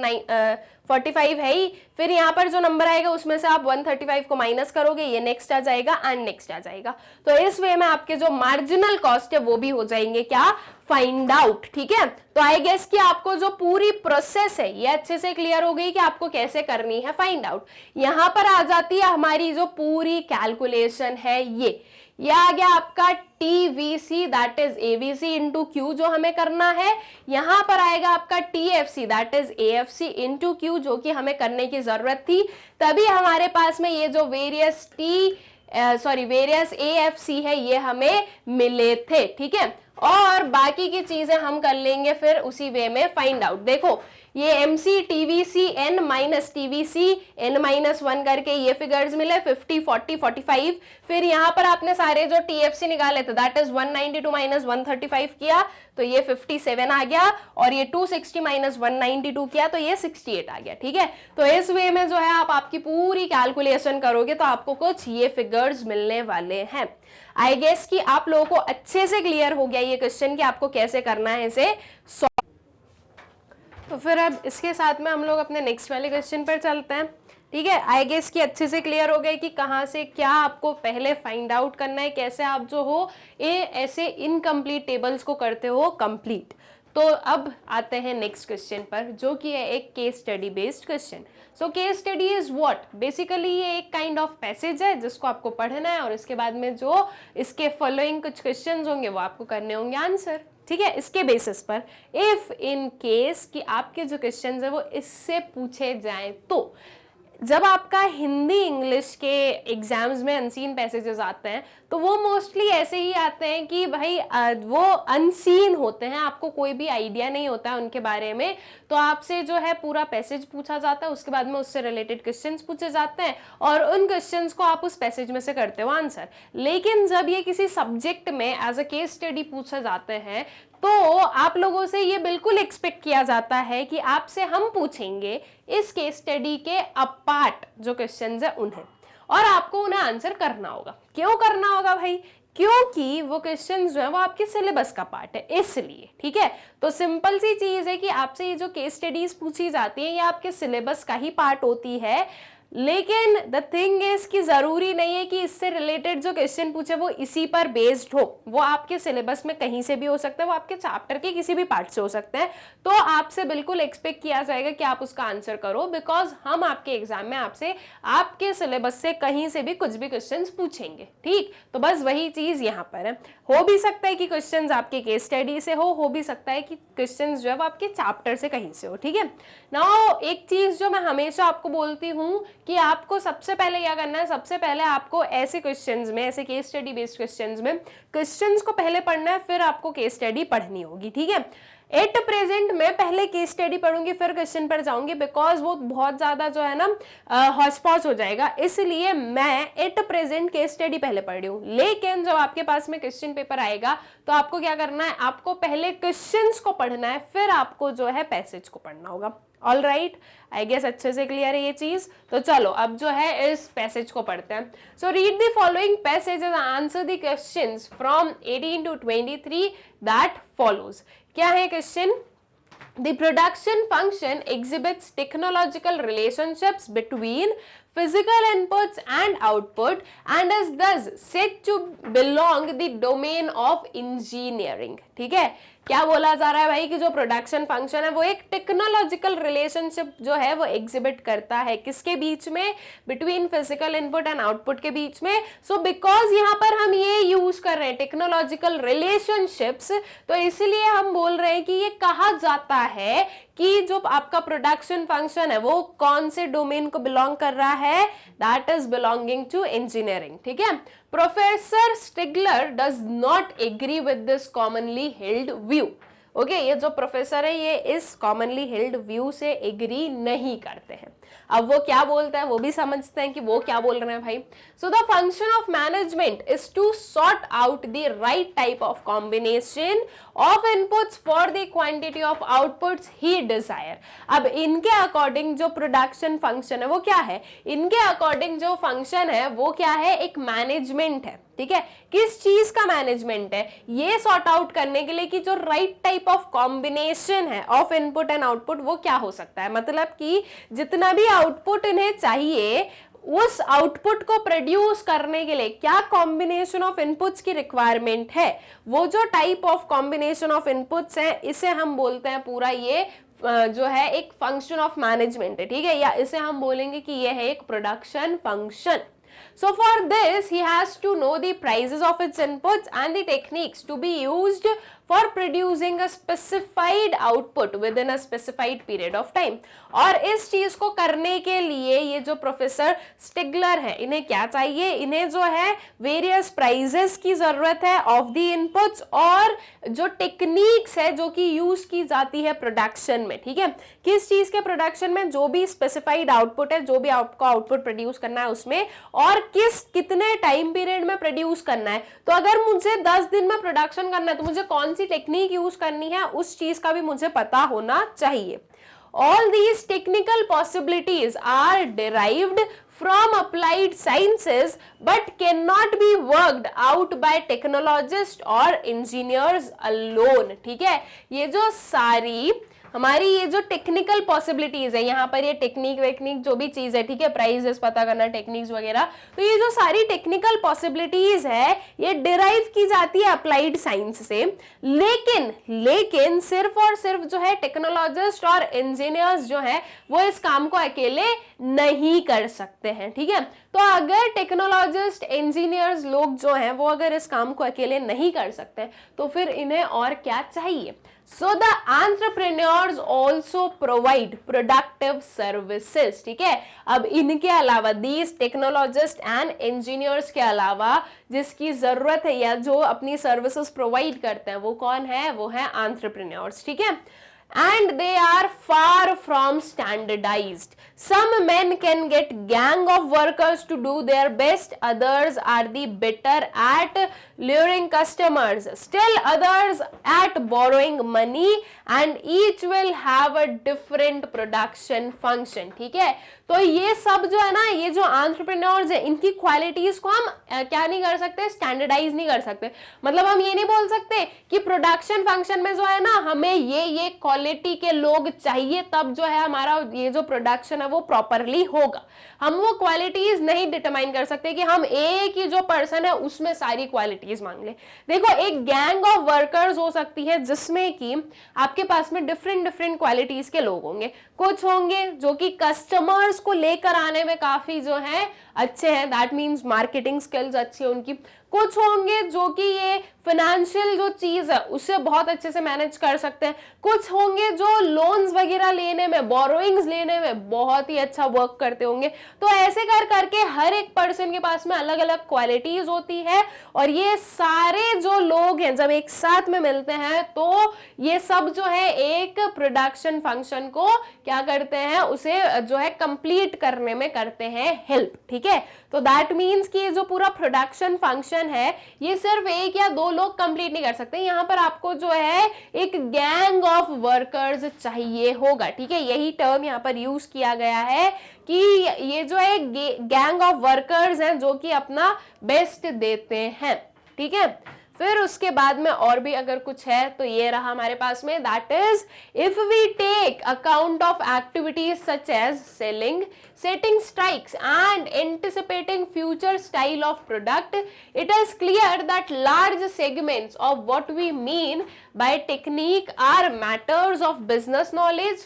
45 है ही, फिर यहाँ पर जो नंबर आएगा उसमें से आप 135 को माइनस करोगे, ये नेक्स्ट आ जाएगा एंड नेक्स्ट आ जाएगा। तो इस वे में आपके जो मार्जिनल कॉस्ट है वो भी हो जाएंगे क्या? Find out. ठीक है, तो आई गेस कि आपको जो पूरी प्रोसेस है ये अच्छे से क्लियर हो गई कि आपको कैसे करनी है फाइंड आउट। यहां पर आ जाती है हमारी जो पूरी कैलकुलेशन है, ये आ गया आपका TVC that is ABC into Q जो हमें करना है। यहां पर आएगा आपका TFC that is AFC into Q जो कि हमें करने की जरूरत थी, तभी हमारे पास में ये जो वेरियस वेरियस AFC है ये हमें मिले थे। ठीक है, और बाकी की चीजें हम कर लेंगे फिर उसी वे में फाइंड आउट। देखो ये MC TVC N minus TVC N minus 1 करके ये फिगर्स मिले 50, 40, 45। फिर यहाँ पर आपने सारे जो TFC निकाले थे दैट इज 192 माइनस 135 किया तो ये 57 आ गया, और ये 260 माइनस 192 किया तो ये 68 आ गया। ठीक है, तो इस वे में जो है आप आपकी पूरी कैलकुलेशन करोगे तो आपको कुछ ये फिगर्स मिलने वाले हैं। आई गेस कि आप लोगों को अच्छे से क्लियर हो गया ये क्वेश्चन कि आपको कैसे करना है इसे। तो फिर अब इसके साथ में हम लोग अपने नेक्स्ट वाले क्वेश्चन पर चलते हैं। ठीक है, आई गेस कि अच्छे से क्लियर हो गए कि कहाँ से क्या आपको पहले फाइंड आउट करना है, कैसे आप जो हो ये ऐसे इनकम्प्लीट टेबल्स को करते हो कंप्लीट। तो अब आते हैं नेक्स्ट क्वेश्चन पर जो कि है एक case study based question. So case study is what? Basically ये एक काइंड ऑफ पैसेज है जिसको आपको पढ़ना है और इसके बाद में जो इसके फॉलोइंग कुछ क्वेश्चंस होंगे वो आपको करने होंगे आंसर। ठीक है, इसके बेसिस पर इफ इन केस कि आपके जो क्वेश्चंस है वो इससे पूछे जाएं तो जब आपका हिंदी इंग्लिश के एग्जाम्स में अनसीन पैसेजेस आते हैं तो वो मोस्टली ऐसे ही आते हैं कि भाई वो अनसीन होते हैं, आपको कोई भी आइडिया नहीं होता है उनके बारे में, तो आपसे जो है पूरा पैसेज पूछा जाता है, उसके बाद में उससे रिलेटेड क्वेश्चंस पूछे जाते हैं और उन क्वेश्चंस को आप उस पैसेज में से करते हो आंसर। लेकिन जब ये किसी सब्जेक्ट में एज अ केस स्टडी पूछे जाते हैं तो आप लोगों से ये बिल्कुल एक्सपेक्ट किया जाता है कि आपसे हम पूछेंगे इस केस स्टडी के अपार्ट जो क्वेश्चंस है उन्हें, और आपको उन्हें आंसर करना होगा। क्यों करना होगा भाई? क्योंकि वो क्वेश्चंस जो है वो आपके सिलेबस का पार्ट है, इसलिए। ठीक है, तो सिंपल सी चीज है कि आपसे ये जो केस स्टडीज पूछी जाती है ये आपके सिलेबस का ही पार्ट होती है, लेकिन द थिंग इज कि जरूरी नहीं है कि इससे रिलेटेड जो क्वेश्चन पूछे वो इसी पर बेस्ड हो, वो आपके सिलेबस में कहीं से भी हो सकता है, वो आपके चैप्टर के किसी भी पार्ट से हो सकते हैं। तो आपसे बिल्कुल एक्सपेक्ट किया जाएगा कि आप उसका आंसर करो, बिकॉज हम आपके एग्जाम में आपसे आपके सिलेबस से कहीं से भी कुछ भी क्वेश्चन पूछेंगे। ठीक, तो बस वही चीज यहाँ पर है। हो भी सकता है कि क्वेश्चन आपके केस स्टडी से हो भी सकता है कि क्वेश्चन जो है वो आपके चैप्टर से कहीं से हो। ठीक है, नाउ एक चीज जो मैं हमेशा आपको बोलती हूँ कि आपको सबसे पहले क्या करना है, सबसे पहले आपको ऐसे क्वेश्चंस में, ऐसे केस स्टडी बेस्ड क्वेश्चंस में क्वेश्चंस को पहले पढ़ना है, फिर आपको केस स्टडी पढ़नी होगी। ठीक है, एट प्रेजेंट मैं पहले केस स्टडी पढ़ूंगी फिर क्वेश्चन पर जाऊंगी, बिकॉज वो बहुत ज्यादा जो है ना हॉस्पॉच हो जाएगा, इसलिए मैं एट प्रेजेंट केस स्टडी पहले पढ़ रही हूँ। लेकिन जब आपके पास में क्वेश्चन पेपर आएगा तो आपको क्या करना है, आपको पहले क्वेश्चंस को पढ़ना है, फिर आपको जो है पैसेज को पढ़ना होगा। ऑल राइट, आई गेस अच्छे से क्लियर है ये चीज। तो चलो अब जो है इस पैसेज को पढ़ते हैं। So read the following passage and answer the questions from 18 to 23 that follows. क्या है question? The production function exhibits technological relationships between physical inputs and output and is thus said to belong the domain of engineering। ठीक है, क्या बोला जा रहा है भाई कि जो प्रोडक्शन फंक्शन है वो एक टेक्नोलॉजिकल रिलेशनशिप जो है वो एग्जिबिट करता है, किसके बीच में? Between physical input and output के बीच में। सो बिकॉज यहाँ पर हम ये यूज कर रहे हैं टेक्नोलॉजिकल रिलेशनशिप्स, तो इसलिए हम बोल रहे हैं कि ये कहा जाता है कि जो आपका प्रोडक्शन फंक्शन है वो कौन से डोमेन को बिलोंग कर रहा है, that is belonging to engineering, ठीक है। Professor Stigler does not agree with this commonly held view. Okay, ये जो प्रोफेसर है ये इस कॉमनली हेल्ड व्यू से एग्री नहीं करते हैं। अब वो क्या बोलता है वो भी समझते हैं कि वो क्या बोल रहे हैं भाई। So the function of management is to sort out the right type of combination of inputs for the quantity of outputs he desire. अब इनके अकॉर्डिंग जो प्रोडक्शन फंक्शन है वो क्या है, इनके अकॉर्डिंग जो फंक्शन है वो क्या है, एक मैनेजमेंट है, ठीक है। किस चीज का मैनेजमेंट है, ये सॉर्ट आउट करने के लिए कि जो राइट टाइप ऑफ कॉम्बिनेशन है ऑफ इनपुट एंड आउटपुट वो क्या हो सकता है। मतलब कि जितना भी आउटपुट इन्हें चाहिए उस आउटपुट को प्रोड्यूस करने के लिए क्या कॉम्बिनेशन ऑफ इनपुट्स की रिक्वायरमेंट है, वो जो type of combination of inputs है इसे हम बोलते हैं पूरा ये जो है एक फंक्शन ऑफ मैनेजमेंट है, ठीक है। या इसे हम बोलेंगे कि ये है एक production function. So for this he has to know the prices of its inputs and the techniques to be used for producing a specified output within a specified period of time। और इस चीज को करने के लिए ये जो professor स्टिगलर है इन्हें क्या चाहिए, इन्हें जो है वेरियस प्राइजेस की जरूरत है ऑफ द इनपुट्स और जो टेक्निक्स है जो कि यूज की जाती है प्रोडक्शन में, ठीक है। किस चीज के प्रोडक्शन में, जो भी स्पेसिफाइड आउटपुट है, जो भी आपको आउटपुट प्रोड्यूस करना है उसमें, और कितने टाइम पीरियड में प्रोड्यूस करना है। तो अगर मुझे 10 दिन में प्रोडक्शन करना है तो मुझे कौन सी टेक्निक यूज करनी है उस चीज का भी मुझे पता होना चाहिए। All these technical possibilities are derived from applied sciences but cannot be worked out by technologists or engineers alone, ठीक है। ये जो सारी हमारी ये जो टेक्निकल पॉसिबिलिटीज है, यहाँ पर ये टेक्निक वेक्निक जो भी चीज है, ठीक है, प्राइजेस पता करना, टेक्निक्स वगैरह, तो ये जो सारी टेक्निकल पॉसिबिलिटीज है ये डिराइव की जाती है अप्लाइड साइंस से। लेकिन सिर्फ और सिर्फ जो है टेक्नोलॉजिस्ट और इंजीनियर्स जो है वो इस काम को अकेले नहीं कर सकते हैं, ठीक है। तो अगर टेक्नोलॉजिस्ट इंजीनियर्स लोग जो हैं वो अगर इस काम को अकेले नहीं कर सकते तो फिर इन्हें और क्या चाहिए। So the entrepreneurs also provide productive services, ठीक है। अब इनके अलावा these technologists and engineers के अलावा जिसकी जरूरत है या जो अपनी सर्विसेज प्रोवाइड करते हैं वो कौन है, वो है entrepreneurs, ठीक है। And they are far from standardized. Some men can get gang of workers to do their best, others are the better at luring customers, still others at borrowing money, and each will have a different production function, ठीक है। तो ये सब जो है ना, ये जो एंटरप्रेन्योर्स है इनकी क्वालिटीज को हम क्या नहीं कर सकते, स्टैंडर्डाइज नहीं कर सकते। मतलब हम ये नहीं बोल सकते कि प्रोडक्शन फंक्शन में जो है ना हमें ये क्वालिटी के लोग चाहिए तब जो है हमारा ये जो प्रोडक्शन है वो प्रॉपरली होगा। हम वो क्वालिटीज नहीं डिटरमाइन कर सकते कि हम एक ही जो पर्सन है उसमें सारी क्वालिटीज मांग ले। देखो, एक गैंग ऑफ वर्कर्स हो सकती है जिसमें कि आपके पास में डिफरेंट क्वालिटीज के लोग होंगे। कुछ होंगे जो कि कस्टमर्स को लेकर आने में काफी जो है अच्छे हैं, दैट मीन्स मार्केटिंग स्किल्स अच्छी है उनकी। कुछ होंगे जो कि ये फाइनेंशियल जो चीज है उसे बहुत अच्छे से मैनेज कर सकते हैं। कुछ होंगे जो लोन्स वगैरह लेने में, बोरोइंग्स लेने में बहुत ही अच्छा वर्क करते होंगे। तो ऐसे करके हर एक पर्सन के पास में अलग अलग क्वालिटीज होती है और ये सारे जो लोग हैं जब एक साथ में मिलते हैं तो ये सब जो है एक प्रोडक्शन फंक्शन को क्या करते हैं, उसे जो है कंप्लीट करने में करते हैं हेल्प, ठीक है। तो दैट मीन्स कि ये जो पूरा प्रोडक्शन फंक्शन है ये सिर्फ एक या दो लोग कंप्लीट नहीं कर सकते। यहाँ पर आपको जो है एक गैंग ऑफ वर्कर्स चाहिए होगा, ठीक है। यही टर्म यहाँ पर यूज किया गया है कि ये जो है गैंग ऑफ वर्कर्स हैं जो कि अपना बेस्ट देते हैं, ठीक है। फिर उसके बाद में और भी अगर कुछ है तो ये रहा हमारे पास में, that is if we take account of activities such as selling, setting strikes and anticipating future style of product, it is clear that large segments of what we mean by technique are matters of business knowledge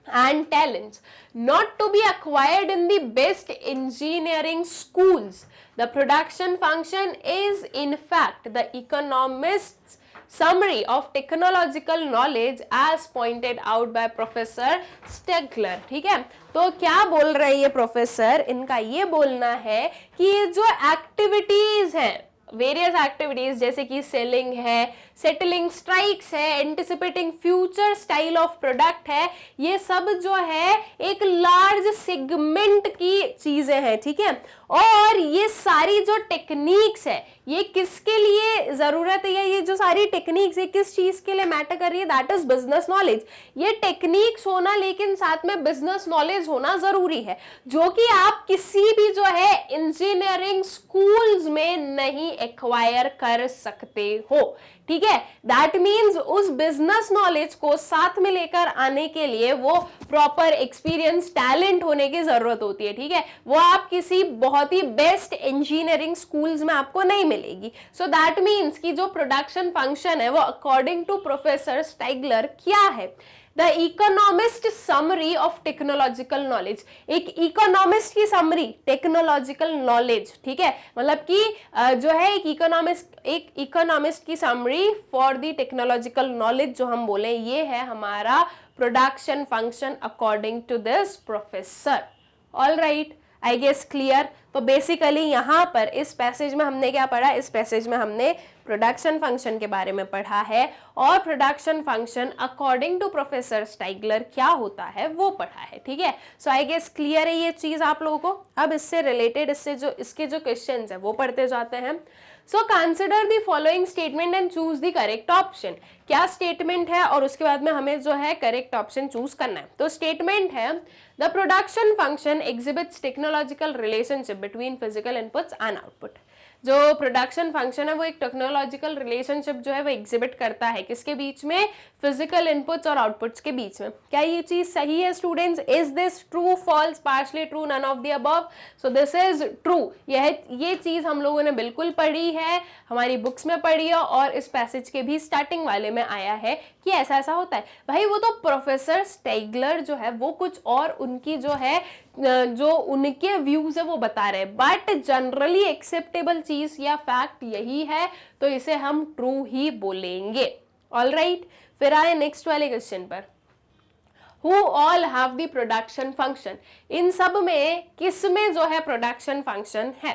and talents not to be acquired in the best engineering schools. The production function is in fact the economist's summary of technological knowledge as pointed out by professor Stigler. ठीक है, तो क्या बोल रहे हैं ये professor, इनका ये बोलना है कि ये जो एक्टिविटीज हैं, वेरियस एक्टिविटीज जैसे कि सेलिंग है, सेटलिंग स्ट्राइक्स है, anticipating future style of product है, ये सब जो है एक लार्ज सेगमेंट की चीजें हैं। ठीक है, और ये सारी जो टेक्निक्स है ये किसके लिए जरूरत है, ये जो सारी टेक्निक्स है किस चीज के लिए मैटर कर रही है, दैट इज बिजनेस नॉलेज। ये टेक्निक्स होना लेकिन साथ में बिजनेस नॉलेज होना जरूरी है, जो कि आप किसी भी जो है इंजीनियरिंग स्कूल्स में नहीं एक्वायर कर सकते हो। ठीक है, दैट मीन्स उस बिजनेस नॉलेज को साथ में लेकर आने के लिए वो प्रॉपर एक्सपीरियंस, टैलेंट होने की जरूरत होती है। ठीक है, वो आप किसी बहुत ही बेस्ट इंजीनियरिंग स्कूल्स में आपको नहीं मिलेगी। सो दैट मीन्स कि जो प्रोडक्शन फंक्शन है वो अकॉर्डिंग टू प्रोफेसर स्टाइगलर क्या है, the economist summary of technological knowledge. एक इकोनॉमिस्ट की समरी टेक्नोलॉजिकल नॉलेज। ठीक है, मतलब कि जो है एक इकोनॉमिस्ट की summary for the technological knowledge जो हम बोले, ये है हमारा production function according to this professor. All right, I guess clear. तो बेसिकली यहाँ पर इस पैसेज में हमने क्या पढ़ा, इस पैसेज में हमने प्रोडक्शन फंक्शन के बारे में पढ़ा है, और production function according to professor Stigler क्या होता है वो पढ़ा है। ठीक है, सो आई गेस क्लियर है ये चीज आप लोगों को। अब इससे रिलेटेड इसके जो क्वेश्चंस है वो पढ़ते जाते हैं। So consider the following statement and choose the correct option. क्या स्टेटमेंट है और उसके बाद में हमें जो है करेक्ट ऑप्शन चूज करना है। तो स्टेटमेंट है, the production function exhibits technological relationship between physical inputs and output. जो प्रोडक्शन फंक्शन है वो एक टेक्नोलॉजिकल रिलेशनशिप जो है वो एग्जिबिट करता है, किसके बीच में, फिजिकल इनपुट्स और आउटपुट्स के बीच में। क्या ये चीज सही है students? Is this true, false, partially true, none of the above? So this is true. ये चीज हम लोगों ने बिल्कुल पढ़ी है, हमारी बुक्स में पढ़ी है, और इस पैसेज के भी स्टार्टिंग वाले में आया है कि ऐसा ऐसा होता है। भाई वो तो प्रोफेसर स्टेगलर जो है वो कुछ और उनकी जो है जो उनके व्यूज है वो बता रहे हैं, बट जनरली एक्सेप्टेबल चीज या फैक्ट यही है, तो इसे हम ट्रू ही बोलेंगे। ऑल राइट, फिर आए नेक्स्ट वाले क्वेश्चन पर। Who all have the production function? इन सब में किस में जो है प्रोडक्शन फंक्शन है?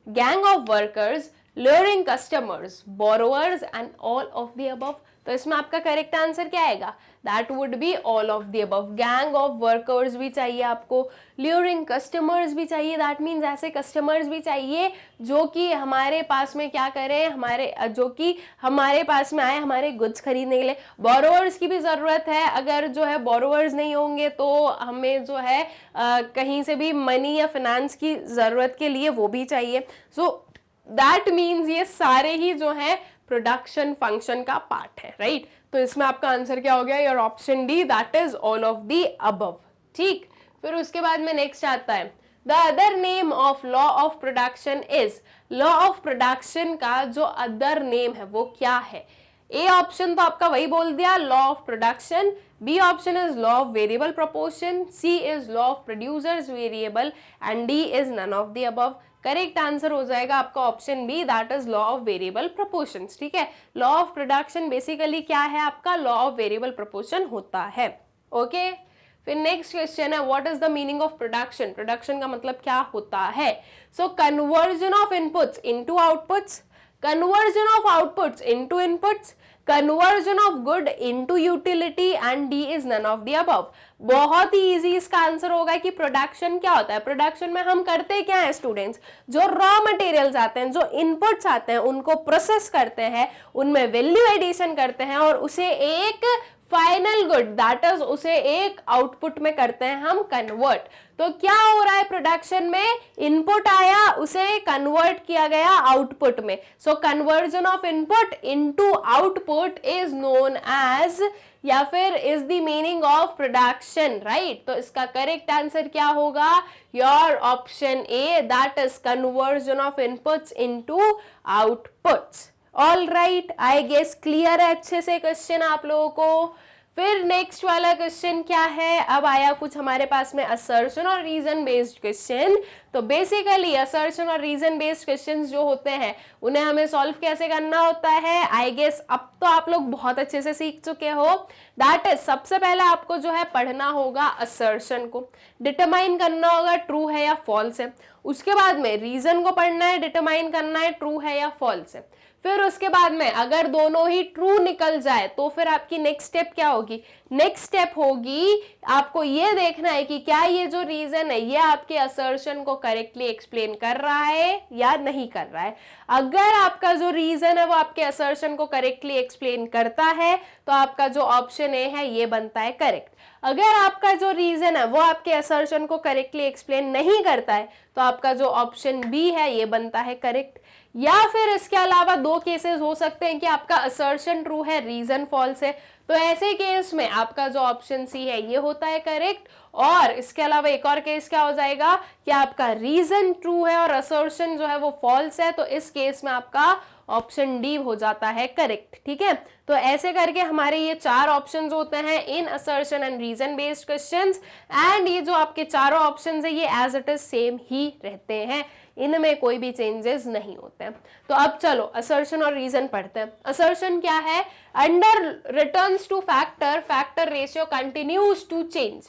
Gang of workers, luring customers, borrowers and all of the above। तो इसमें आपका करेक्ट आंसर क्या आएगा? That would be all of the above. Gang of workers भी चाहिए आपको, ल्यूरिंग कस्टमर्स भी चाहिए, दैट मीन्स ऐसे कस्टमर्स भी चाहिए जो कि हमारे पास में क्या करें, जो कि हमारे पास में आए हमारे गुड्स खरीदने के लिए। बोरोवर्स की भी ज़रूरत है, अगर जो है बोरोवर्स नहीं होंगे तो हमें जो है कहीं से भी मनी या फिनेंस की ज़रूरत के लिए वो भी चाहिए। सो दैट मीन्स ये सारे ही जो है प्रोडक्शन फंक्शन का पार्ट है, राइट? तो इसमें आपका आंसर क्या हो गया? Your option D, that is all of the above. ठीक, फिर उसके बाद में नेक्स्ट आता है, the other name of law of production is. Law of production का जो अदर नेम है वो क्या है? ए ऑप्शन तो आपका वही बोल दिया, law of production. B option is law of variable proportion, C is law of producers variable, and D is none of the above. Correct answer हो जाएगा आपका option B, that is law of variable proportions. ठीक है, law of production basically क्या है आपका? Law of variable proportion होता है। ओके, फिर नेक्स्ट क्वेश्चन है, what is the meaning of production? Production का मतलब क्या होता है? So conversion of inputs into outputs, conversion of outputs into inputs, conversion of good into utility, and D is none of the above। बहुत ही easy इसका answer होगा कि production क्या होता है। प्रोडक्शन में हम करते क्या है स्टूडेंट्स? जो रॉ मटेरियल्स आते हैं, जो इनपुट्स आते हैं, उनको प्रोसेस करते हैं, उनमें वैल्यू एडिशन करते हैं और उसे एक फाइनल गुड, दैट इज उसे एक आउटपुट में करते हैं हम कन्वर्ट। तो क्या हो रहा है प्रोडक्शन में? इनपुट आया, उसे कन्वर्ट किया गया आउटपुट में। So conversion of input into output is known as, या फिर is the meaning of production, right? तो इसका करेक्ट आंसर क्या होगा? Your option A, that is conversion of inputs into outputs. All right, I guess clear है अच्छे से question आप लोगों को। फिर नेक्स्ट वाला क्वेश्चन क्या है, अब आया कुछ हमारे पास में असर्शन और रीजन बेस्ड क्वेश्चन। तो बेसिकली असर्शन और रीजन बेस्ड क्वेश्चन जो होते हैं उन्हें हमें सॉल्व कैसे करना होता है, आई गेस अब तो आप लोग बहुत अच्छे से सीख चुके हो। दैट इज सबसे पहले आपको जो है पढ़ना होगा असर्शन को, डिटरमाइन करना होगा ट्रू है या फॉल्स है। उसके बाद में रीजन को पढ़ना है, डिटरमाइन करना है ट्रू है या फॉल्स है। फिर उसके बाद में अगर दोनों ही ट्रू निकल जाए तो फिर आपकी नेक्स्ट स्टेप क्या होगी, नेक्स्ट स्टेप होगी आपको ये देखना है कि क्या ये जो रीजन है ये आपके असर्शन को करेक्टली एक्सप्लेन कर रहा है या नहीं कर रहा है। अगर आपका जो रीजन है वो आपके असर्शन को करेक्टली एक्सप्लेन करता है तो आपका जो ऑप्शन ए है ये बनता है करेक्ट। अगर आपका जो रीजन है वो आपके असर्शन को करेक्टली एक्सप्लेन नहीं करता है तो आपका जो ऑप्शन बी है ये बनता है करेक्ट। या फिर इसके अलावा दो केसेस हो सकते हैं कि आपका असर्शन ट्रू है, रीजन फॉल्स है, तो ऐसे केस में आपका जो ऑप्शन सी है ये होता है करेक्ट। और इसके अलावा एक और केस क्या हो जाएगा कि आपका रीजन ट्रू है और असर्शन जो है वो फॉल्स है, तो इस केस में आपका ऑप्शन डी हो जाता है करेक्ट। ठीक है, तो ऐसे करके हमारे ये चार ऑप्शंस होते हैं in assertion and reason based questions, and ये जो आपके चारों ऑप्शंस है ये एज इट इज सेम ही रहते हैं, इनमें कोई भी चेंजेस नहीं होते हैं। तो अब चलो असर्शन और रीजन पढ़ते हैं। असर्शन क्या है, under returns to factor, factor ratio continues to change.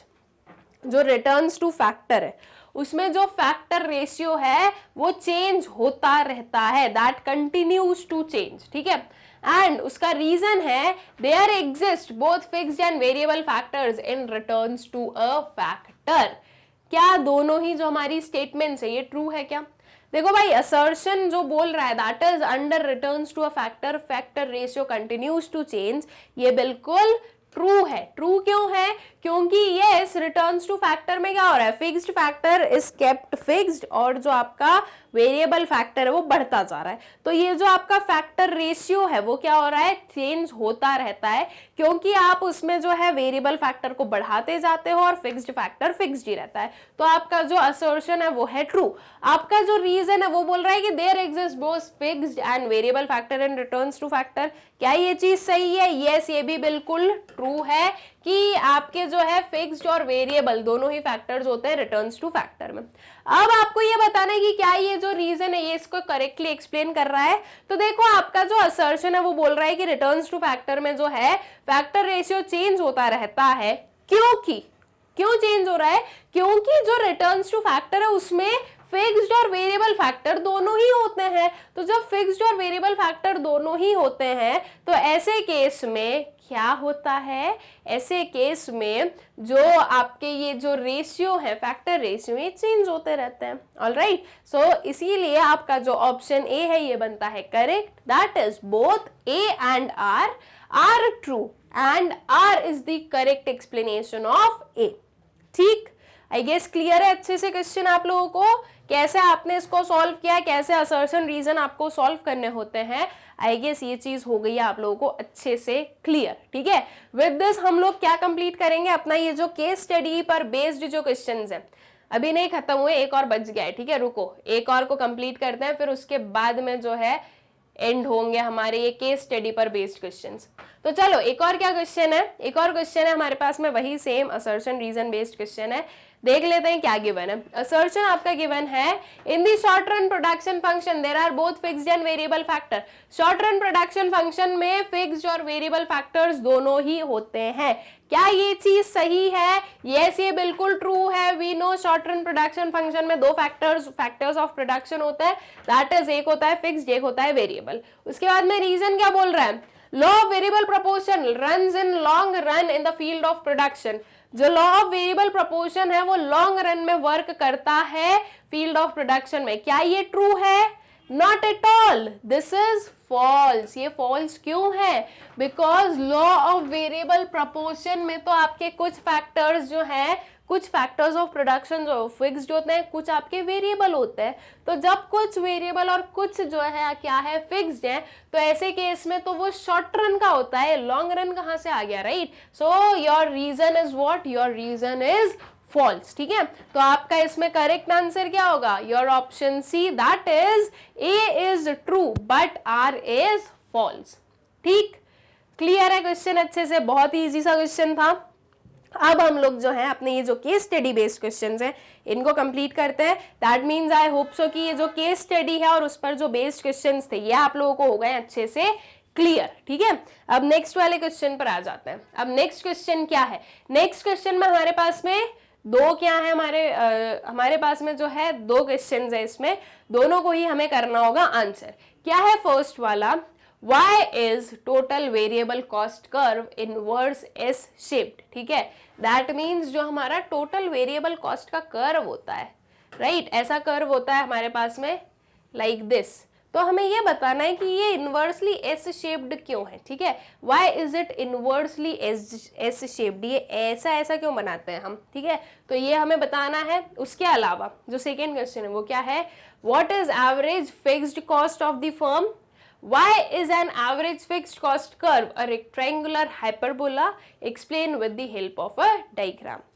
जो रिटर्न्स टू फैक्टर है उसमें जो फैक्टर रेशियो है वो चेंज होता रहता है, दैट कंटिन्यूज टू चेंज। ठीक है, एंड उसका रीजन है there exist both fixed and variable factors in returns to a factor. क्या दोनों ही जो हमारी स्टेटमेंट्स है ये ट्रू है क्या? देखो भाई, असर्शन जो बोल रहा है that is under returns to a factor, factor ratio continues to change, ये बिल्कुल ट्रू है। ट्रू क्यों है? क्योंकि यस रिटर्न्स टू फैक्टर में क्या हो रहा है, fixed factor is kept fixed और जो आपका वेरिएबल फैक्टर है वो बढ़ता जा रहा है। तो ये जो आपका फैक्टर रेशियो है वो क्या हो रहा है, चेंज होता रहता है, क्योंकि आप उसमें जो है वेरिएबल फैक्टर को बढ़ाते जाते हो और फिक्स्ड फैक्टर फिक्स्ड ही रहता है। तो आपका जो असर्शन है वो है ट्रू। आपका जो रीजन है वो बोल रहा है कि there exist both fixed and variable factor in returns to factor. क्या ये चीज सही है? यस, ये भी बिल्कुल ट्रू है कि आपके जो है फिक्स्ड और वेरिएबल दोनों ही फैक्टर्स होते हैं रिटर्न्स टू फैक्टर में। अब आपको ये बताना है कि क्या ये जो रीजन है ये इसको करेक्टली एक्सप्लेन कर रहा है। तो देखो, आपका जो असर्शन है वो बोल रहा है कि रिटर्न्स टू फैक्टर में जो है फैक्टर रेशियो चेंज होता रहता है। क्यों चेंज हो रहा है? क्योंकि जो रिटर्न्स टू फैक्टर है उसमें फिक्स्ड और वेरिएबल फैक्टर दोनों ही होते हैं। तो जब फिक्स्ड और वेरिएबल फैक्टर दोनों ही होते हैं तो ऐसे केस में क्या होता है, ऐसे केस में जो आपके ये जो रेशियो है, फैक्टर रेशियो, ये चेंज होते रहते हैं। ऑलराइट, सो इसीलिए आपका जो ऑप्शन ए है ये बनता है correct, that is both A and R true and R is the correct explanation of A. ठीक, आई गेस क्लियर है अच्छे से क्वेश्चन आप लोगों को, कैसे आपने इसको सॉल्व किया, कैसे असर्शन रीजन आपको सॉल्व करने होते हैं। आई गेस ये चीज हो गई है आप लोगों को अच्छे से क्लियर। ठीक है, विद दिस हम लोग क्या कंप्लीट करेंगे, अपना ये जो केस स्टडी पर बेस्ड जो क्वेश्चंस है अभी नहीं खत्म हुए, एक और बच गया है। ठीक है, रुको एक और को कंप्लीट करते हैं, फिर उसके बाद में जो है एंड होंगे हमारे ये केस स्टडी पर बेस्ड क्वेश्चंस। तो चलो एक और क्या क्वेश्चन है, एक और क्वेश्चन है हमारे पास में, वही same assertion reason based question है। देख लेते हैं क्या गिवन है। असर्शन आपका गिवन है in the short run production function there are both fixed and variable factor. Short run production function में फिक्स्ड और वेरिएबल फैक्टर्स दोनों ही होते हैं। क्या ये चीज सही है? यस, ये बिल्कुल ट्रू है। We know short run production function में दो फैक्टर्स ऑफ प्रोडक्शन होता है, दैट इज एक होता है फिक्स्ड, एक होता है वेरिएबल। उसके बाद में रीजन क्या बोल रहा है, law of variable proportion runs in long run in the field of production. जो लॉ ऑफ वेरिएबल प्रोपोर्शन है वो लॉन्ग रन में वर्क करता है फील्ड ऑफ प्रोडक्शन में। क्या ये ट्रू है? Not at all, this is false. ये फॉल्स क्यों है? Because law of variable proportion में तो आपके कुछ फैक्टर्स जो हैं, कुछ फैक्टर्स ऑफ प्रोडक्शन जो फिक्स्ड होते हैं, कुछ आपके वेरिएबल होते हैं। तो जब कुछ वेरिएबल और कुछ जो है क्या है फिक्स्ड है, तो ऐसे केस में तो वो शॉर्ट रन का होता है, लॉन्ग रन कहाँ से आ गया, right? So your reason is what, your reason is false. ठीक है, तो आपका इसमें करेक्ट आंसर क्या होगा, your option C, that is A is true but R is false. ठीक, क्लियर है क्वेश्चन अच्छे से? बहुत ही इजी सा क्वेश्चन था। अब हम लोग जो है अपने ये जो केस स्टडी बेस्ड क्वेश्चंस हैं इनको कंप्लीट करते हैं। That means I hope so कि ये जो केस स्टडी है और उस पर जो बेस्ड क्वेश्चंस थे ये आप लोगों को हो गए अच्छे से क्लियर, ठीक है। अब नेक्स्ट वाले क्वेश्चन पर आ जाते हैं। अब नेक्स्ट क्वेश्चन क्या है? नेक्स्ट क्वेश्चन में हमारे पास में दो क्या है, हमारे पास में जो है दो क्वेश्चन है, इसमें दोनों को ही हमें करना होगा आंसर। क्या है फर्स्ट वाला? Why is total variable cost curve inverse S shaped? ठीक है, दैट मीन्स जो हमारा टोटल वेरिएबल कॉस्ट का कर्व होता है, राइट, ऐसा कर्व होता है हमारे पास में लाइक दिस। तो हमें ये बताना है कि ये इनवर्सली एस शेप्ड क्यों है, ठीक है। Why is it inversely S shaped? ये ऐसा क्यों बनाते हैं हम, ठीक है, तो ये हमें बताना है। उसके अलावा जो सेकेंड क्वेश्चन है वो क्या है? What is average fixed cost of the firm? Why is an average fixed cost curve a rectangular hyperbola? Explain with the help of a diagram.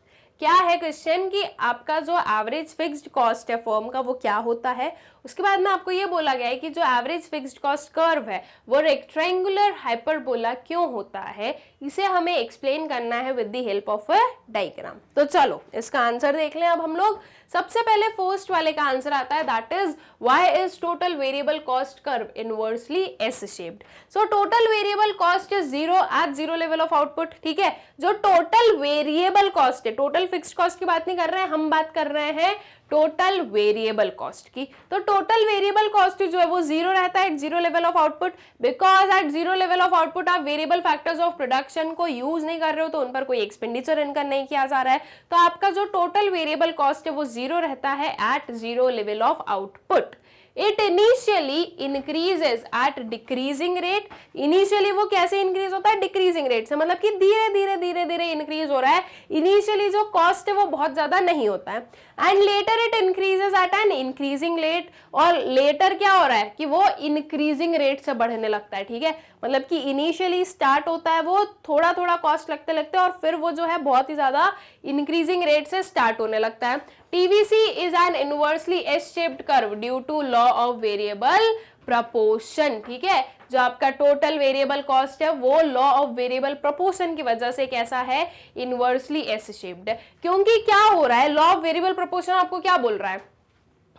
क्या है क्वेश्चन कि आपका जो एवरेज फिक्स्ड कॉस्ट है फर्म का वो क्या होता है। उसके बाद में आपको ये बोला गया है कि जो एवरेज फिक्स्ड कॉस्ट कर्व है वो रेक्टेंगुलर हाइपरबोला क्यों होता है, इसे हमें एक्सप्लेन करना है with the help of a diagram. तो चलो इसका आंसर देख लें अब हम लोग। सबसे पहले फर्स्ट वाले का आंसर आता है, that is why is total variable cost curve inversely S shaped. So total variable cost is zero at zero level of output, ठीक है। जो टोटल वेरिएबल कॉस्ट है, टोटल फिक्स्ड कॉस्ट की बात नहीं कर रहे हैं हम, बात कर रहे हैं टोटल वेरिएबल कॉस्ट की। तो टोटल वेरिएबल कॉस्ट जो है वो जीरो रहता है at zero level of output, because at zero level of output आप वेरिएबल फैक्टर्स ऑफ प्रोडक्शन को यूज नहीं कर रहे हो, तो उन पर कोई एक्सपेंडिचर इनकम नहीं किया जा रहा है। तो आपका जो टोटल वेरिएबल कॉस्ट है वो जीरो रहता है at zero level of output. It initially increases at decreasing rate. Initially वो कैसे इंक्रीज होता है? डिक्रीजिंग रेट से, मतलब कि धीरे धीरे इंक्रीज हो रहा है। इनिशियली जो कॉस्ट है वो बहुत ज्यादा नहीं होता है। And later it increases eight an increasing rate, और लेटर क्या हो रहा है कि वो इंक्रीजिंग रेट से बढ़ने लगता है, ठीक है। मतलब कि इनिशियली स्टार्ट होता है वो थोड़ा थोड़ा कॉस्ट लगते और फिर वो जो है बहुत ही ज्यादा इंक्रीजिंग रेट से स्टार्ट होने लगता है। TVC is an inversely S-shaped curve due to law of variable proportion, ठीक है। जो आपका टोटल वेरिएबल कॉस्ट है वो लॉ ऑफ वेरिएबल प्रोपोर्शन की वजह से कैसा है? इनवर्सली एस शेप्ड है। क्योंकि क्या हो रहा है, लॉ ऑफ वेरिएबल प्रोपोर्शन आपको क्या बोल रहा है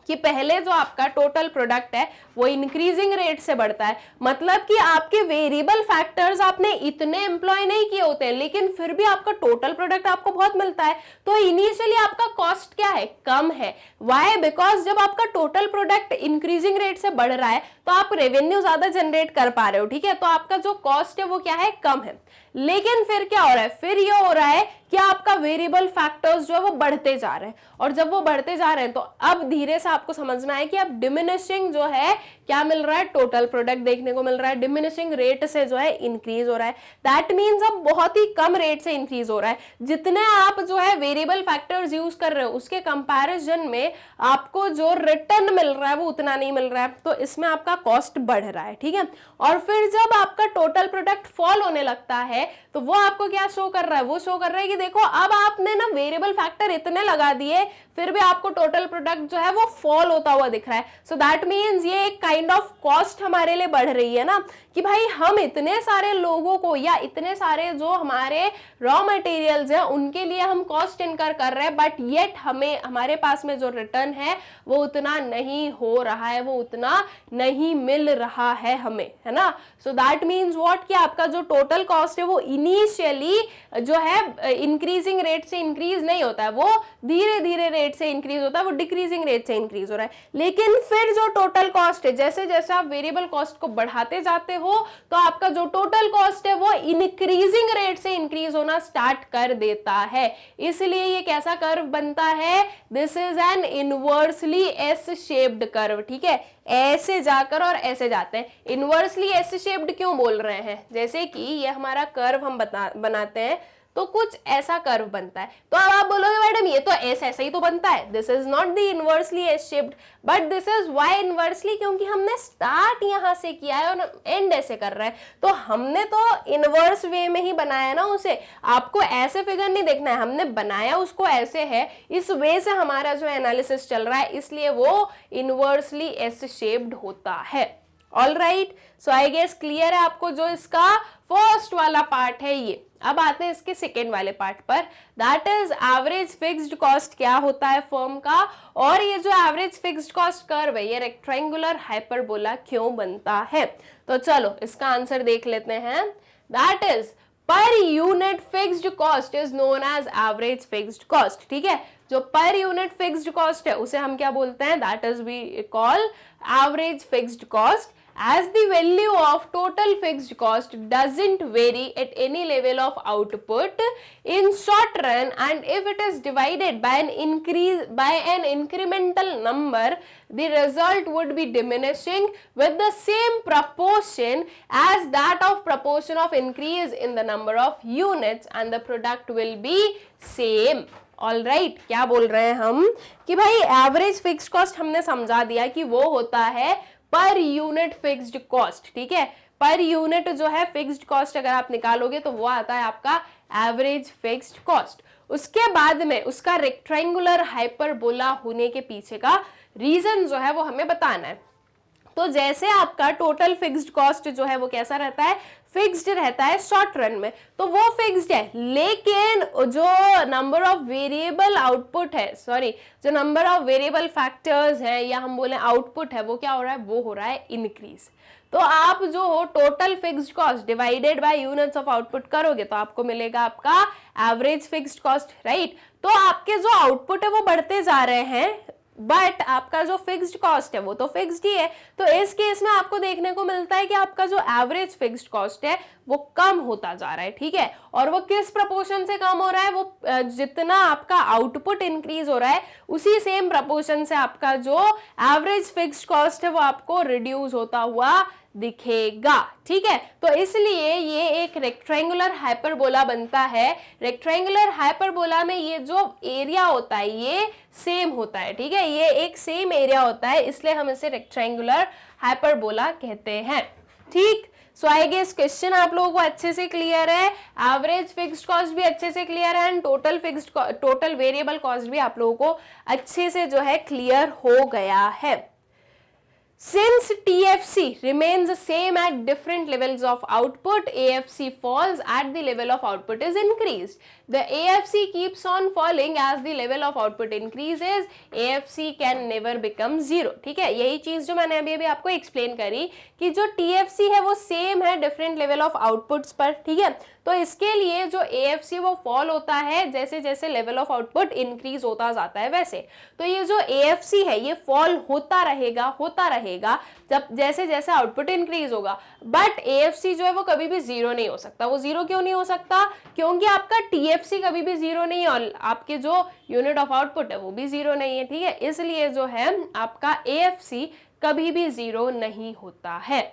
कि पहले जो आपका टोटल प्रोडक्ट है वो इंक्रीजिंग रेट से बढ़ता है। मतलब कि आपके वेरिएबल फैक्टर्स आपने इतने एम्प्लॉय नहीं किए होते हैं, लेकिन फिर भी आपका टोटल प्रोडक्ट आपको बहुत मिलता है। तो इनिशियली आपका कॉस्ट क्या है? कम है। व्हाई? बिकॉज जब आपका टोटल प्रोडक्ट इंक्रीजिंग रेट से बढ़ रहा है तो आप रेवेन्यू ज्यादा जनरेट कर पा रहे हो, ठीक है। तो आपका जो कॉस्ट है वो क्या है? कम है। लेकिन फिर क्या हो रहा है? फिर ये हो रहा है कि आपका वेरिएबल फैक्टर्स जो है वो बढ़ते जा रहे हैं, और जब वो बढ़ते जा रहे हैं तो अब धीरे से आपको समझना है कि अब डिमिनिशिंग जो है क्या मिल रहा है? टोटल प्रोडक्ट देखने को मिल रहा है, डिमिनिशिंग रेट से जो है इंक्रीज हो रहा है। दैट मीन्स अब बहुत ही कम रेट से इंक्रीज हो रहा है। जितने आप जो है वेरिएबल फैक्टर्स यूज कर रहे हो उसके कंपैरिजन में आपको जो रिटर्न मिल रहा है वो उतना नहीं मिल रहा है, तो इसमें आपका कॉस्ट बढ़ रहा है, ठीक है। और फिर जब आपका टोटल प्रोडक्ट फॉल होने लगता है तो वो आपको क्या शो कर रहा है? वो शो कर रहा है कि देखो अब आपने ना वेरिएबल फैक्टर इतने लगा दिए फिर भी आपको टोटल प्रोडक्ट जो है वो फॉल होता हुआ दिख रहा है। सो दैट मीन्स ये एक काइंड ऑफ कॉस्ट हमारे लिए बढ़ रही है ना, कि भाई हम इतने सारे लोगों को या इतने सारे जो हमारे रॉ मटेरियल्स हैं उनके लिए हम कॉस्ट इनकर कर रहे हैं, बट येट हमें हमारे पास में जो रिटर्न है वो उतना नहीं हो रहा है, वो उतना नहीं मिल रहा है हमें, है ना। सो दैट मीन्स व्हाट, कि आपका जो टोटल कॉस्ट है वो इनिशियली जो है इंक्रीजिंग रेट से इंक्रीज नहीं होता है, वो धीरे धीरे रेट से इंक्रीज होता है, वो डिक्रीजिंग रेट से इंक्रीज हो रहा है। लेकिन फिर जो टोटल कॉस्ट है, जैसे जैसे आप वेरिएबल कॉस्ट को बढ़ाते जाते हो तो आपका जो टोटल कॉस्ट है वो इंक्रीजिंग रेट से इंक्रीज होना स्टार्ट कर देता है। इसलिए ये कैसा कर्व बनता है? This is an inversely S shaped curve, ठीक है। ऐसे जाकर और ऐसे जाते हैं। इनवर्सली एस शेप्ड क्यों बोल रहे हैं? जैसे कि ये हमारा कर्व हम बनाते हैं तो कुछ ऐसा कर्व बनता है, तो अब आप बोलोगे मैडम ये तो ऐसा ही तो बनता है, this is not the inversely S shaped, but this is why inversely, क्योंकि हमने स्टार्ट यहां से किया है और एंड ऐसे कर रहे हैं, तो हमने तो इनवर्स वे में ही बनाया ना उसे। आपको ऐसे फिगर नहीं देखना है, हमने बनाया उसको ऐसे है, इस वे से हमारा जो एनालिसिस चल रहा है, इसलिए वो इनवर्सली एस शेप्ड होता है। All right, so I guess clear है आपको जो इसका फर्स्ट वाला पार्ट है ये। अब आते हैं इसके सेकेंड वाले पार्ट पर, that is average fixed cost क्या होता है फर्म का, और ये जो एवरेज फिक्स्ड कॉस्ट कर्व है ये रेक्टेंगुलर हाइपरबोला क्यों बनता है। तो चलो इसका आंसर देख लेते हैं, that is per unit fixed cost is known as average fixed cost. ठीक है, जो पर यूनिट फिक्स्ड कॉस्ट है उसे हम क्या बोलते हैं, that is we call average fixed cost, as the value of total fixed cost doesn't vary at any level of output in short run, and if it is divided by an incremental number, the result would be diminishing with the same proportion as that of proportion of increase in the number of units, and the product will be same. All right, क्या बोल रहे हैं हम कि भाई average fixed cost हमने समझा दिया कि वो होता है पर यूनिट फिक्स्ड कॉस्ट। ठीक है, पर यूनिट जो है फिक्स्ड कॉस्ट अगर आप निकालोगे तो वो आता है आपका एवरेज फिक्स्ड कॉस्ट। उसके बाद में उसका रेक्टेंगुलर हाइपरबोला होने के पीछे का रीजन जो है वो हमें बताना है। तो जैसे आपका टोटल फिक्स्ड कॉस्ट जो है वो कैसा रहता है, फिक्स्ड रहता है शॉर्ट रन में, तो वो फिक्स्ड है, लेकिन जो नंबर ऑफ वेरिएबल आउटपुट है, सॉरी जो नंबर ऑफ वेरिएबल फैक्टर्स है या हम बोले आउटपुट है, वो क्या हो रहा है, वो हो रहा है इंक्रीज। तो आप जो हो total fixed cost divided by units of output करोगे तो आपको मिलेगा आपका एवरेज फिक्स्ड कॉस्ट, राइट। तो आपके जो आउटपुट है वो बढ़ते जा रहे हैं, बट आपका जो फिक्स्ड कॉस्ट है वो तो फिक्स्ड ही है। तो इस केस में आपको देखने को मिलता है कि आपका जो एवरेज फिक्स्ड कॉस्ट है वो कम होता जा रहा है। ठीक है, और वो किस प्रपोर्शन से कम हो रहा है, वो जितना आपका आउटपुट इंक्रीज हो रहा है उसी सेम प्रपोर्शन से आपका जो एवरेज फिक्स्ड कॉस्ट है वो आपको रिड्यूस होता हुआ दिखेगा। ठीक है, तो इसलिए ये एक रेक्टेंगुलर हाइपरबोला बनता है। रेक्टेंगुलर हाइपरबोला में ये जो एरिया होता है ये सेम होता है। ठीक है, ये एक सेम एरिया होता है, इसलिए हम इसे रेक्टेंगुलर हाइपरबोला कहते हैं। ठीक, सो आई गेस क्वेश्चन आप लोगों को अच्छे से क्लियर है, एवरेज फिक्स्ड कॉस्ट भी अच्छे से क्लियर है, एंड टोटल वेरिएबल कॉस्ट भी आप लोगों को अच्छे से जो है क्लियर हो गया है। Since TFC remains the same at different levels of output, AFC falls at the level of output is increased. The AFC keeps on falling as the level of output increases. AFC can never become zero. ठीक है, यही चीज जो मैंने अभी आपको explain करी कि जो TFC है वो सेम है डिफरेंट लेवल ऑफ आउटपुट्स पर। ठीक है, तो इसके लिए जो AFC वो फॉल होता है जैसे जैसे लेवल ऑफ आउटपुट इंक्रीज होता जाता है वैसे। तो ये जो AFC है ये फॉल होता रहेगा जब जैसे जैसे आउटपुट इंक्रीज होगा, बट AFC जो है वो कभी भी जीरो नहीं हो सकता। वो जीरो क्यों नहीं हो सकता, क्योंकि आपका TFC कभी भी जीरो नहीं है और आपके जो यूनिट ऑफ आउटपुट है वो भी जीरो नहीं है। ठीक है, इसलिए जो है आपका AFC कभी भी जीरो नहीं होता है।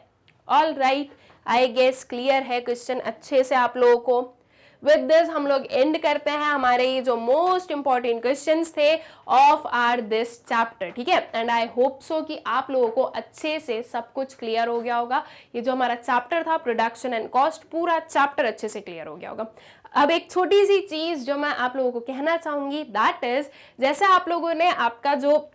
All right, I guess clear है क्वेश्चन अच्छे से आप लोगों को। विद दिस हम लोग एंड करते हैं हमारे ये जो मोस्ट इंपॉर्टेंट क्वेश्चंस थे ऑफ आर दिस चैप्टर। ठीक है, एंड आई होप सो कि आप लोगों को अच्छे से सब कुछ क्लियर हो गया होगा। ये जो हमारा चैप्टर था प्रोडक्शन एंड कॉस्ट, पूरा चैप्टर अच्छे से क्लियर हो गया होगा। अब एक छोटी सी चीज जो मैं आप लोगों को कहना चाहूंगी, दैट इज जैसे आप लोगों ने आपका जो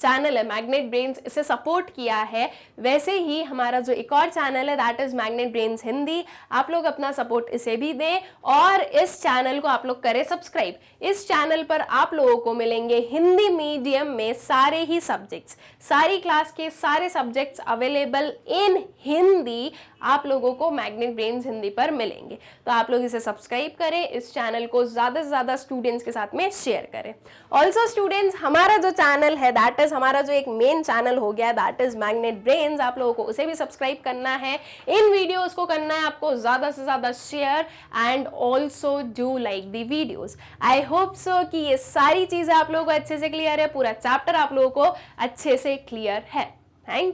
चैनल है मैग्नेट ब्रेन्स इसे सपोर्ट किया है, वैसे ही हमारा जो एक और चैनल है that is magnet brains Hindi, आप लोग अपना सपोर्ट इसे भी दें और इस चैनल को आप लोग करें सब्सक्राइब। इस चैनल पर आप लोगों को मिलेंगे हिंदी मीडियम में सारे ही सब्जेक्ट्स, सारी क्लास के सारे सब्जेक्ट्स अवेलेबल इन हिंदी आप लोगों को मैग्नेट ब्रेन्स हिंदी पर मिलेंगे। तो आप लोग इसे सब्सक्राइब करें, इस चैनल को ज़्यादा से ज़्यादा स्टूडेंट्स के साथ में शेयर करें। ऑल्सो स्टूडेंट्स, हमारा जो चैनल है दैट इज हमारा जो एक मेन चैनल हो गया दैट इज मैग्नेट ब्रेन्स, आप लोगों को उसे भी सब्सक्राइब करना है, इन वीडियोस को करना है आपको ज़्यादा से ज़्यादा share and also do like the videos. I hope so कि ये सारी चीज़ें आप लोगों को अच्छे से क्लियर है, पूरा चैप्टर आप लोगों को अच्छे से क्लियर है। थैंक